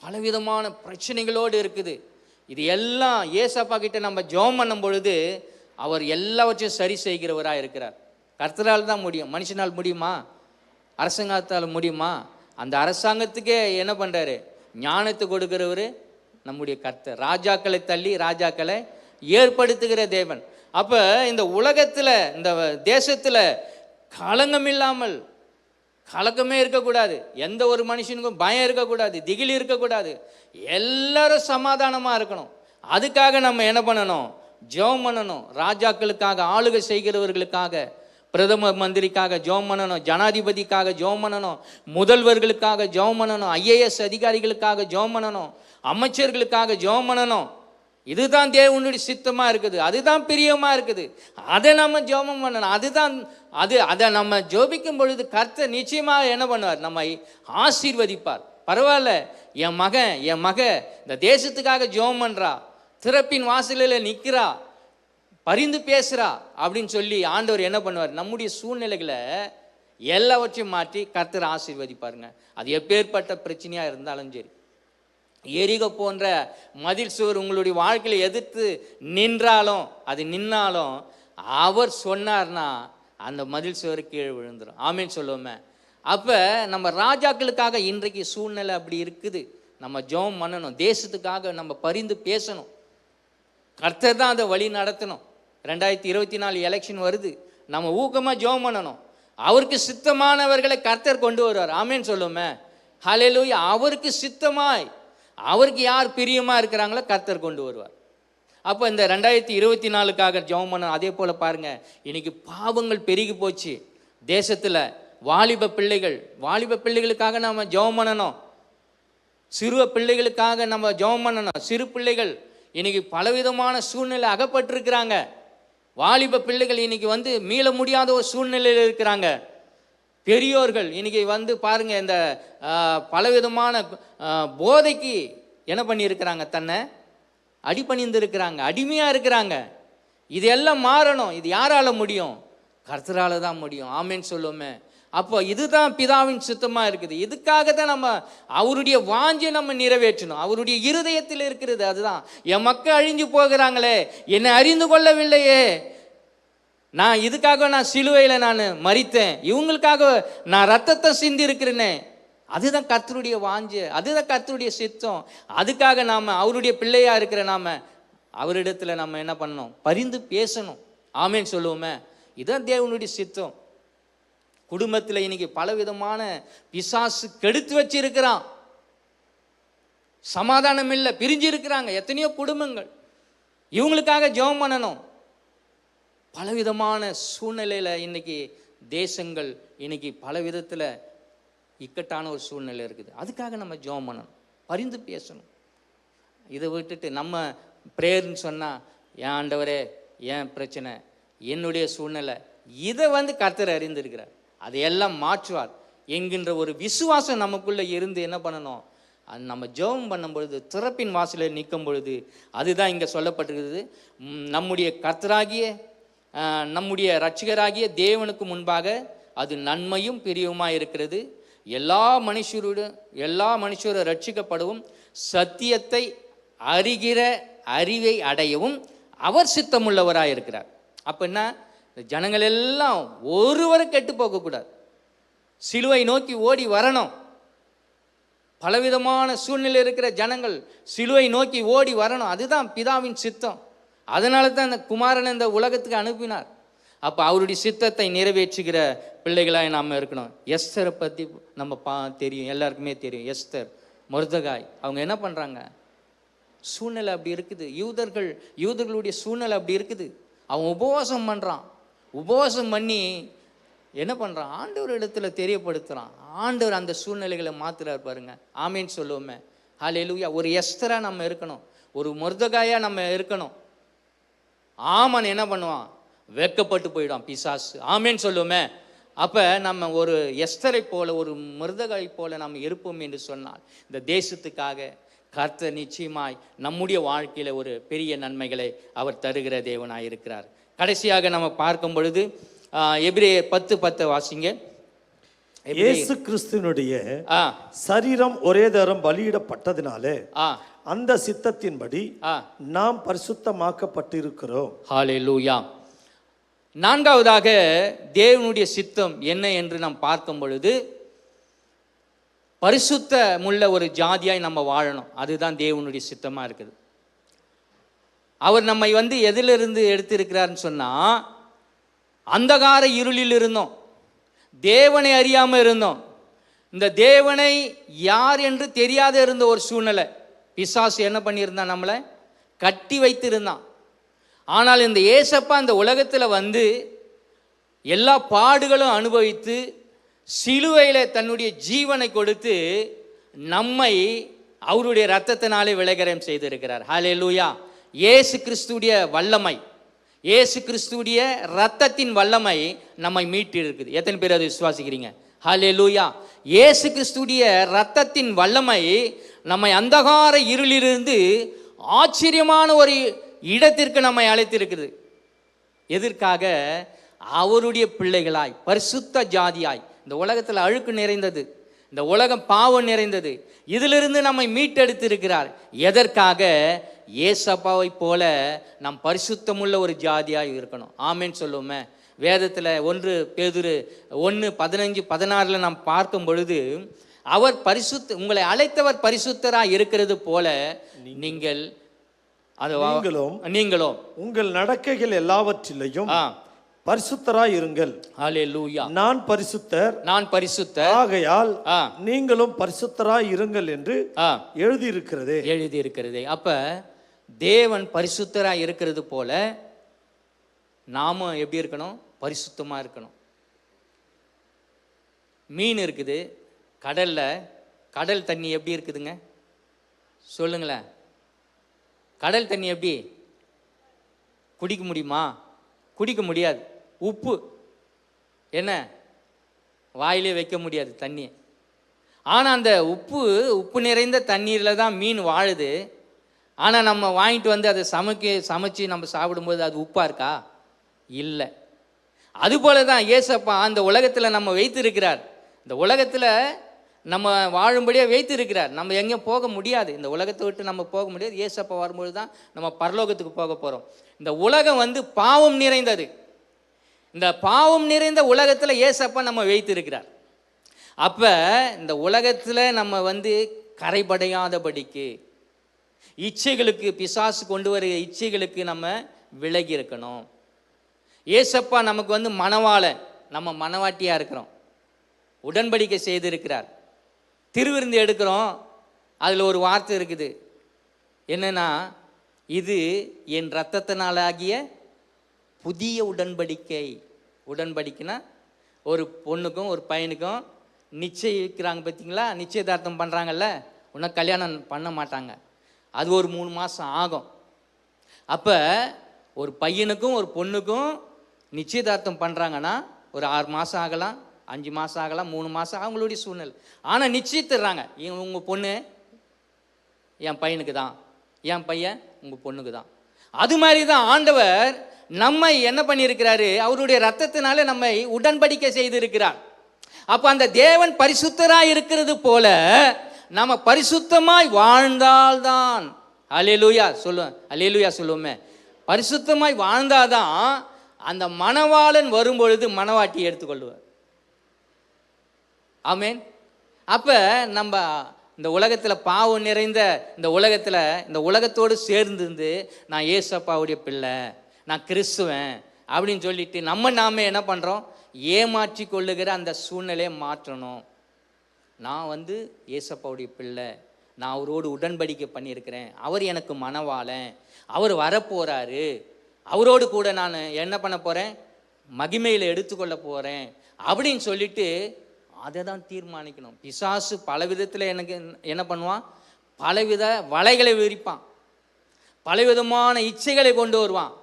பலவிதமான பிரச்சனைகளோடு இருக்குது. இது எல்லாம் ஏசப்பா கிட்ட நம்ம ஜெபம் பண்ணும் பொழுது அவர் எல்லாவற்றையும் சரி செய்கிறவராக இருக்கிறார். கர்த்தரால் தான் முடியும். மனுஷனால் முடியுமா? அரசாங்கத்தால் முடியுமா? அந்த அரசாங்கத்துக்கே என்ன பண்ணுறாரு? ஞானத்தை கொடுக்கிறவர் நம்முடைய கர்த்தர். ராஜாக்களை தள்ளி ராஜாக்களை ஏற்படுத்துகிற தேவன். அப்போ இந்த உலகத்தில் இந்த தேசத்தில் களங்கம் இல்லாமல், கலக்கமே இருக்கக்கூடாது, எந்த ஒரு மனுஷனுக்கும் பயம் இருக்கக்கூடாது, திகில் இருக்கக்கூடாது, எல்லாரும் சமாதானமாக இருக்கணும். அதுக்காக நம்ம என்ன பண்ணணும்? ஜெபம் பண்ணணும். ராஜாக்களுக்காக, ஆளுகை செய்கிறவர்களுக்காக, பிரதம மந்திரிக்காக ஜெபம் பண்ணணும், ஜனாதிபதிக்காக ஜெபம் பண்ணணும், முதல்வர்களுக்காக ஜெபம் பண்ணணும், ஐஏஎஸ் அதிகாரிகளுக்காக ஜெபம் பண்ணணும், அமைச்சர்களுக்காக ஜெபம் பண்ணணும். இதுதான் தேவனுடைய சித்தமாக இருக்குது, அதுதான் பிரியமாக இருக்குது. அதை நம்ம ஜெபம் பண்ணணும். அதை நம்ம ஜெபிக்கும் பொழுது கர்த்தர் நிச்சயமாக என்ன பண்ணுவார்? நம்மை ஆசீர்வதிப்பார். பரவாயில்ல, என் மக இந்த தேசத்துக்காக ஜெபம் பண்ணுறா, திறப்பின் வாசலில் நிற்கிறா, பரிந்து பேசுகிறா அப்படின்னு சொல்லி ஆண்டவர் என்ன பண்ணுவார்? நம்முடைய சூழ்நிலைகளை எல்லாவற்றையும் மாற்றி கர்த்தர் ஆசீர்வதிப்பாருங்க. அது எப்பேற்பட்ட பிரச்சனையாக இருந்தாலும் சரி. எரிகோ போன்ற மதில் சுவர் உங்களுடைய வாழ்க்கையில் எதிர்த்து நின்னாலும் அவர் சொன்னார்னா அந்த மதில் சுவர் கீழே விழுந்துடும். ஆமேன்னு சொல்லுவோமே. அப்போ நம்ம ராஜாக்களுக்காக இன்றைக்கு சூழ்நிலை அப்படி இருக்குது. நம்ம ஜெபம் பண்ணணும், தேசத்துக்காக நம்ம பரிந்து பேசணும். கர்த்தர் தான் அதை வழி நடத்தணும். 2024 எலெக்ஷன் வருது, நம்ம ஊக்கமாக ஜெபம் பண்ணணும். அவருக்கு சித்தமானவர்களை கர்த்தர் கொண்டு வருவார். ஆமேன்னு சொல்லுவோமே. ஹல்லேலூயா. அவருக்கு சித்தமாய், அவருக்கு யார் பிரியமாக இருக்கிறாங்களோ கர்த்தர் கொண்டு வருவார். அப்போ இந்த 2024க்காக ஜெபம் பண்ணணும். அதே போல் பாருங்கள், இன்னைக்கு பாவங்கள் பெருகி போச்சு தேசத்தில். வாலிப பிள்ளைகளுக்காக நம்ம ஜெபம் பண்ணணும். சிறுவ பிள்ளைகளுக்காக நம்ம ஜெபம் பண்ணணும். சிறு பிள்ளைகள் இன்னைக்கு பலவிதமான சூழ்நிலை அகப்பட்டிருக்கிறாங்க. வாலிப பிள்ளைகள் இன்னைக்கு மீள முடியாத ஒரு சூழ்நிலையில் இருக்கிறாங்க. பெரியோர்கள் இன்னைக்கு பாருங்க, இந்த பலவிதமான போதைக்கு என்ன பண்ணியிருக்கிறாங்க? தன்னை அடிபணிந்து இருக்கிறாங்க, அடிமையாக இருக்கிறாங்க. இதெல்லாம் மாறணும். இது யாரால முடியும்? கர்த்தரால தான் முடியும். ஆமேன்னு சொல்லுவோமே. அப்போ இதுதான் பிதாவின் சித்தமாக இருக்குது. இதுக்காக தான் நம்ம அவருடைய வாஞ்சை நம்ம நிறைவேற்றணும். அவருடைய இருதயத்தில் இருக்கிறது அதுதான். என் மக்கள் அழிஞ்சு போகிறாங்களே, என்னை அறிந்து கொள்ளவில்லையே, இதுக்காக நான் சிலுவையில் நான் மரித்தேன், இவங்களுக்காக நான் ரத்தத்தை சிந்தி இருக்கிறேனே, அதுதான் கர்த்தருடைய வாஞ்சை, அதுதான் கர்த்தருடைய சித்தம். அதுக்காக நாம் அவருடைய பிள்ளையா இருக்கிற நாம் அவரிடத்துல நம்ம என்ன பண்ணணும்? பரிந்து பேசணும். ஆமேன்னு சொல்லுவோமே. இதுதான் தேவனுடைய சித்தம். குடும்பத்தில் இன்னைக்கு பலவிதமான பிசாசு கெடுத்து வச்சிருக்கிறான். சமாதானம் இல்லை, பிரிஞ்சு இருக்கிறாங்க எத்தனையோ குடும்பங்கள். இவங்களுக்காக ஜெபம் பண்ணணும். பலவிதமான சூழ்நிலையில் இன்னைக்கு தேசங்கள் இன்னைக்கு பல விதத்தில் இக்கட்டான ஒரு சூழ்நிலை இருக்குது. அதுக்காக நம்ம ஜெபம் பண்ணணும், பரிந்து பேசணும். இதை விட்டுட்டு நம்ம ப்ரேயர்னு சொன்னால், என் ஆண்டவரே, என் பிரச்சனை, என்னுடைய சூழ்நிலை, இதை கர்த்தர் அறிந்திருக்கிறார், அதையெல்லாம் மாற்றுவார் என்கின்ற ஒரு விசுவாசம் நமக்குள்ளே இருந்து என்ன பண்ணணும்? அது நம்ம ஜெபம் பண்ணும் பொழுது, திறப்பின் வாசலில் நிற்கும் பொழுது, அதுதான் இங்கே சொல்லப்பட்டிருக்கிறது. நம்முடைய கர்த்தராகிய, நம்முடைய இரட்சகராகிய தேவனுக்கு முன்பாக அது நன்மையும் பிரியவுமாக இருக்கிறது. எல்லா மனுஷரும் ரட்சிக்கப்படவும் சத்தியத்தை அறிகிற அறிவை அடையவும் அவர் சித்தமுள்ளவராக இருக்கிறார். அப்போ என்ன? ஜனங்கள் எல்லாம் ஒருவரும் கெட்டு போகக்கூடாது, சிலுவை நோக்கி ஓடி வரணும். பலவிதமான சூழ்நிலை இருக்கிற ஜனங்கள் சிலுவை நோக்கி ஓடி வரணும். அதுதான் பிதாவின் சித்தம். அதனால தான் இந்த குமாரன் இந்த உலகத்துக்கு அனுப்பினார். அப்போ அவருடைய சித்தத்தை நிறைவேற்றுகிற பிள்ளைகளாக நாம் இருக்கணும். எஸ்தரை பற்றி நம்ம தெரியும், எல்லாருக்குமே தெரியும். எஸ்தர், மொர்தெகாய், அவங்க என்ன பண்ணுறாங்க? சூழ்நிலை அப்படி இருக்குது. யூதர்களுடைய சூழ்நிலை அப்படி இருக்குது. அவன் உபவாசம் பண்ணுறான். உபவாசம் பண்ணி என்ன பண்ணுறான்? ஆண்டவர் இடத்துல தெரியப்படுத்துகிறான். ஆண்டவர் அந்த சூழ்நிலைகளை மாற்றுறார் பாருங்க. ஆமேன்னு சொல்லுவோமே. ஹல்லேலூயா. ஒரு எஸ்தரா நம்ம இருக்கணும், ஒரு மொர்தெகாயா நம்ம இருக்கணும். ஆமன் என்ன பண்ணுவான்? வெட்கப்பட்டு போயிடும் பிசாசு. ஆமேன்னு சொல்லுவோமே. அப்போ நம்ம ஒரு எஸ்தரை போல, ஒரு மொர்தெகாய் போல நம்ம இருப்போம் என்று சொன்னால், இந்த தேசத்துக்காக கர்த்தர் நிச்சயமாய் நம்முடைய வாழ்க்கையில் ஒரு பெரிய நன்மைகளை அவர் தருகிற தேவனாய் இருக்கிறார். கடைசியாக நம்ம பார்க்கும் பொழுது எபிரேயர் 10:10 வாசிங்க. இயேசு கிறிஸ்துவினுடைய சரீரம் ஒரே தரம் பலியிடப்பட்டதினாலே அந்த சித்தத்தின்படி நாம் பரிசுத்தமாக்கப்பட்டிருக்கிறோம். ஹல்லேலூயா. நான்காவதாக தேவனுடைய சித்தம் என்ன என்று நாம் பார்க்கும் பொழுது, பரிசுத்தமுள்ள ஒரு ஜாதியாய் நம்ம வாழணும். அதுதான் தேவனுடைய சித்தமாக இருக்குது. அவர் நம்மை வந்து எதிலிருந்து எடுத்திருக்கிறார்னு சொன்னா, அந்தகார இருளில் இருந்தோம், தேவனை அறியாமல் இருந்தோம். இந்த தேவனை யார் என்று தெரியாத இருந்த ஒரு சூழ்நிலை. பிசாசு என்ன பண்ணியிருந்தான்? நம்மளை கட்டி வைத்திருந்தான். ஆனால் இந்த ஏசப்பா இந்த உலகத்தில் வந்து எல்லா பாடுகளும் அனுபவித்து சிலுவையில் தன்னுடைய ஜீவனை கொடுத்து நம்மை அவருடைய இரத்தத்தினாலே விளைகரம் செய்திருக்கிறார். ஹல்லேலூயா. இயேசு கிறிஸ்துடைய வல்லமை, இயேசு கிறிஸ்துடைய இரத்தத்தின் வல்லமை நம்மை மீட்டு இருக்குது. எத்தனை பேர் அதை விசுவாசிக்கிறீங்க? ஹல்லேலூயா. இயேசு கிறிஸ்துடைய இரத்தத்தின் வல்லமை நம்மை அந்தகார இருளிலிருந்து ஆச்சரியமான ஒரு இடத்திற்கு நம்மை அழைத்திருக்குது. எதற்காக? அவருடைய பிள்ளைகளாய், பரிசுத்த ஜாதியாய். இந்த உலகத்தில் அழுக்கு நிறைந்தது, இந்த உலகம் பாவம் நிறைந்தது, இதிலிருந்து நம்மை மீட்டெடுத்திருக்கிறார். எதற்காக? ஏசப்பாவை போல நாம் பரிசுத்தமுள்ள ஒரு ஜாதியாய் இருக்கணும். ஆமேன்னு சொல்லுவோமே. வேதத்தில் 1 பேதுரு 1:15-16 நாம் பார்க்கும் பொழுது, அவர் உங்களை அழைத்தவர் பரிசுத்தராய் இருக்கிறது போல நீங்களும் உங்கள் நடக்கைகள் எல்லாவற்றிலையும் பரிசுத்தராய் இருங்கள். ஹல்லேலூயா. நான் பரிசுத்தர் ஆகையால் நீங்களும் பரிசுத்தராய் இருங்கள் என்று எழுதியிருக்கிறதே. அப்ப தேவன் பரிசுத்தராய் இருக்கிறது போல நாம எப்படி இருக்கணும்? பரிசுத்தமா இருக்கணும். மீன் இருக்குது கடல்ல, கடல் தண்ணி எப்படி இருக்குதுங்க? சொல்லுங்களேன். கடல் தண்ணி எப்படி குடிக்க முடியுமா? குடிக்க முடியாது. உப்பு என்ன வாயிலே வைக்க முடியாது தண்ணி. ஆனால் அந்த உப்பு நிறைந்த தண்ணீரில் தான் மீன் வாழுது. ஆனால் நம்ம வாங்கிட்டு வந்து அதை சமைச்சு நம்ம சாப்பிடும்போது அது உப்பாக இருக்கா? இல்லை. அதுபோல தான் ஏசப்பா அந்த உலகத்தில் நம்ம வைத்திருக்கிறார். இந்த உலகத்தில் நம்ம வாழும்படியாக வைத்திருக்கிறார். நம்ம எங்கேயும் போக முடியாது, இந்த உலகத்தை விட்டு நம்ம போக முடியாது. ஏசப்பா வரும்பொழுது தான் நம்ம பரலோகத்துக்கு போக போகிறோம். இந்த உலகம் வந்து பாவம் நிறைந்தது. இந்த பாவம் நிறைந்த உலகத்தில் ஏசப்பா நம்ம வைத்திருக்கிறார். அப்போ இந்த உலகத்தில் நம்ம வந்து கரைபடையாதபடிக்கு இச்சைகளுக்கு, பிசாசு கொண்டு வர இச்சைகளுக்கு நம்ம விலகி இருக்கணும். ஏசப்பா நமக்கு வந்து மணவாளன், நம்ம மணவாட்டியாக இருக்கிறோம். உடன்படிக்கை செய்திருக்கிறார். திருவிருந்து எடுக்கிறோம், அதில் ஒரு வார்த்தை இருக்குது. என்னன்னா, இது என் இரத்தத்தினாலாகிய புதிய உடன்படிக்கை. உடன்படிக்கைனா ஒரு பொண்ணுக்கும் ஒரு பையனுக்கும் நிச்சயிக்கிறாங்க பார்த்தீங்களா? நிச்சயதார்த்தம் பண்ணுறாங்கல்ல, இன்னும் கல்யாணம் பண்ண மாட்டாங்க. அது ஒரு 3 மாதம் ஆகும். அப்போ ஒரு பையனுக்கும் ஒரு பொண்ணுக்கும் நிச்சயதார்த்தம் பண்ணுறாங்கன்னா ஒரு 6 மாதம் ஆகலாம், 5 மாதம் ஆகலாம், 3 மாதம், அவங்களுடைய சூழ்நிலை. ஆனால் நிச்சயித்துறாங்க, உங்கள் பொண்ணு என் பையனுக்கு தான், என் பையன் உங்கள் பொண்ணுக்கு தான். அது மாதிரி தான் ஆண்டவர் நம்மை என்ன பண்ணியிருக்கிறாரு? அவருடைய இரத்தத்தினால நம்மை உடன்படிக்கை செய்திருக்கிறார். அப்போ அந்த தேவன் பரிசுத்தராய் இருக்கிறது போல நம்ம பரிசுத்தமாய் வாழ்ந்தால்தான், அல்லேலூயா சொல்லுவோமே, பரிசுத்தமாய் வாழ்ந்தாதான் அந்த மணவாளன் வரும்பொழுது மணவாட்டி எடுத்துக்கொள்வார். ஆமேன். அப்போ நம்ம இந்த உலகத்தில் பாவம் நிறைந்த இந்த உலகத்தோடு சேர்ந்து நான் ஏசப்பாவுடைய பிள்ளை, நான் கிறிஸ்துவன் அப்படின்னு சொல்லிட்டு நாம என்ன பண்ணுறோம்? ஏமாற்றி கொள்ளுகிற அந்த சூழ்நிலையை மாற்றணும். நான் வந்து ஏசப்பாவுடைய பிள்ளை, நான் அவரோடு உடன்படிக்கை பண்ணியிருக்கிறேன், அவர் எனக்கு மணவாளன், அவர் வரப்போகிறாரு, அவரோடு கூட நான் என்ன பண்ண போகிறேன்? மகிமையில் எடுத்துக்கொள்ள போகிறேன் அப்படின்னு சொல்லிட்டு அதை தான் தீர்மானிக்கணும். பிசாசு பல விதத்தில் எனக்கு என்ன பண்ணுவான்? பலவித வலைகளை விரிப்பான், பலவிதமான இச்சைகளை கொண்டு வருவான்,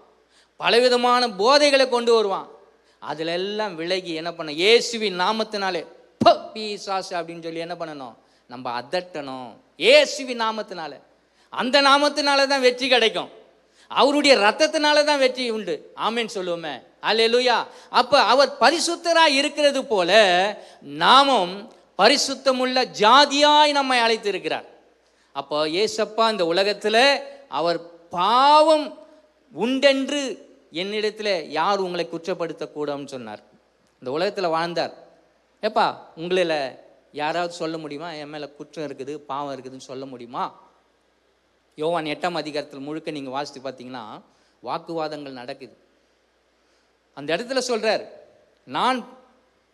பலவிதமான போதைகளை கொண்டு வருவான். அதில் எல்லாம் விலகி என்ன பண்ண? இயேசுவின் நாமத்தினாலே பிசாசு அப்படின்னு சொல்லி என்ன பண்ணணும்? நம்ம அதட்டணும். இயேசுவின் நாமத்தினால, அந்த நாமத்தினால தான் வெற்றி கிடைக்கும். அவருடைய ரத்தத்தினால தான் வெற்றி உண்டு. ஆமேன்னு சொல்லுவோமே. அல்லேலூயா. அப்போ அவர் பரிசுத்தராய் இருக்கிறது போல நாமும் பரிசுத்தமுள்ள ஜாதியாய் நம்மை அழைத்து இருக்கிறார். அப்போ ஏசப்பா இந்த உலகத்தில் அவர் பாவம் உண்டென்று என்னிடத்தில் யார் உங்களை குற்றப்படுத்தக்கூடாதுன்னு சொன்னார். இந்த உலகத்தில் வாழ்ந்தார். ஏப்பா, உங்களில் யாராவது சொல்ல முடியுமா என் மேலே குற்றம் இருக்குது, பாவம் இருக்குதுன்னு சொல்ல முடியுமா? யோவான் 8ஆம் அதிகாரத்தில் முழுக்க நீங்கள் வாசித்து பார்த்தீங்கன்னா வாக்குவாதங்கள் நடக்குது. அந்த இடத்துல சொல்கிறார், நான்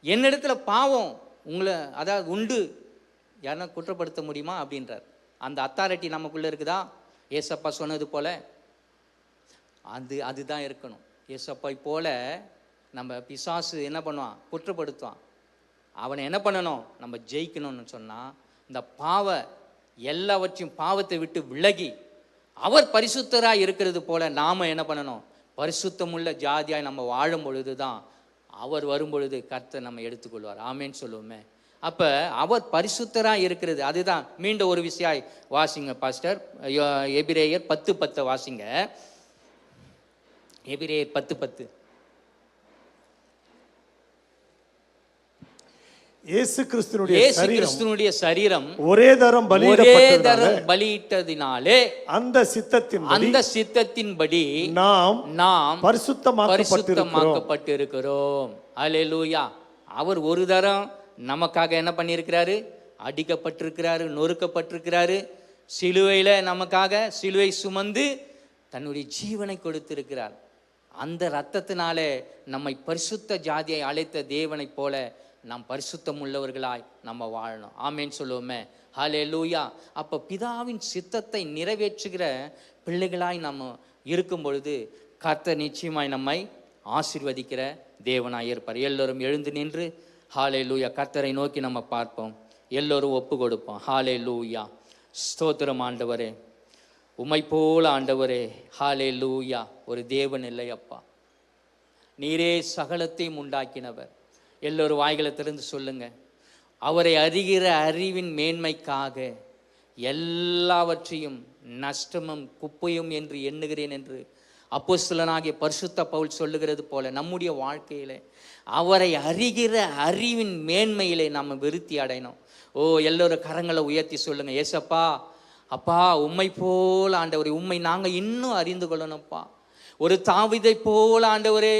என்னிடத்துல பாவம் உங்களை அதாவது உண்டு, யாருன்னா குற்றப்படுத்த முடியுமா அப்படின்றார். அந்த அத்தாரிட்டி நமக்குள்ளே இருக்குதா? ஏசப்பா சொன்னது போல் அதுதான் இருக்கணும். ஏசப்பா போல நம்ம பிசாசு என்ன பண்ணுவான்? குற்றப்படுத்துவான். அவனை என்ன பண்ணணும்? நம்ம ஜெயிக்கணும்னு சொன்னால் இந்த எல்லாவற்றையும் பாவத்தை விட்டு விலகி அவர் பரிசுத்தராக இருக்கிறது போல நாம் என்ன பண்ணணும்? பரிசுத்தமுள்ள ஜாதியாய் நம்ம வாழும் பொழுது தான் அவர் வரும்பொழுது கர்த்தர் நம்ம எடுத்துக்கொள்வார். ஆமேன்னு சொல்லுவோமே. அப்போ அவர் பரிசுத்தராக இருக்கிறது அதுதான். மீண்டும் ஒரு விஷயம் வாசிங்க பாஸ்டர். எபிரேயர் 10:10 வாசிங்க. எபிரேயர் 10:10. இயேசு கிறிஸ்துனுடைய சரீரம் ஒரே தரம் பலியிட்டதினாலே அந்த சித்தத்தின்படி நாம் பரிசுத்தமாக்கப்பட்டிருக்கிறோம். அல்லேலூயா. அவர் ஒரு தரம் நமக்காக என்ன பண்ணியிருக்கிறாரு? அடிக்கப்பட்டிருக்கிறாரு, நொறுக்கப்பட்டிருக்கிறாரு. சிலுவையில் நமக்காக சிலுவை சுமந்து தன்னுடைய ஜீவனை கொடுத்திருக்கிறார். அந்த இரத்தத்தினாலே நம்மை பரிசுத்த ஜாதியை அழைத்த தேவனைப் போல நாம் பரிசுத்தம் உள்ளவர்களாய் நம்ம வாழணும். ஆமேன்னு சொல்லுவோமே. ஹல்லேலூயா. அப்போ பிதாவின் சித்தத்தை நிறைவேற்றுகிற பிள்ளைகளாய் நம்ம இருக்கும் பொழுது கர்த்தர் நிச்சயமாய் நம்மை ஆசீர்வதிக்கிற தேவனாய் இருப்பார். எல்லோரும் எழுந்து நின்று ஹல்லேலூயா கர்த்தரை நோக்கி நம்ம பார்ப்போம். எல்லோரும் ஒப்பு கொடுப்போம். ஹல்லேலூயா. ஸ்தோத்திரம் ஆண்டவரே, உம்மை போல ஆண்டவரே. ஹல்லேலூயா. ஒரு தேவன் இல்லை அப்பா, நீரே சகலத்தையும் உண்டாக்கினவர். எல்லோரும் வாய்களை திறந்து சொல்லுங்க. அவரை அறிகிற அறிவின் மேன்மைக்காக எல்லாவற்றையும் நஷ்டமும் குப்பையும் என்று எண்ணுகிறேன் என்று அப்போஸ்தலனாகிய பரிசுத்த பவுல் சொல்லுகிறது போல நம்முடைய வாழ்க்கையிலே அவரை அறிகிற அறிவின் மேன்மையிலே நாம் விருத்தி அடையணும். எல்லோரும் கரங்களை உயர்த்தி சொல்லுங்க. ஏசப்பா, அப்பா, உம்மை போல ஆண்டவரே, உம்மை நாங்கள் இன்னும் அறிந்து கொள்ளணும்ப்பா. ஒரு தாவீதை போல ஆண்டவரே,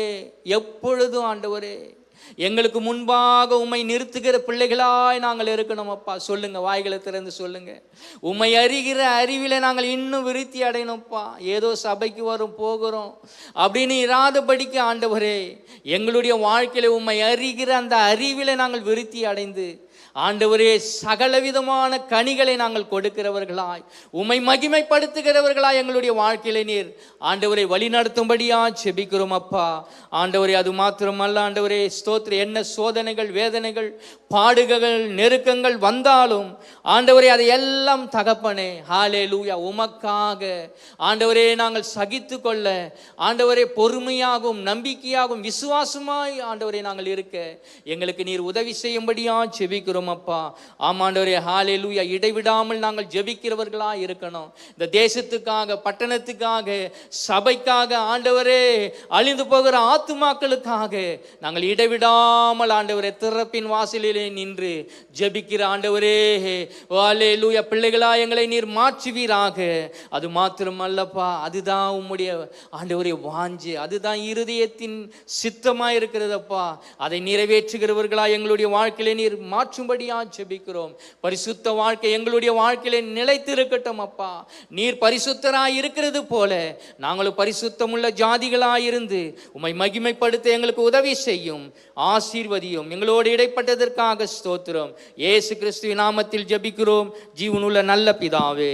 எப்பொழுதும் ஆண்டவரே எங்களுக்கு முன்பாக உம்மை நிறுத்துகிற பிள்ளைகளாய் நாங்கள் இருக்கணும் அப்பா. சொல்லுங்க, வாய்களை திறந்து சொல்லுங்க. உம்மை அறிகிற அறிவில நாங்கள் இன்னும் விருத்தி அடையணும்ப்பா. ஏதோ சபைக்கு வரும் போகிறோம் அப்படின்னு இராதபடிக்கு ஆண்டவரே, எங்களுடைய வாழ்க்கையில உம்மை அறிகிற அந்த அறிவில நாங்கள் விருத்தி அடைந்து ஆண்டவரே சகலவிதமான கனிகளை நாங்கள் கொடுக்கிறவர்களாய், உம்மை மகிமைப்படுத்துகிறவர்களாய் எங்களுடைய வாழ்க்கையில நீர் ஆண்டவரை வழி நடத்தும்படியா செபிக்கிறோம் அப்பா. ஆண்டவரே, அது மாத்திரமல்ல ஆண்டவரே, ஸ்தோத்திரம், என்ன சோதனைகள், வேதனைகள், பாடுகள், நெருக்கங்கள் வந்தாலும் ஆண்டவரே அதை எல்லாம் தகப்பனே ஹல்லேலூயா உமக்காக ஆண்டவரே நாங்கள் சகித்து கொள்ள ஆண்டவரே பொறுமையாகவும் நம்பிக்கையாகவும் விசுவாசமாய் ஆண்டவரே நாங்கள் இருக்க எங்களுக்கு நீர் உதவி செய்யும்படியா செபிக்கிறோம் அப்பா. ஆமாண்டவரே, ஹல்லேலூயா. இடைவிடாமல் நாங்கள் ஜெபிக்கிறவர்களா இருக்கணும். இந்த தேசத்துக்காக, பட்டணத்துக்காக, சபைக்காக, ஆண்டவரே அழிந்து போகிற ஆத்துமாக்களுக்காக நாங்கள் இடைவிடாமல் ஆண்டவரே திறப்பின் வாசலிலே நின்று ஜெபிக்கிற ஆண்டவரே ஹல்லேலூயா பிள்ளைகளா எங்களை நீர் மாற்றுவீராக. அது மாத்திரம் அல்லப்பா, அதுதான் உம்முடைய ஆண்டவரே வாஞ்சை, அதுதான் இருதயத்தின் சித்தமாய் இருக்கிறதப்பா. அதை நிறைவேற்றுகிறவர்களா எங்களுடைய வாழ்க்கையிலே நீர் மாற்றும்படியா ஜெபிக்கிறோம். பரிசுத்த வாழ்க்கை எங்களுடைய வாழ்க்கையிலே நிலைத்து இருக்கட்டும் அப்பா. நீர் பரிசுத்தராய் இருக்கிறது போல நாங்களும் பரிசுத்தமுள்ள ஜாதிகளாய் இருந்து உம்மை மகிமைப்படுத்த எங்களுக்கு உதவி செய்யும், ஆசீர்வதியும். எங்களோடு இடைப்பட்டதற்காக ஸ்தோத்திரம். இயேசு கிறிஸ்துவின் நாமத்தில் ஜெபிக்கிறோம் ஜீவனுள்ள நல்ல பிதாவே.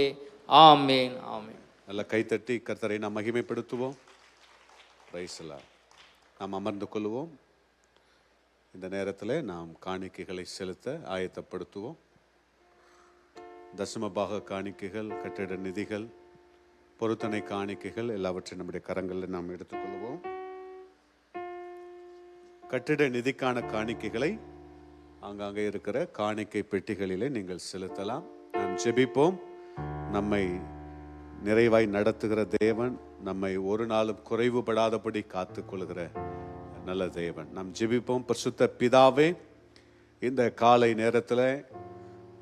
ஆமென், ஆமென். நல்ல கைத்தட்டி கர்த்தரை நாம் மகிமைப்படுத்துவோம். Praise the lord. நாம் அமர்ந்து கொள்வோம். இந்த நேரத்தில் நாம் காணிக்கைகளை செலுத்த ஆயத்தப்படுத்துவோம். தசமபாக காணிக்கைகள், கட்டிட நிதிகள், பொருத்தனை காணிக்கைகள் எல்லாவற்றையும் நம்முடைய கரங்களில் நாம் எடுத்துக்கொள்வோம். கட்டிட நிதிக்கான காணிக்கைகளை ஆங்காங்கே இருக்கிற காணிக்கை பெட்டிகளிலே நீங்கள் செலுத்தலாம். நாம் ஜெபிப்போம். நம்மை நிறைவாய் நடத்துகிற தேவன், நம்மை ஒரு நாளும் குறைவுபடாதபடி காத்துக்கொள்கிற நல்ல தேவன். நாம் ஜெபிப்போம். பரிசுத்த பிதாவே, இந்த காலை நேரத்தில்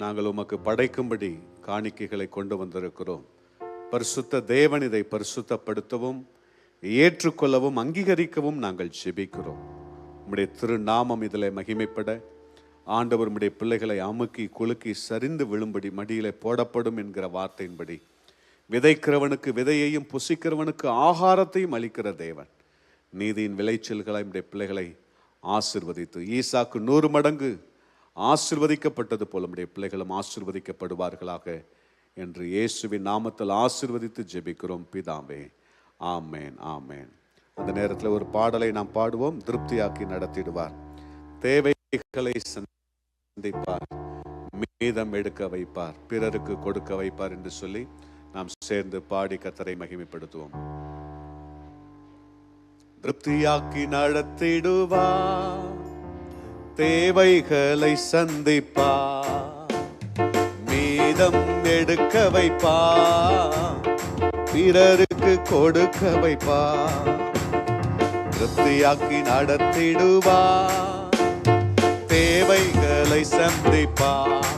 நாங்கள் உமக்கு படைக்கும்படி காணிக்கைகளை கொண்டு வந்திருக்கிறோம். பரிசுத்த தேவன் இதை பரிசுத்தப்படுத்தவும் ஏற்றுக்கொள்ளவும் அங்கீகரிக்கவும் நாங்கள் ஜெபிக்கிறோம். உம்முடைய திருநாமம் இதில் மகிமைப்பட ஆண்டவர் உம்முடைய பிள்ளைகளை அமுக்கி குலுக்கி சரிந்து விழும்படி மடியிலே போடப்படும் என்கிற வார்த்தையின்படி விதைக்கிறவனுக்கு விதையையும் புசிக்கிறவனுக்கு ஆகாரத்தையும் அளிக்கிற தேவன். நீதியின் விளைச்சல்களை நம்முடைய பிள்ளைகளை ஆசிர்வதித்து ஈசாக்கு 100 மடங்கு ஆசிர்வதிக்கப்பட்டது போல நம்முடைய பிள்ளைகளும் ஆசிர்வதிக்கப்படுவார்களாக என்று இயேசுவின் நாமத்தில் ஆசிர்வதித்து ஜெபிக்கிறோம் பிதாவே. ஆமேன், ஆமேன். அந்த நேரத்தில் ஒரு பாடலை நாம் பாடுவோம். திருப்தியாக்கி நடத்திடுவார், தேவைகளை சந்திப்பார், மீதம் எடுக்க வைப்பார், பிறருக்கு கொடுக்க வைப்பார் என்று சொல்லி நாம் சேர்ந்து பாடி கர்த்தரை மகிமைப்படுத்துவோம். திருப்தியாக்கி நடத்திடுவார், தேவைகளை சந்திப்பார், மீதம் எடுக்க வைப்பார், பிறருக்கு கொடுக்க வைப்பார். திருப்தியாக்கி நடத்திடுவார், தேவைகளை சந்திப்பார்,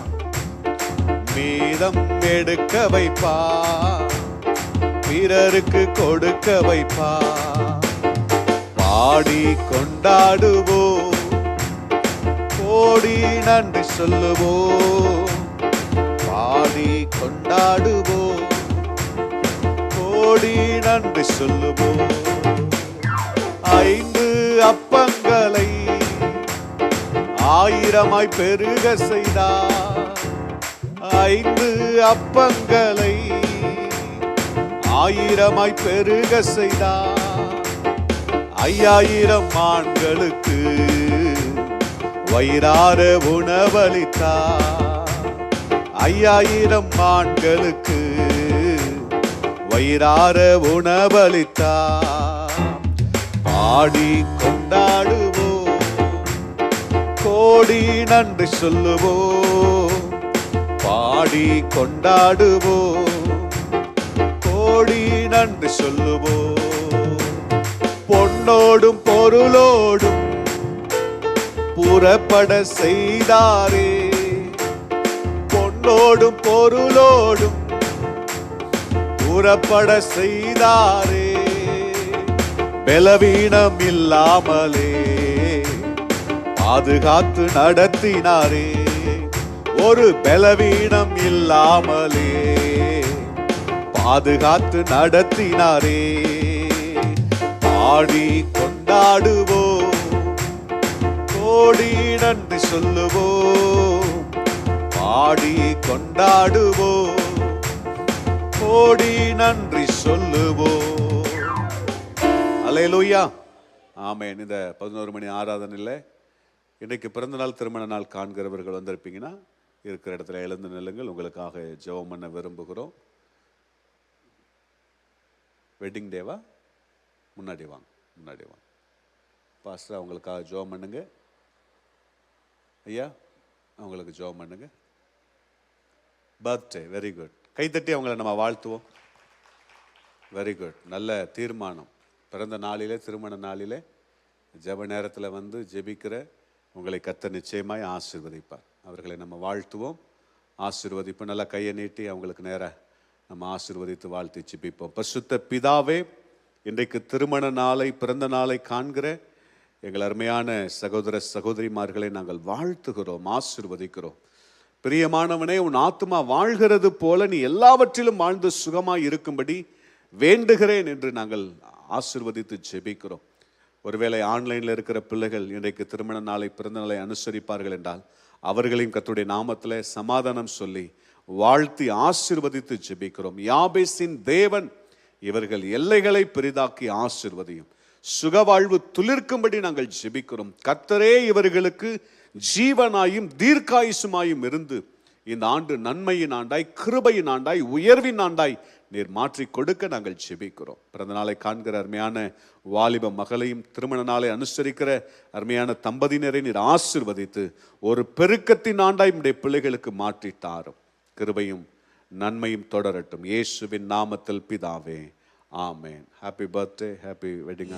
மீதம் எடுக்க வைப்பார், பிறருக்கு கொடுக்க வைப்பார். பாடி கொண்டாடுவோம், கோடி நன்றி சொல்லுவோம். பாடி கொண்டாடுவோம், கோடி நன்றி சொல்லுவோம். 5 அப்பங்களை 1000 பெருக செய்தார். 5 அப்பங்களை 1000 பெருக செய்தார். 5000 ஆண்களுக்கு வயிறார உணவளித்தார். 5000 ஆண்களுக்கு வயிறார உணவளித்தார். பாடி கொண்டாடுவோம், கோடி நன்றி சொல்லுவோம். பாடி கொண்டாடுவோம், கோடி நன்றி சொல்லுவோம். பொன்னோடும் பொருளோடும் புறப்பட செய்தாரே, பொன்னோடும் பொருளோடும் புறப்பட செய்தாரே. பலவீனம் இல்லாமலே பாதுகாத்து நடத்தினாரே. ஒரு பலவீனம் இல்லாமலே பாதுகாத்து நடத்தினாரே. பாடி கொண்டாடுவோம், கோடி நன்றி சொல்லுவோம். பாடி கொண்டாடுவோம், கோடி நன்றி சொல்லுவோம். அல்லேலூயா, ஆமென். இந்த 11 மணி ஆராதனையில் இன்றைக்கு பிறந்தநாள் திருமண நாள் காண்கிறவர்கள் வந்திருப்பீங்கன்னா இருக்கிற இடத்துல எழுந்து நில்லுங்கள். உங்களுக்காக ஜெபம் பண்ண விரும்புகிறோம். வெட்டிங் டேவா? முன்னாடி வாங்க, முன்னாடி வாங்க. பாஸ்டர் அவங்களுக்காக ஜெபம் பண்ணுங்க. ஐயா அவங்களுக்கு ஜெபம் பண்ணுங்க. Birthday, very good. கைத்தட்டி அவங்கள நம்ம வாழ்த்துவோம். வெரி குட், நல்ல தீர்மானம். பிறந்த நாளிலே, திருமண நாளிலே ஜெப நேரத்தில் வந்து ஜெபிக்கிற உங்களை கர்த்தர் நிச்சயமாய் ஆசீர்வதிப்பார். அவர்களை நம்ம வாழ்த்துவோம், ஆசீர்வதிப்போம். நல்லா கையை நீட்டி அவங்களுக்கு நேராக நம்ம ஆசீர்வதித்து வாழ்த்தி ஜெபிப்போம். பரிசுத்த பிதாவே, இன்றைக்கு திருமண நாளை, பிறந்த நாளை காண்கிற எங்கள் அருமையான சகோதர சகோதரிமார்களை நாங்கள் வாழ்த்துகிறோம், ஆசீர்வதிக்கிறோம். பிரியமானவனே, உன் ஆத்துமா வாழ்கிறது போல நீ எல்லாவற்றிலும் வாழ்ந்து சுகமாய் இருக்கும்படி வேண்டுகிறேன் என்று நாங்கள் ஆசீர்வதித்து ஜெபிக்கிறோம். ஒருவேளை ஆன்லைனில் இருக்கிற பிள்ளைகள் இன்றைக்கு திருமண நாளை, பிறந்த நாளை அனுசரிப்பார்கள் என்றால் அவர்களையும் கர்த்தருடைய நாமத்தில் சமாதானம் சொல்லி வாழ்த்தி ஆசீர்வதித்து ஜெபிக்கிறோம். யாபேசின் தேவன் இவர்கள் எல்லைகளை பெரிதாக்கி ஆசீர்வதியும், சுகவாழ்வு துளிர்க்கும்படி நாங்கள் ஜெபிக்கிறோம். கர்த்தரே இவர்களுக்கு ஜீவனாயும் தீர்க்காயுசுமாயும் இருந்து இந்த ஆண்டு நன்மையின் ஆண்டாய், கிருபையின் ஆண்டாய், உயர்வின் ஆண்டாய் நீர் மாற்றி கொடுக்க நாங்கள் ஜெபிக்கிறோம். பிறந்த நாளை காண்கிற அருமையான வாலிப மகளையும், திருமண நாளை அனுசரிக்கிற அருமையான தம்பதியினரை நீர் ஆசீர்வதித்து ஒரு பெருக்கத்தின் ஆண்டாய் நம்முடைய பிள்ளைகளுக்கு மாற்றிட்டாரும். கிருபையும் நன்மையும் தொடரட்டும். இயேசுவின் நாமத்தில் பிதாவே, amen. Happy birthday, happy wedding.